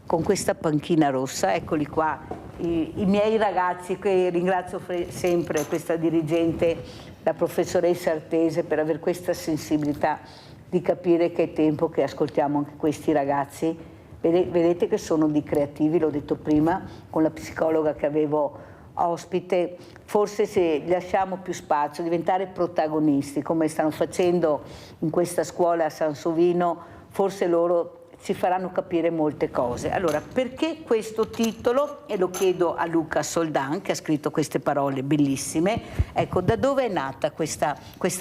S1: con questa panchina rossa. Eccoli qua, i miei ragazzi, che ringrazio sempre questa dirigente, la professoressa Artese, per avere questa sensibilità di capire che è tempo che ascoltiamo anche questi ragazzi. Vedete che sono di creativi, l'ho detto prima, con la psicologa che avevo ospite, forse se lasciamo più spazio, diventare protagonisti, come stanno facendo in questa scuola a Sansovino, forse loro ci faranno capire molte cose. Allora, perché questo titolo? E lo chiedo a Luca Soldan, che ha scritto queste parole bellissime. Ecco, da dove è nata questa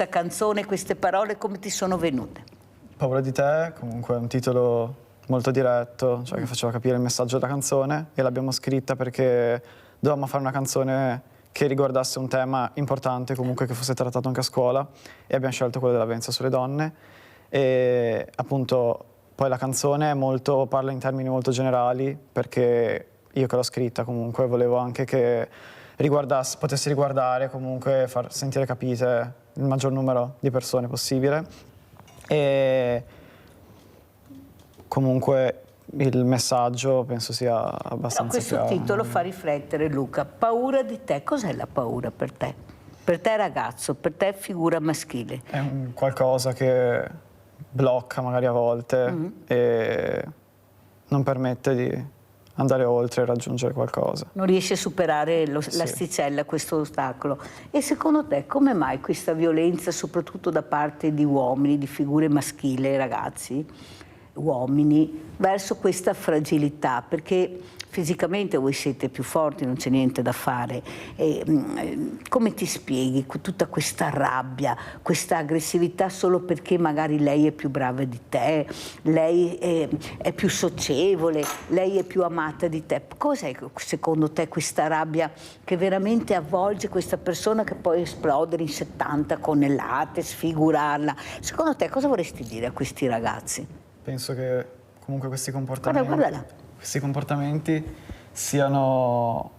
S1: canzone, queste parole, come ti sono venute?
S8: Paura di te, comunque è un titolo molto diretto, cioè che faceva capire il messaggio della canzone, e l'abbiamo scritta perché dovevamo fare una canzone che riguardasse un tema importante, comunque che fosse trattato anche a scuola, e abbiamo scelto quello della violenza sulle donne. E appunto poi la canzone parla in termini molto generali, perché io che l'ho scritta comunque volevo anche che potesse riguardare, comunque far sentire capite il maggior numero di persone possibile. E comunque il messaggio penso sia abbastanza
S1: questo
S8: chiaro.
S1: Titolo fa riflettere, Luca. Paura di te, cos'è la paura per te? Per te ragazzo, per te figura maschile?
S8: È un qualcosa che blocca magari a volte e non permette di andare oltre e raggiungere qualcosa.
S1: Non riesce a superare l'asticella, questo ostacolo. E secondo te come mai questa violenza, soprattutto da parte di uomini, di figure maschili, ragazzi, uomini, verso questa fragilità? Perché fisicamente voi siete più forti, non c'è niente da fare. Come ti spieghi tutta questa rabbia, questa aggressività solo perché magari lei è più brava di te, lei è più socievole, lei è più amata di te? Cos'è secondo te questa rabbia che veramente avvolge questa persona, che può esplodere in 70 connellate, sfigurarla? Secondo te cosa vorresti dire a questi ragazzi?
S8: Penso che comunque questi comportamenti,
S1: guarda
S8: siano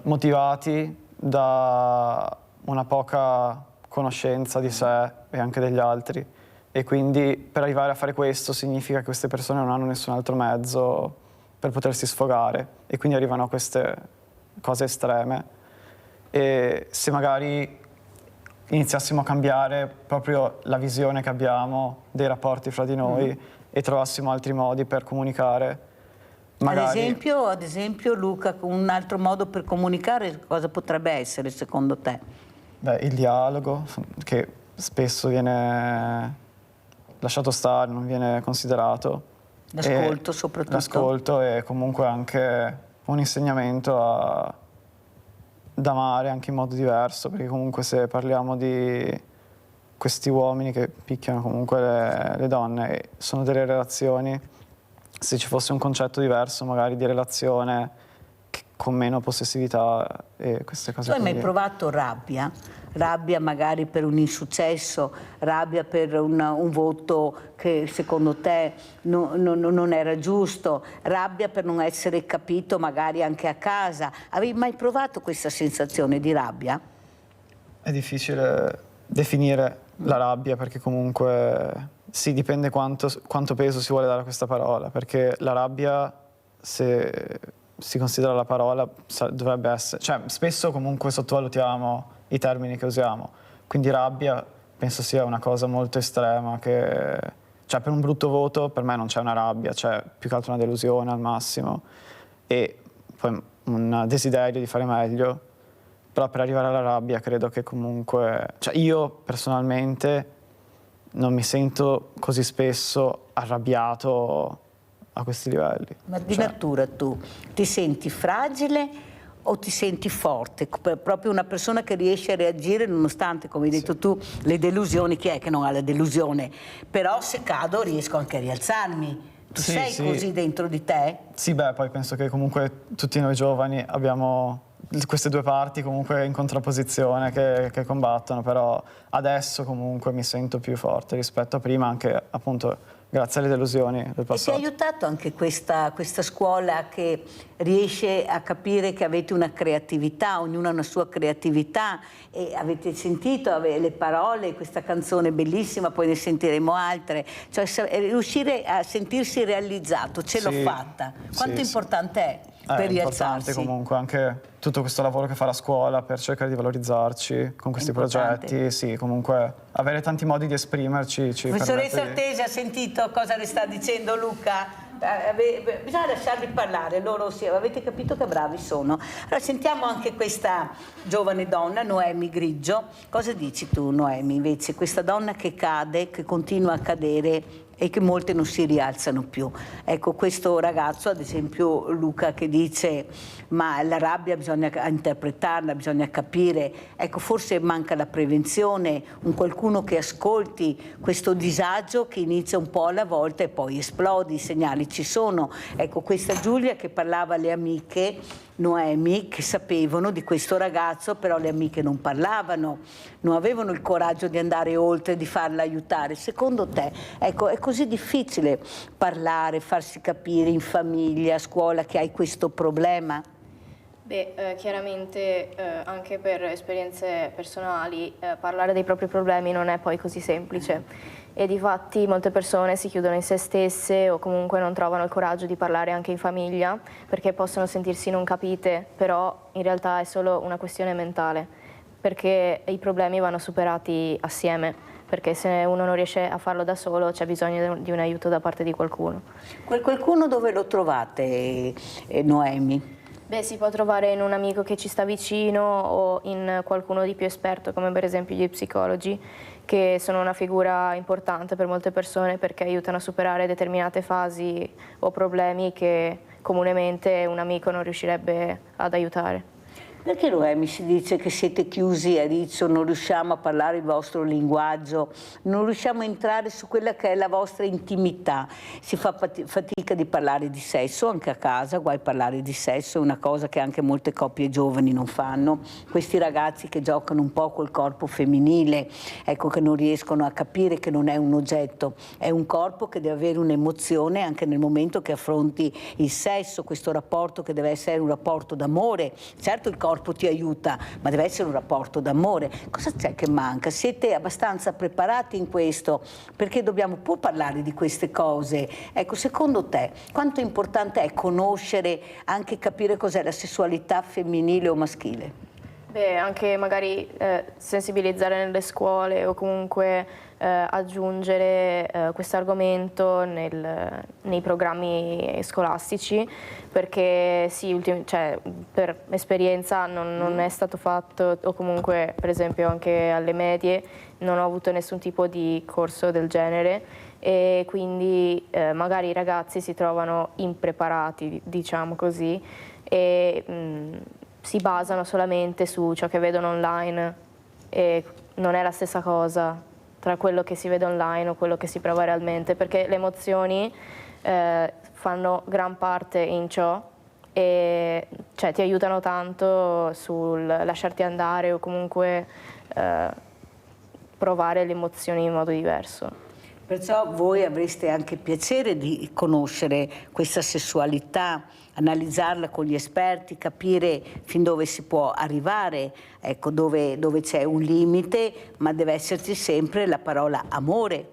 S8: motivati da una poca conoscenza di sé e anche degli altri, e quindi per arrivare a fare questo significa che queste persone non hanno nessun altro mezzo per potersi sfogare, e quindi arrivano a queste cose estreme. E se magari iniziassimo a cambiare proprio la visione che abbiamo dei rapporti fra di noi e trovassimo altri modi per comunicare. Magari...
S1: Ad esempio, Luca, un altro modo per comunicare cosa potrebbe essere secondo te?
S8: Beh, il dialogo, che spesso viene lasciato stare, non viene considerato.
S1: L'ascolto soprattutto.
S8: L'ascolto e comunque anche un insegnamento ad amare anche in modo diverso, perché comunque se parliamo di questi uomini che picchiano comunque le donne, sono delle relazioni, se ci fosse un concetto diverso magari di relazione con meno possessività e queste cose.
S1: Tu hai mai provato rabbia? Rabbia magari per un insuccesso, rabbia per un voto che secondo te non era giusto, rabbia per non essere capito magari anche a casa. Avevi mai provato questa sensazione di rabbia?
S8: È difficile definire la rabbia, perché comunque sì, dipende quanto peso si vuole dare a questa parola, perché la rabbia, se si considera la parola, dovrebbe essere, cioè spesso comunque sottovalutiamo i termini che usiamo, quindi rabbia penso sia una cosa molto estrema, che cioè per un brutto voto per me non c'è una rabbia, c'è più che altro una delusione al massimo e poi un desiderio di fare meglio, però per arrivare alla rabbia credo che comunque, cioè io personalmente non mi sento così spesso arrabbiato a questi livelli.
S1: Ma di natura tu ti senti fragile o ti senti forte? Proprio una persona che riesce a reagire nonostante, come hai detto tu, le delusioni. Chi è che non ha la delusione? Però se cado riesco anche a rialzarmi. Tu sei così dentro di te?
S8: Sì, beh, poi penso che comunque tutti noi giovani abbiamo queste due parti comunque in contrapposizione che combattono, però adesso comunque mi sento più forte rispetto a prima, anche appunto grazie alle delusioni del passato.
S1: E ti ha aiutato anche questa scuola che riesce a capire che avete una creatività, ognuno ha una sua creatività, e avete sentito le parole, questa canzone bellissima, poi ne sentiremo altre, cioè riuscire a sentirsi realizzato, ce l'ho fatta. Quanto importante è per rialzarsi?
S8: È importante comunque anche tutto questo lavoro che fa la scuola per cercare di valorizzarci con questi progetti, sì, comunque avere tanti modi di esprimerci ci
S1: Professoressa
S8: permette
S1: Artesi, ha sentito cosa le sta dicendo Luca? Bisogna lasciarli parlare, loro avete capito che bravi sono. Allora sentiamo anche questa giovane donna, Noemi Grigio. Cosa dici tu, Noemi, invece, questa donna che cade, che continua a cadere e che molte non si rialzano più? Ecco, questo ragazzo, ad esempio Luca, che dice ma la rabbia bisogna interpretarla, bisogna capire, ecco, forse manca la prevenzione, un qualcuno che ascolti questo disagio che inizia un po' alla volta e poi esplode, i segnali ci sono. Ecco, questa Giulia che parlava alle amiche, Noemi, che sapevano di questo ragazzo, però le amiche non parlavano, non avevano il coraggio di andare oltre, di farla aiutare. Secondo te, ecco, è così difficile parlare, farsi capire in famiglia, a scuola, che hai questo problema?
S9: Beh, chiaramente anche per esperienze personali parlare dei propri problemi non è poi così semplice, e difatti molte persone si chiudono in se stesse o comunque non trovano il coraggio di parlare anche in famiglia perché possono sentirsi non capite, però in realtà è solo una questione mentale, perché i problemi vanno superati assieme, perché se uno non riesce a farlo da solo c'è bisogno di un aiuto da parte di qualcuno.
S1: Quel qualcuno dove lo trovate, Noemi?
S9: Beh, si può trovare in un amico che ci sta vicino o in qualcuno di più esperto, come per esempio gli psicologi, che sono una figura importante per molte persone perché aiutano a superare determinate fasi o problemi che comunemente un amico non riuscirebbe ad aiutare.
S1: Perché Noemi si dice che siete chiusi a riccio, non riusciamo a parlare il vostro linguaggio, non riusciamo a entrare su quella che è la vostra intimità, si fa fatica di parlare di sesso anche a casa, guai parlare di sesso, è una cosa che anche molte coppie giovani non fanno, questi ragazzi che giocano un po' col corpo femminile, ecco, che non riescono a capire che non è un oggetto, è un corpo che deve avere un'emozione anche nel momento che affronti il sesso, questo rapporto che deve essere un rapporto d'amore, certo il corpo ti aiuta, ma deve essere un rapporto d'amore. Cosa c'è che manca? Siete abbastanza preparati in questo? Perché dobbiamo pur parlare di queste cose. Ecco, secondo te, quanto importante è conoscere, anche capire cos'è la sessualità femminile o maschile?
S9: Beh, anche magari sensibilizzare nelle scuole o comunque aggiungere questo argomento nei programmi scolastici, perché sì, per esperienza non è stato fatto, o comunque per esempio anche alle medie non ho avuto nessun tipo di corso del genere, e quindi magari i ragazzi si trovano impreparati, diciamo così, e si basano solamente su ciò che vedono online, e non è la stessa cosa tra quello che si vede online o quello che si prova realmente, perché le emozioni fanno gran parte in ciò e ti aiutano tanto sul lasciarti andare o comunque provare le emozioni in modo diverso.
S1: Perciò voi avreste anche piacere di conoscere questa sessualità, analizzarla con gli esperti, capire fin dove si può arrivare, ecco, dove c'è un limite, ma deve esserci sempre la parola amore.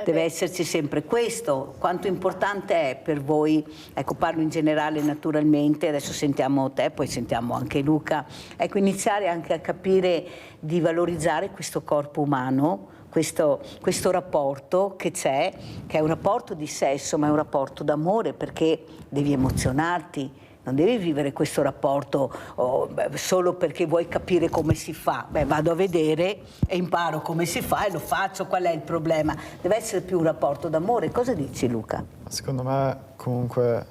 S1: Deve esserci sempre questo. Quanto importante è per voi, ecco, parlo in generale naturalmente, adesso sentiamo te, poi sentiamo anche Luca, ecco, iniziare anche a capire di valorizzare questo corpo umano, questo rapporto che c'è, che è un rapporto di sesso, ma è un rapporto d'amore, perché devi emozionarti, non devi vivere questo rapporto solo perché vuoi capire come si fa. Beh, vado a vedere e imparo come si fa e lo faccio, qual è il problema? Deve essere più un rapporto d'amore. Cosa dici, Luca?
S8: Secondo me comunque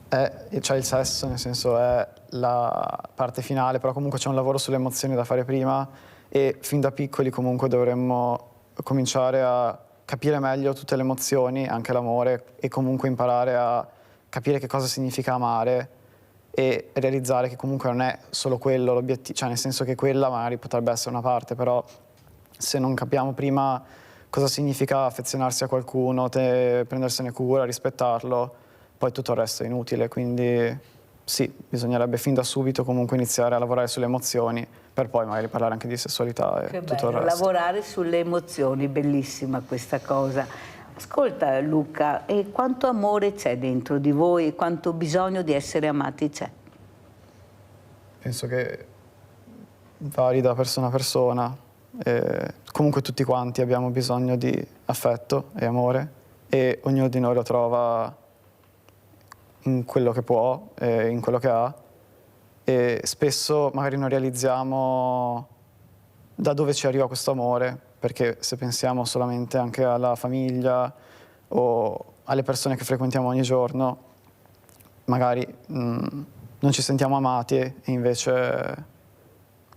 S8: c'è il sesso, nel senso è la parte finale, però comunque c'è un lavoro sulle emozioni da fare prima, e fin da piccoli comunque dovremmo cominciare a capire meglio tutte le emozioni, anche l'amore, e comunque imparare a capire che cosa significa amare e realizzare che comunque non è solo quello l'obiettivo, cioè nel senso che quella magari potrebbe essere una parte, però se non capiamo prima cosa significa affezionarsi a qualcuno, prendersene cura, rispettarlo, poi tutto il resto è inutile, quindi sì, bisognerebbe fin da subito comunque iniziare a lavorare sulle emozioni per poi magari parlare anche di sessualità e
S1: Che
S8: tutto
S1: bello,
S8: il resto.
S1: lavorare sulle emozioni, bellissima questa cosa. Ascolta Luca, e quanto amore c'è dentro di voi e quanto bisogno di essere amati c'è?
S8: Penso che vari da persona a persona, comunque tutti quanti abbiamo bisogno di affetto e amore e ognuno di noi lo trova in quello che può, in quello che ha, e spesso magari non realizziamo da dove ci arriva questo amore, perché se pensiamo solamente anche alla famiglia o alle persone che frequentiamo ogni giorno, magari non ci sentiamo amati e invece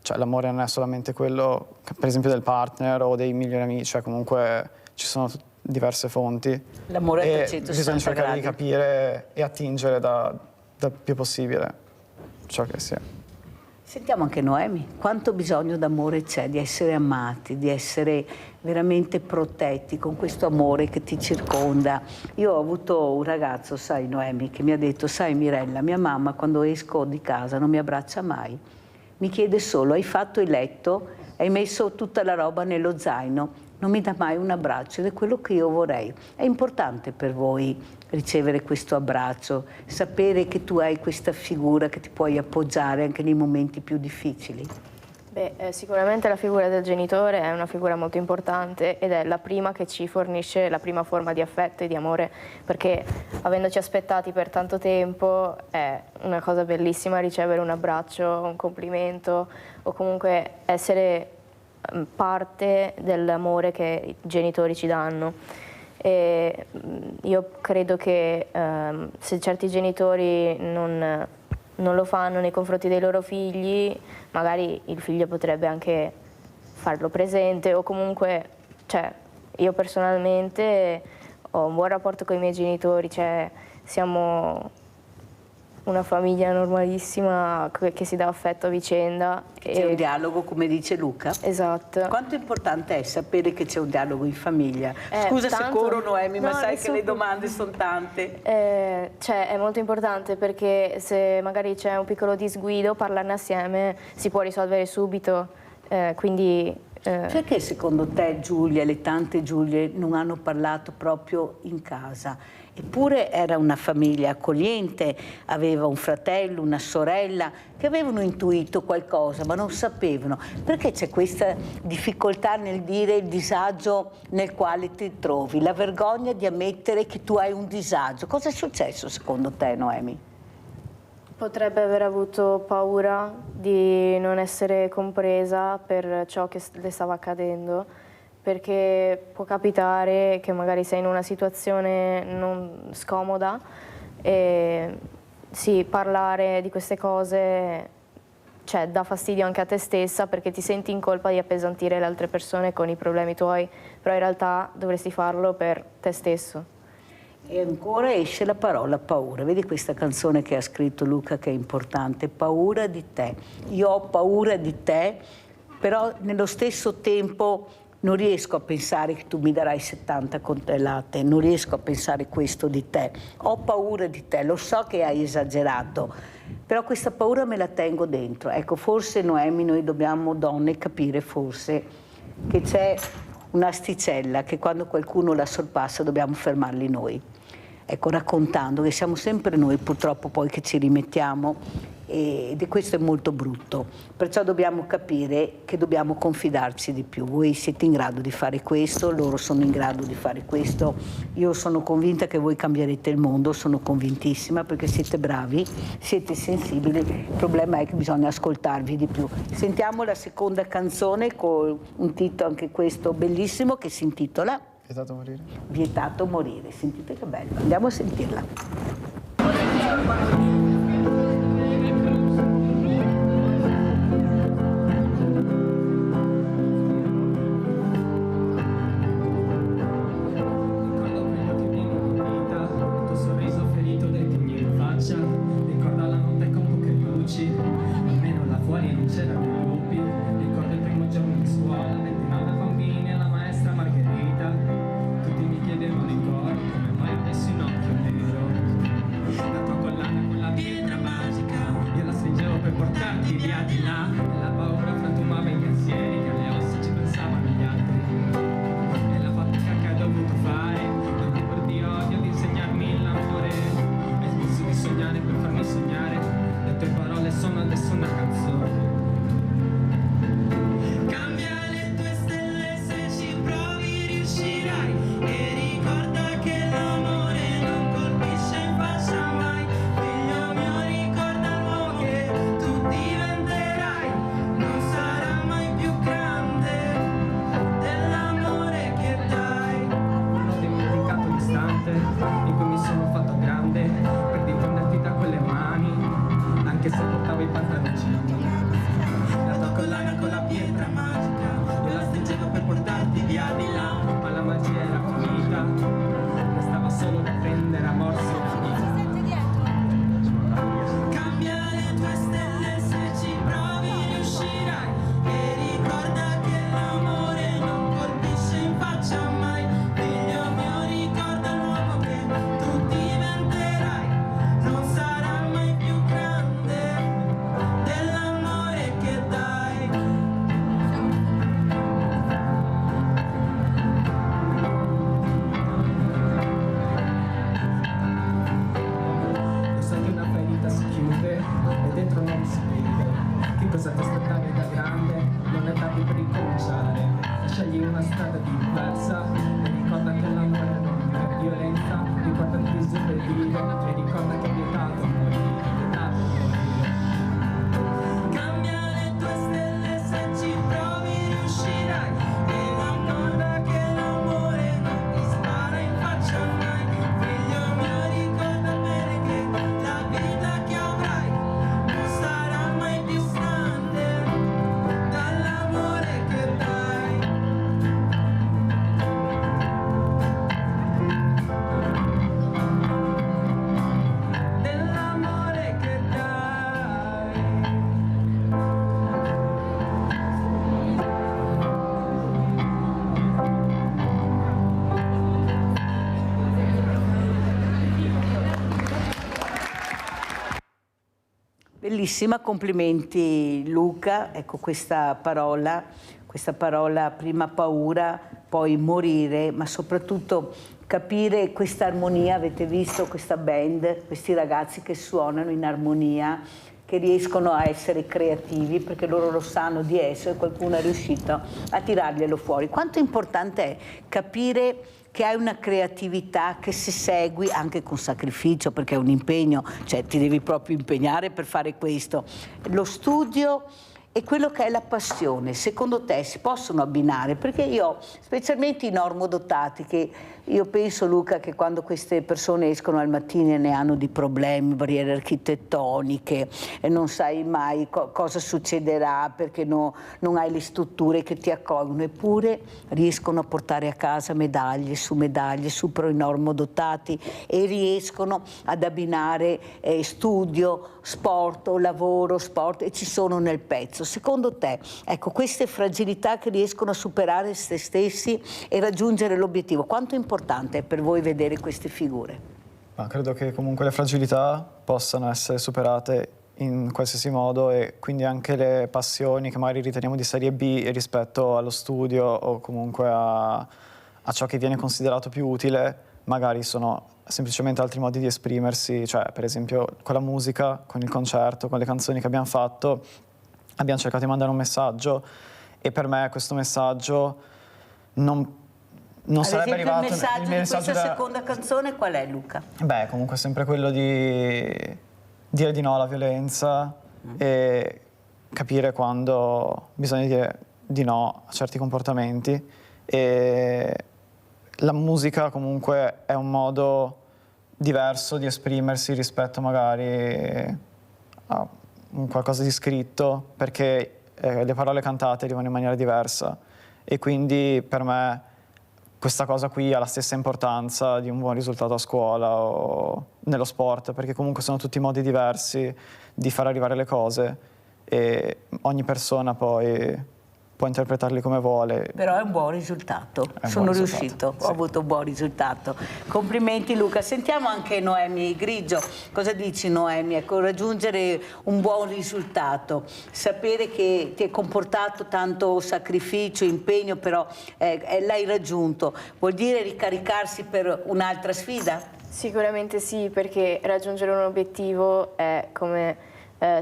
S8: cioè, l'amore non è solamente quello, per esempio, del partner o dei migliori amici, cioè comunque ci sono diverse fonti.
S1: L'amore a
S8: e
S1: 360
S8: bisogna cercare
S1: gradi.
S8: di capire e attingere da più possibile ciò che sia.
S1: Sentiamo anche Noemi, quanto bisogno d'amore c'è, di essere amati, di essere veramente protetti con questo amore che ti circonda. Io ho avuto un ragazzo, sai Noemi, che mi ha detto, sai Mirella, mia mamma quando esco di casa non mi abbraccia mai, mi chiede solo, hai fatto il letto, hai messo tutta la roba nello zaino, non mi dà mai un abbraccio ed è quello che io vorrei. È importante per voi ricevere questo abbraccio, sapere che tu hai questa figura che ti puoi appoggiare anche nei momenti più difficili?
S9: Sicuramente la figura del genitore è una figura molto importante ed è la prima che ci fornisce la prima forma di affetto e di amore, perché avendoci aspettati per tanto tempo è una cosa bellissima ricevere un abbraccio, un complimento o comunque essere parte dell'amore che i genitori ci danno. E io credo che se certi genitori non lo fanno nei confronti dei loro figli, magari il figlio potrebbe anche farlo presente o comunque, cioè, io personalmente ho un buon rapporto con i miei genitori, cioè siamo una famiglia normalissima che si dà affetto a vicenda.
S1: C'è un dialogo, come dice Luca.
S9: Esatto.
S1: Quanto importante è sapere che c'è un dialogo in famiglia? Scusa se corro Noemi, ma sai che le domande sono tante.
S9: Cioè, è molto importante perché se magari c'è un piccolo disguido, parlarne assieme si può risolvere subito, quindi...
S1: Perché secondo te Giulia, le tante Giulie, non hanno parlato proprio in casa? Eppure era una famiglia accogliente, aveva un fratello, una sorella, che avevano intuito qualcosa, ma non sapevano. Perché c'è questa difficoltà nel dire il disagio nel quale ti trovi, la vergogna di ammettere che tu hai un disagio? Cosa è successo secondo te, Noemi?
S9: Potrebbe aver avuto paura di non essere compresa per ciò che le stava accadendo, perché può capitare che magari sei in una situazione non scomoda e sì, parlare di queste cose, cioè, dà fastidio anche a te stessa perché ti senti in colpa di appesantire le altre persone con i problemi tuoi, però in realtà dovresti farlo per te stesso.
S1: E ancora esce la parola paura. Vedi questa canzone che ha scritto Luca che è importante, paura di te. Io ho paura di te, però nello stesso tempo non riesco a pensare che tu mi darai 70 coltellate, non riesco a pensare questo di te. Ho paura di te, lo so che hai esagerato, però questa paura me la tengo dentro. Ecco, forse Noemi, noi dobbiamo donne capire forse che c'è un'asticella che quando qualcuno la sorpassa dobbiamo fermarli noi. Ecco, raccontando che siamo sempre noi purtroppo poi che ci rimettiamo e questo è molto brutto. Perciò dobbiamo capire che dobbiamo confidarci di più. Voi siete in grado di fare questo, loro sono in grado di fare questo. Io sono convinta che voi cambierete il mondo, sono convintissima perché siete bravi, siete sensibili. Il problema è che bisogna ascoltarvi di più. Sentiamo la seconda canzone con un titolo anche questo bellissimo che si intitola
S8: Vietato morire.
S1: Vietato morire. Sentite che bello. Andiamo a sentirla.
S10: Ricorda la notte con
S1: Bellissima, complimenti Luca. Ecco questa parola prima paura, poi morire, ma soprattutto capire questa armonia. Avete visto questa band, questi ragazzi che suonano in armonia, che riescono a essere creativi perché loro lo sanno di essere, qualcuno è riuscito a tirarglielo fuori. Quanto importante è capire che hai una creatività che se segui anche con sacrificio, perché è un impegno, cioè ti devi proprio impegnare per fare questo. Lo studio e quello che è la passione, secondo te si possono abbinare? Perché io, specialmente i normodotati, che io penso, Luca, che quando queste persone escono al mattino e ne hanno di problemi, barriere architettoniche, e non sai mai cosa succederà perché non hai le strutture che ti accolgono, eppure riescono a portare a casa medaglie, superano i normodotati e riescono ad abbinare studio, sport, lavoro, sport, e ci sono nel pezzo. Secondo te, ecco, queste fragilità che riescono a superare se stessi e raggiungere l'obiettivo, quanto importante è per voi vedere queste figure?
S8: Ma credo che comunque le fragilità possano essere superate in qualsiasi modo, e quindi anche le passioni che magari riteniamo di serie B rispetto allo studio o comunque a ciò che viene considerato più utile, magari sono semplicemente altri modi di esprimersi. Cioè, per esempio, con la musica, con il concerto, con le canzoni che abbiamo fatto, abbiamo cercato di mandare un messaggio, e per me questo messaggio non sarebbe arrivato.
S1: Il messaggio di questa seconda canzone qual è, Luca?
S8: Beh, comunque sempre quello di dire di no alla violenza e capire quando bisogna dire di no a certi comportamenti. E la musica comunque è un modo diverso di esprimersi rispetto magari a un qualcosa di scritto, perché le parole cantate arrivano in maniera diversa, e quindi per me questa cosa qui ha la stessa importanza di un buon risultato a scuola o nello sport, perché comunque sono tutti modi diversi di far arrivare le cose e ogni persona poi può interpretarli come vuole.
S1: Però è un buon risultato, sono riuscito, ho avuto un buon risultato. Complimenti Luca. Sentiamo anche Noemi Grigio. Cosa dici, Noemi? Ecco, raggiungere un buon risultato, sapere che ti è comportato tanto sacrificio, impegno, però l'hai raggiunto, vuol dire ricaricarsi per un'altra sfida?
S9: Sicuramente sì, perché raggiungere un obiettivo è come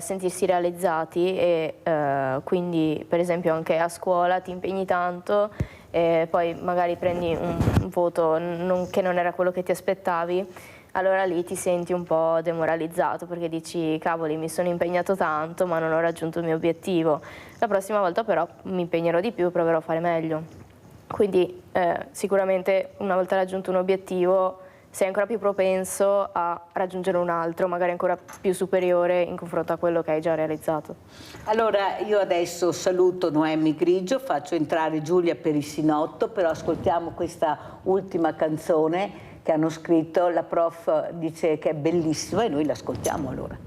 S9: sentirsi realizzati, e quindi per esempio anche a scuola ti impegni tanto e poi magari prendi un voto che non era quello che ti aspettavi, allora lì ti senti un po' demoralizzato perché dici cavoli, mi sono impegnato tanto ma non ho raggiunto il mio obiettivo, la prossima volta però mi impegnerò di più, proverò a fare meglio. Quindi sicuramente una volta raggiunto un obiettivo sei ancora più propenso a raggiungere un altro, magari ancora più superiore in confronto a quello che hai già realizzato.
S1: Allora io adesso saluto Noemi Grigio, faccio entrare Giulia Perissinotto, però ascoltiamo questa ultima canzone che hanno scritto, la prof dice che è bellissima e noi l'ascoltiamo allora.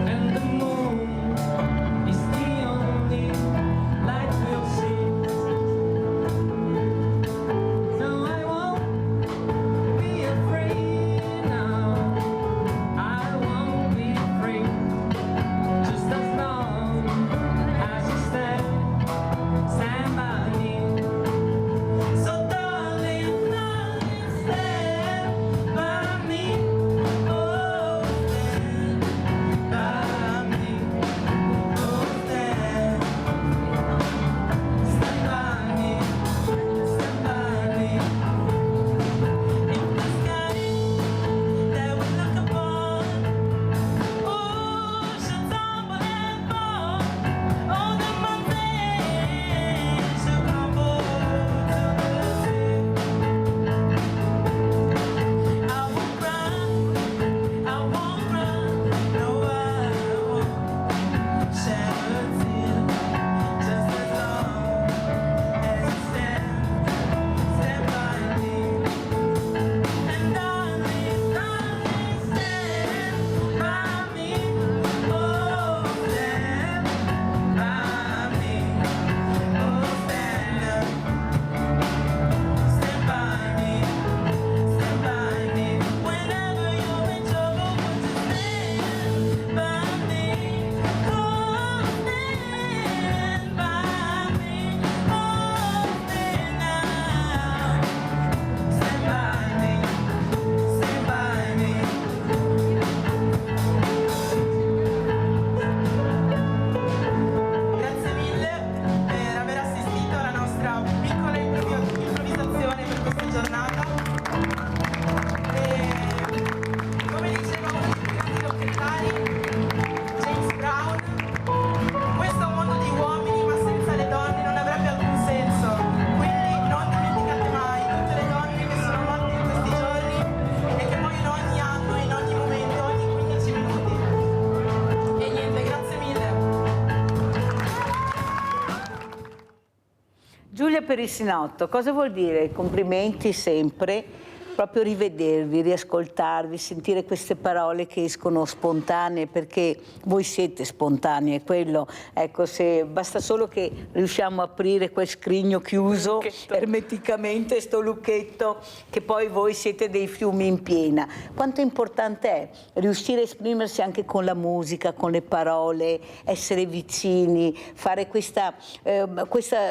S10: And the moon is the only
S1: Perissinotto, cosa vuol dire? Complimenti sempre, proprio rivedervi, riascoltarvi, sentire queste parole che escono spontanee, perché voi siete spontanei, è quello, ecco, se basta solo che riusciamo a aprire quel scrigno chiuso ermeticamente, sto lucchetto, che poi voi siete dei fiumi in piena. Quanto importante è riuscire a esprimersi anche con la musica, con le parole, essere vicini, fare questa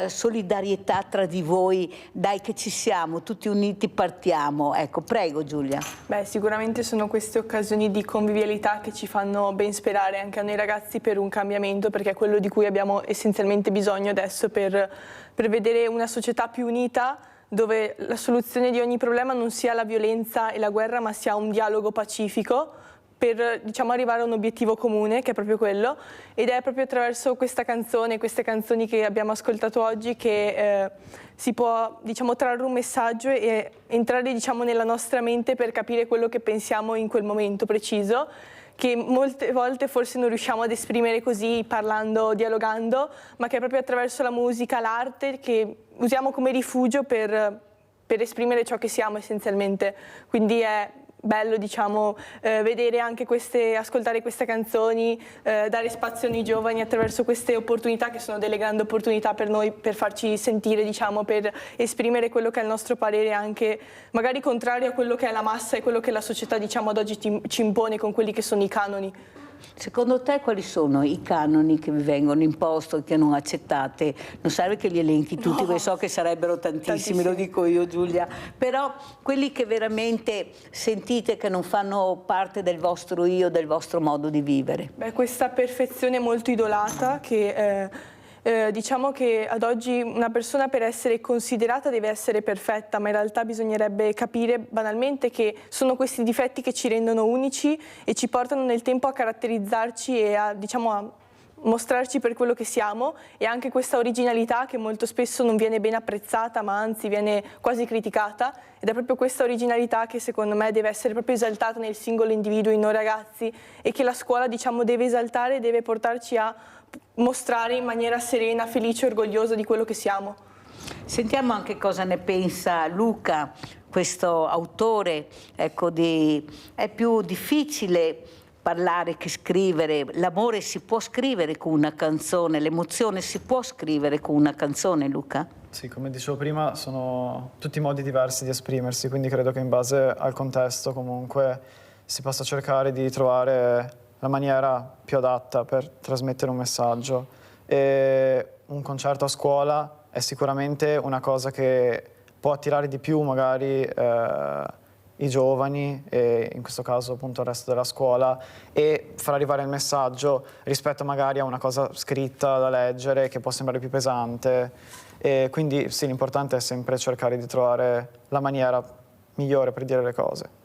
S1: solidarietà tra di voi, dai che ci siamo, tutti uniti partiamo. Ecco, prego Giulia.
S10: Beh, sicuramente sono queste occasioni di convivialità che ci fanno ben sperare anche a noi ragazzi per un cambiamento, perché è quello di cui abbiamo essenzialmente bisogno adesso per vedere una società più unita, dove la soluzione di ogni problema non sia la violenza e la guerra, ma sia un dialogo pacifico per, diciamo, arrivare a un obiettivo comune, che è proprio quello, ed è proprio attraverso questa canzone, queste canzoni che abbiamo ascoltato oggi, che si può, diciamo, trarre un messaggio e entrare, diciamo, nella nostra mente per capire quello che pensiamo in quel momento preciso, che molte volte forse non riusciamo ad esprimere così, parlando, dialogando, ma che è proprio attraverso la musica, l'arte, che usiamo come rifugio per esprimere ciò che siamo essenzialmente. Quindi è bello, diciamo, vedere anche ascoltare queste canzoni, dare spazio ai giovani attraverso queste opportunità, che sono delle grandi opportunità per noi, per farci sentire, diciamo, per esprimere quello che è il nostro parere, anche magari contrario a quello che è la massa e quello che la società, diciamo, ad oggi ci impone con quelli che sono i canoni.
S1: Secondo te quali sono i canoni che vi vengono imposti, che non accettate? Non serve che li elenchi tutti, perché so che sarebbero tantissimi, lo dico io Giulia, però quelli che veramente sentite che non fanno parte del vostro io, del vostro modo di vivere.
S10: Beh, questa perfezione molto idolata che diciamo che ad oggi una persona per essere considerata deve essere perfetta, ma in realtà bisognerebbe capire banalmente che sono questi difetti che ci rendono unici e ci portano nel tempo a caratterizzarci e a, diciamo, a mostrarci per quello che siamo, e anche questa originalità che molto spesso non viene ben apprezzata, ma anzi viene quasi criticata, ed è proprio questa originalità che secondo me deve essere proprio esaltata nel singolo individuo, in noi ragazzi, e che la scuola, diciamo, deve esaltare e deve portarci a mostrare in maniera serena, felice e orgogliosa di quello che siamo.
S1: Sentiamo anche cosa ne pensa Luca, questo autore. Ecco, è più difficile parlare che scrivere. L'amore si può scrivere con una canzone, l'emozione si può scrivere con una canzone, Luca?
S8: Sì, come dicevo prima, sono tutti modi diversi di esprimersi, quindi credo che in base al contesto comunque si possa cercare di trovare la maniera più adatta per trasmettere un messaggio. E un concerto a scuola è sicuramente una cosa che può attirare di più magari i giovani, e in questo caso appunto il resto della scuola, e far arrivare il messaggio rispetto magari a una cosa scritta da leggere che può sembrare più pesante. E quindi sì, l'importante è sempre cercare di trovare la maniera migliore per dire le cose.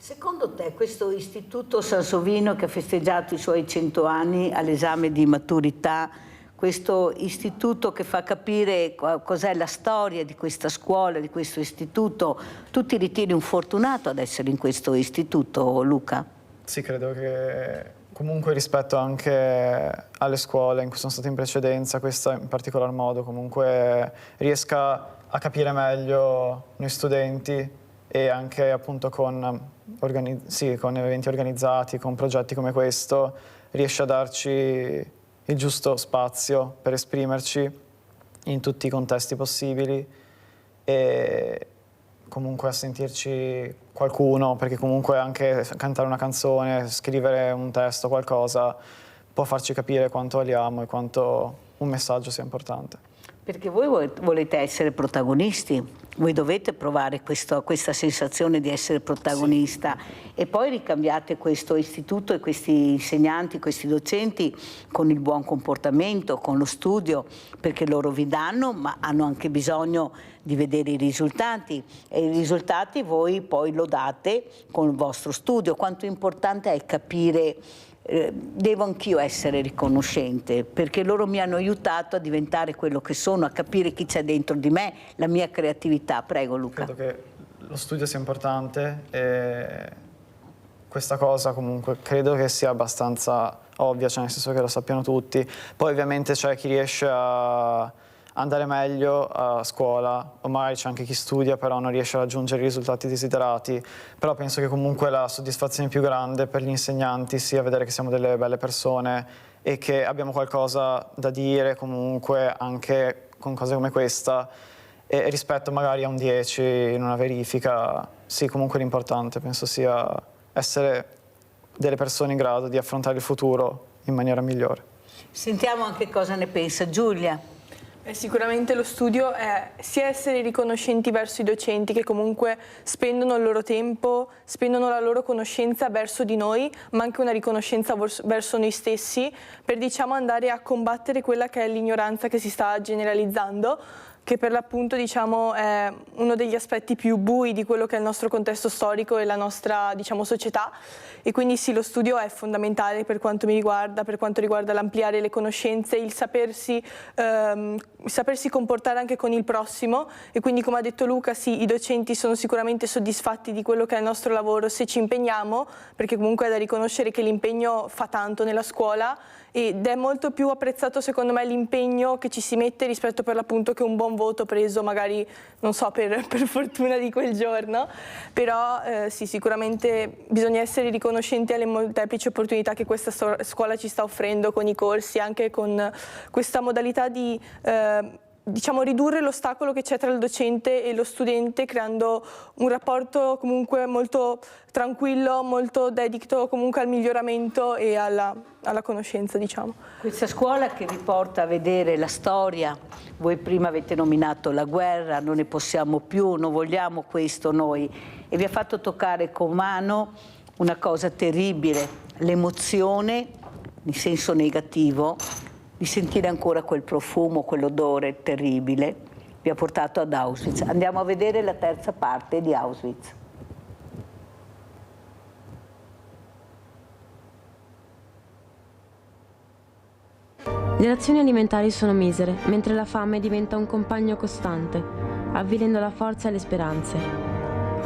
S1: Secondo te questo istituto Sansovino, che ha festeggiato i suoi 100 anni all'esame di maturità, questo istituto che fa capire cos'è la storia di questa scuola, di questo istituto, tu ti ritieni un fortunato ad essere in questo istituto, Luca?
S8: Sì, credo che comunque rispetto anche alle scuole in cui sono stato in precedenza, questa in particolar modo comunque riesca a capire meglio noi studenti, e anche appunto con eventi organizzati, con progetti come questo, riesce a darci il giusto spazio per esprimerci in tutti i contesti possibili e comunque a sentirci qualcuno, perché comunque anche cantare una canzone, scrivere un testo, qualcosa, può farci capire quanto valiamo e quanto un messaggio sia importante.
S1: Perché voi volete essere protagonisti, voi dovete provare questa sensazione di essere protagonista, sì. E poi ricambiate questo istituto e questi insegnanti, questi docenti con il buon comportamento, con lo studio, perché loro vi danno, ma hanno anche bisogno di vedere i risultati, e i risultati voi poi lo date con il vostro studio. Quanto importante è capire devo anch'io essere riconoscente, perché loro mi hanno aiutato a diventare quello che sono, a capire chi c'è dentro di me, la mia creatività. Prego Luca.
S8: Credo che lo studio sia importante e questa cosa comunque credo che sia abbastanza ovvia, cioè nel senso che lo sappiano tutti. Poi ovviamente c'è chi riesce a andare meglio a scuola, o magari c'è anche chi studia però non riesce a raggiungere i risultati desiderati, però penso che comunque la soddisfazione più grande per gli insegnanti sia vedere che siamo delle belle persone e che abbiamo qualcosa da dire comunque anche con cose come questa, e rispetto magari a un 10 in una verifica, sì, comunque l'importante penso sia essere delle persone in grado di affrontare il futuro in maniera migliore.
S1: Sentiamo anche cosa ne pensa Giulia.
S10: Sicuramente lo studio è sia essere riconoscenti verso i docenti che comunque spendono il loro tempo, spendono la loro conoscenza verso di noi, ma anche una riconoscenza verso noi stessi per, diciamo, andare a combattere quella che è l'ignoranza che si sta generalizzando, che per l'appunto, diciamo, è uno degli aspetti più bui di quello che è il nostro contesto storico e la nostra, diciamo, società. E quindi sì, lo studio è fondamentale per quanto mi riguarda, per quanto riguarda l'ampliare le conoscenze, il sapersi comportare anche con il prossimo. E quindi, come ha detto Luca, sì, i docenti sono sicuramente soddisfatti di quello che è il nostro lavoro se ci impegniamo, perché comunque è da riconoscere che l'impegno fa tanto nella scuola, ed è molto più apprezzato secondo me l'impegno che ci si mette rispetto per l'appunto che un buon voto preso magari, non so, per fortuna di quel giorno. Però sì, sicuramente bisogna essere riconoscenti alle molteplici opportunità che questa scuola ci sta offrendo con i corsi, anche con questa modalità di diciamo ridurre l'ostacolo che c'è tra il docente e lo studente, creando un rapporto comunque molto tranquillo, molto dedicato comunque al miglioramento e alla conoscenza, diciamo.
S1: Questa scuola che vi porta a vedere la storia, voi prima avete nominato la guerra, non ne possiamo più, non vogliamo questo noi, e vi ha fatto toccare con mano una cosa terribile, l'emozione, in senso negativo, di sentire ancora quel profumo, quell'odore terribile, vi ha portato ad Auschwitz. Andiamo a vedere la terza parte di Auschwitz.
S5: Le razioni alimentari sono misere, mentre la fame diventa un compagno costante, avvilendo la forza e le speranze.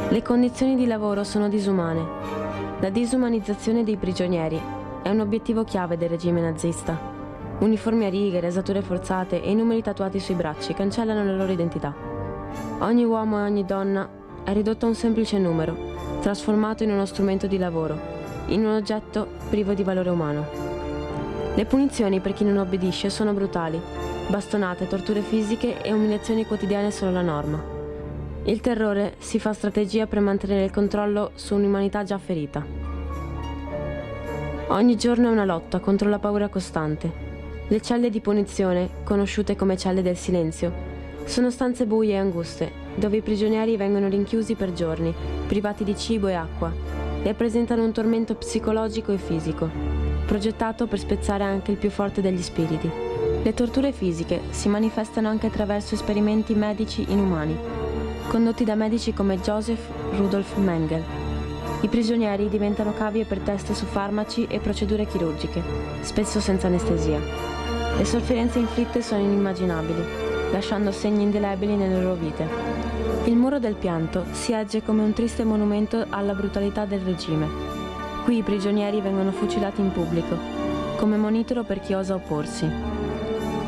S5: Le condizioni di lavoro sono disumane. La disumanizzazione dei prigionieri è un obiettivo chiave del regime nazista. Uniformi a righe, rasature forzate e i numeri tatuati sui bracci cancellano la loro identità. Ogni uomo e ogni donna è ridotto a un semplice numero, trasformato in uno strumento di lavoro, in un oggetto privo di valore umano. Le punizioni per chi non obbedisce sono brutali. Bastonate, torture fisiche e umiliazioni quotidiane sono la norma. Il terrore si fa strategia per mantenere il controllo su un'umanità già ferita. Ogni giorno è una lotta contro la paura costante. Le celle di punizione, conosciute come celle del silenzio, sono stanze buie e anguste, dove i prigionieri vengono rinchiusi per giorni, privati di cibo e acqua, e rappresentano un tormento psicologico e fisico, progettato per spezzare anche il più forte degli spiriti. Le torture fisiche si manifestano anche attraverso esperimenti medici inumani, condotti da medici come Joseph Rudolf Mengele. I prigionieri diventano cavie per teste su farmaci e procedure chirurgiche, spesso senza anestesia. Le sofferenze inflitte sono inimmaginabili, lasciando segni indelebili nelle loro vite. Il muro del pianto si erge come un triste monumento alla brutalità del regime. Qui i prigionieri vengono fucilati in pubblico, come monitore per chi osa opporsi.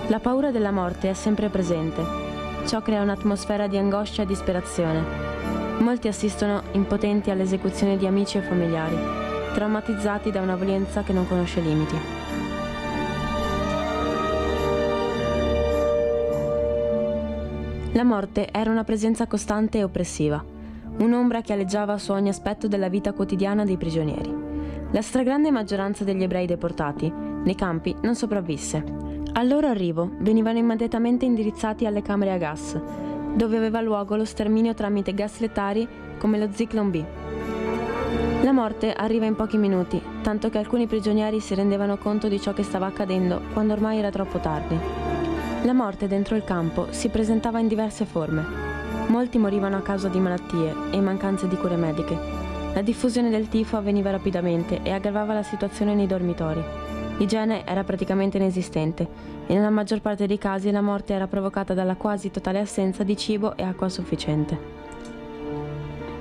S5: La paura della morte è sempre presente. Ciò crea un'atmosfera di angoscia e disperazione. Molti assistono impotenti all'esecuzione di amici e familiari, traumatizzati da una violenza che non conosce limiti. La morte era una presenza costante e oppressiva, un'ombra che aleggiava su ogni aspetto della vita quotidiana dei prigionieri. La stragrande maggioranza degli ebrei deportati nei campi non sopravvisse. Al loro arrivo venivano immediatamente indirizzati alle camere a gas, dove aveva luogo lo sterminio tramite gas letali come lo Zyklon B. La morte arriva in pochi minuti, tanto che alcuni prigionieri si rendevano conto di ciò che stava accadendo quando ormai era troppo tardi. La morte dentro il campo si presentava in diverse forme. Molti morivano a causa di malattie e mancanze di cure mediche. La diffusione del tifo avveniva rapidamente e aggravava la situazione nei dormitori. L'igiene era praticamente inesistente e nella maggior parte dei casi la morte era provocata dalla quasi totale assenza di cibo e acqua sufficiente.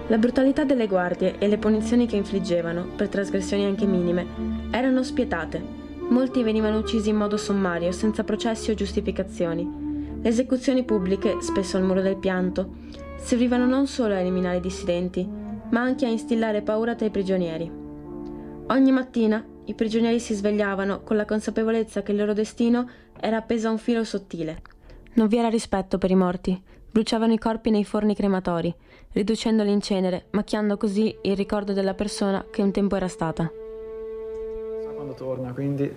S5: La brutalità delle guardie e le punizioni che infliggevano, per trasgressioni anche minime, erano spietate. Molti venivano uccisi in modo sommario, senza processi o giustificazioni. Le esecuzioni pubbliche, spesso al muro del pianto, servivano non solo a eliminare i dissidenti, ma anche a instillare paura tra i prigionieri. Ogni mattina i prigionieri si svegliavano con la consapevolezza che il loro destino era appeso a un filo sottile. Non vi era rispetto per i morti. Bruciavano i corpi nei forni crematori, riducendoli in cenere, macchiando così il ricordo della persona che un tempo era stata.
S8: Quando torna, quindi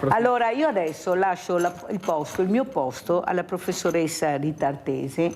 S1: allora io adesso lascio il mio posto alla professoressa Rita Artese,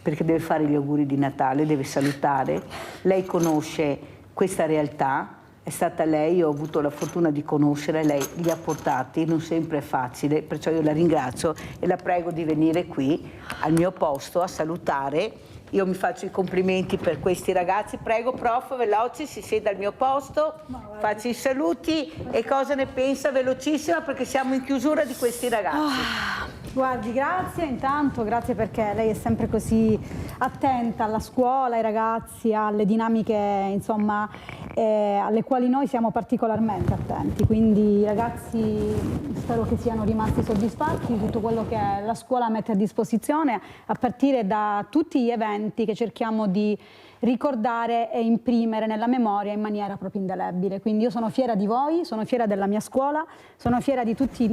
S1: perché deve fare gli auguri di Natale, deve salutare. Lei conosce questa realtà, è stata lei, io ho avuto la fortuna di conoscere, lei li ha portati, non sempre è facile, perciò io la ringrazio e la prego di venire qui al mio posto a salutare. Io mi faccio i complimenti per questi ragazzi, prego prof, veloce, si sieda al mio posto, faccio i saluti e cosa ne pensa velocissima perché siamo in chiusura di questi ragazzi.
S11: Guardi, grazie intanto, grazie perché lei è sempre così attenta alla scuola, ai ragazzi, alle dinamiche insomma alle quali noi siamo particolarmente attenti, quindi i ragazzi spero che siano rimasti soddisfatti di tutto quello che la scuola mette a disposizione, a partire da tutti gli eventi che cerchiamo di ricordare e imprimere nella memoria in maniera proprio indelebile. Quindi io sono fiera di voi, sono fiera della mia scuola, sono fiera di tutti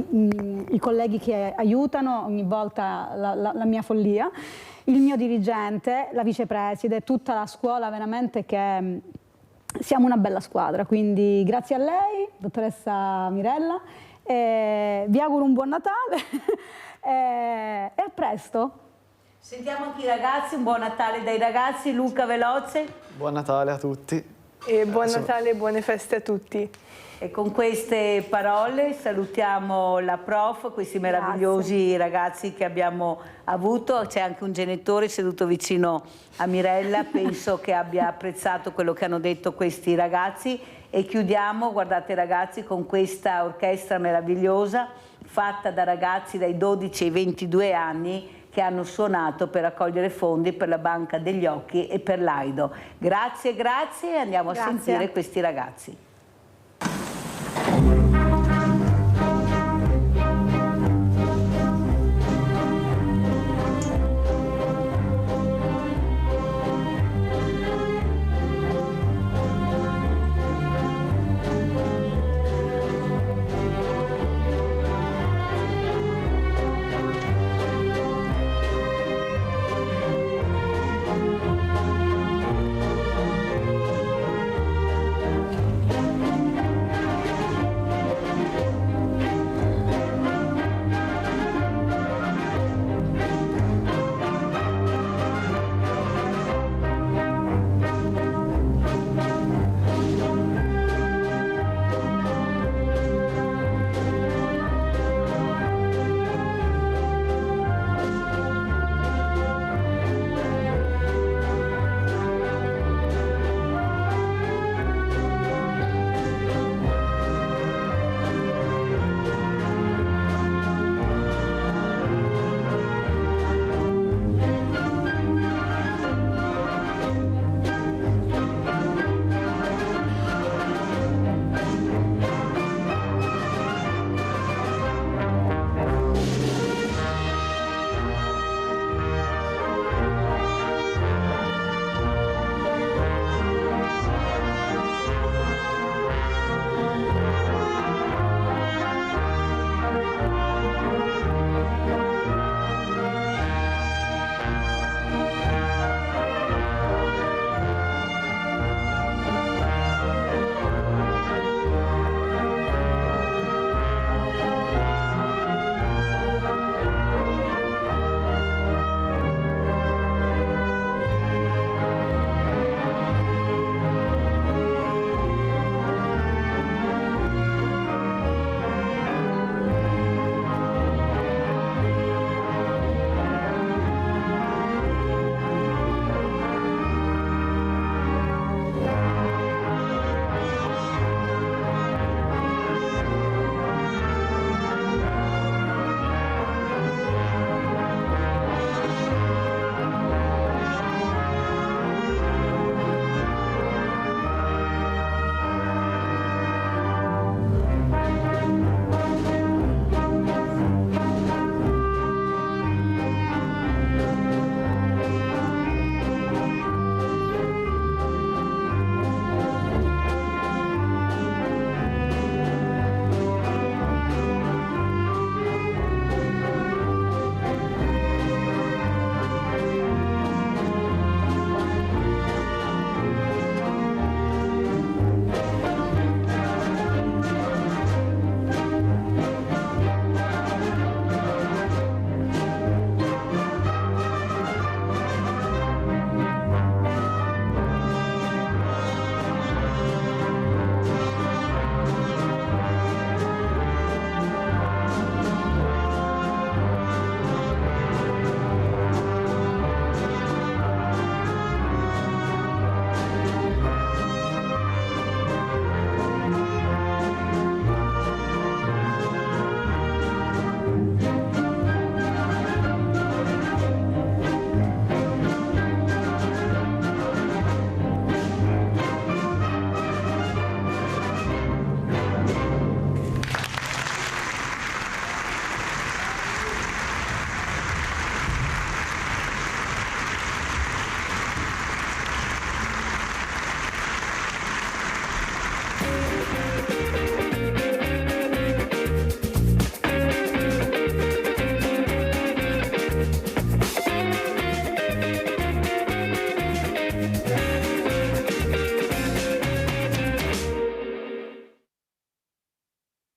S11: i colleghi che aiutano ogni volta la mia follia, il mio dirigente, la vicepreside, tutta la scuola, veramente che siamo una bella squadra. Quindi grazie a lei, dottoressa Mirella, vi auguro un buon Natale e a presto.
S1: Sentiamo anche i ragazzi, un buon Natale dai ragazzi. Luca, veloce.
S8: Buon Natale a tutti.
S10: E buon Natale e buone feste a tutti.
S1: E con queste parole salutiamo la prof, questi meravigliosi ragazzi che abbiamo avuto. C'è anche un genitore seduto vicino a Mirella, penso che abbia apprezzato quello che hanno detto questi ragazzi. E chiudiamo, guardate ragazzi, con questa orchestra meravigliosa fatta da ragazzi dai 12 ai 22 anni che hanno suonato per raccogliere fondi per la Banca degli Occhi e per l'Aido. Grazie, grazie e andiamo a sentire questi ragazzi.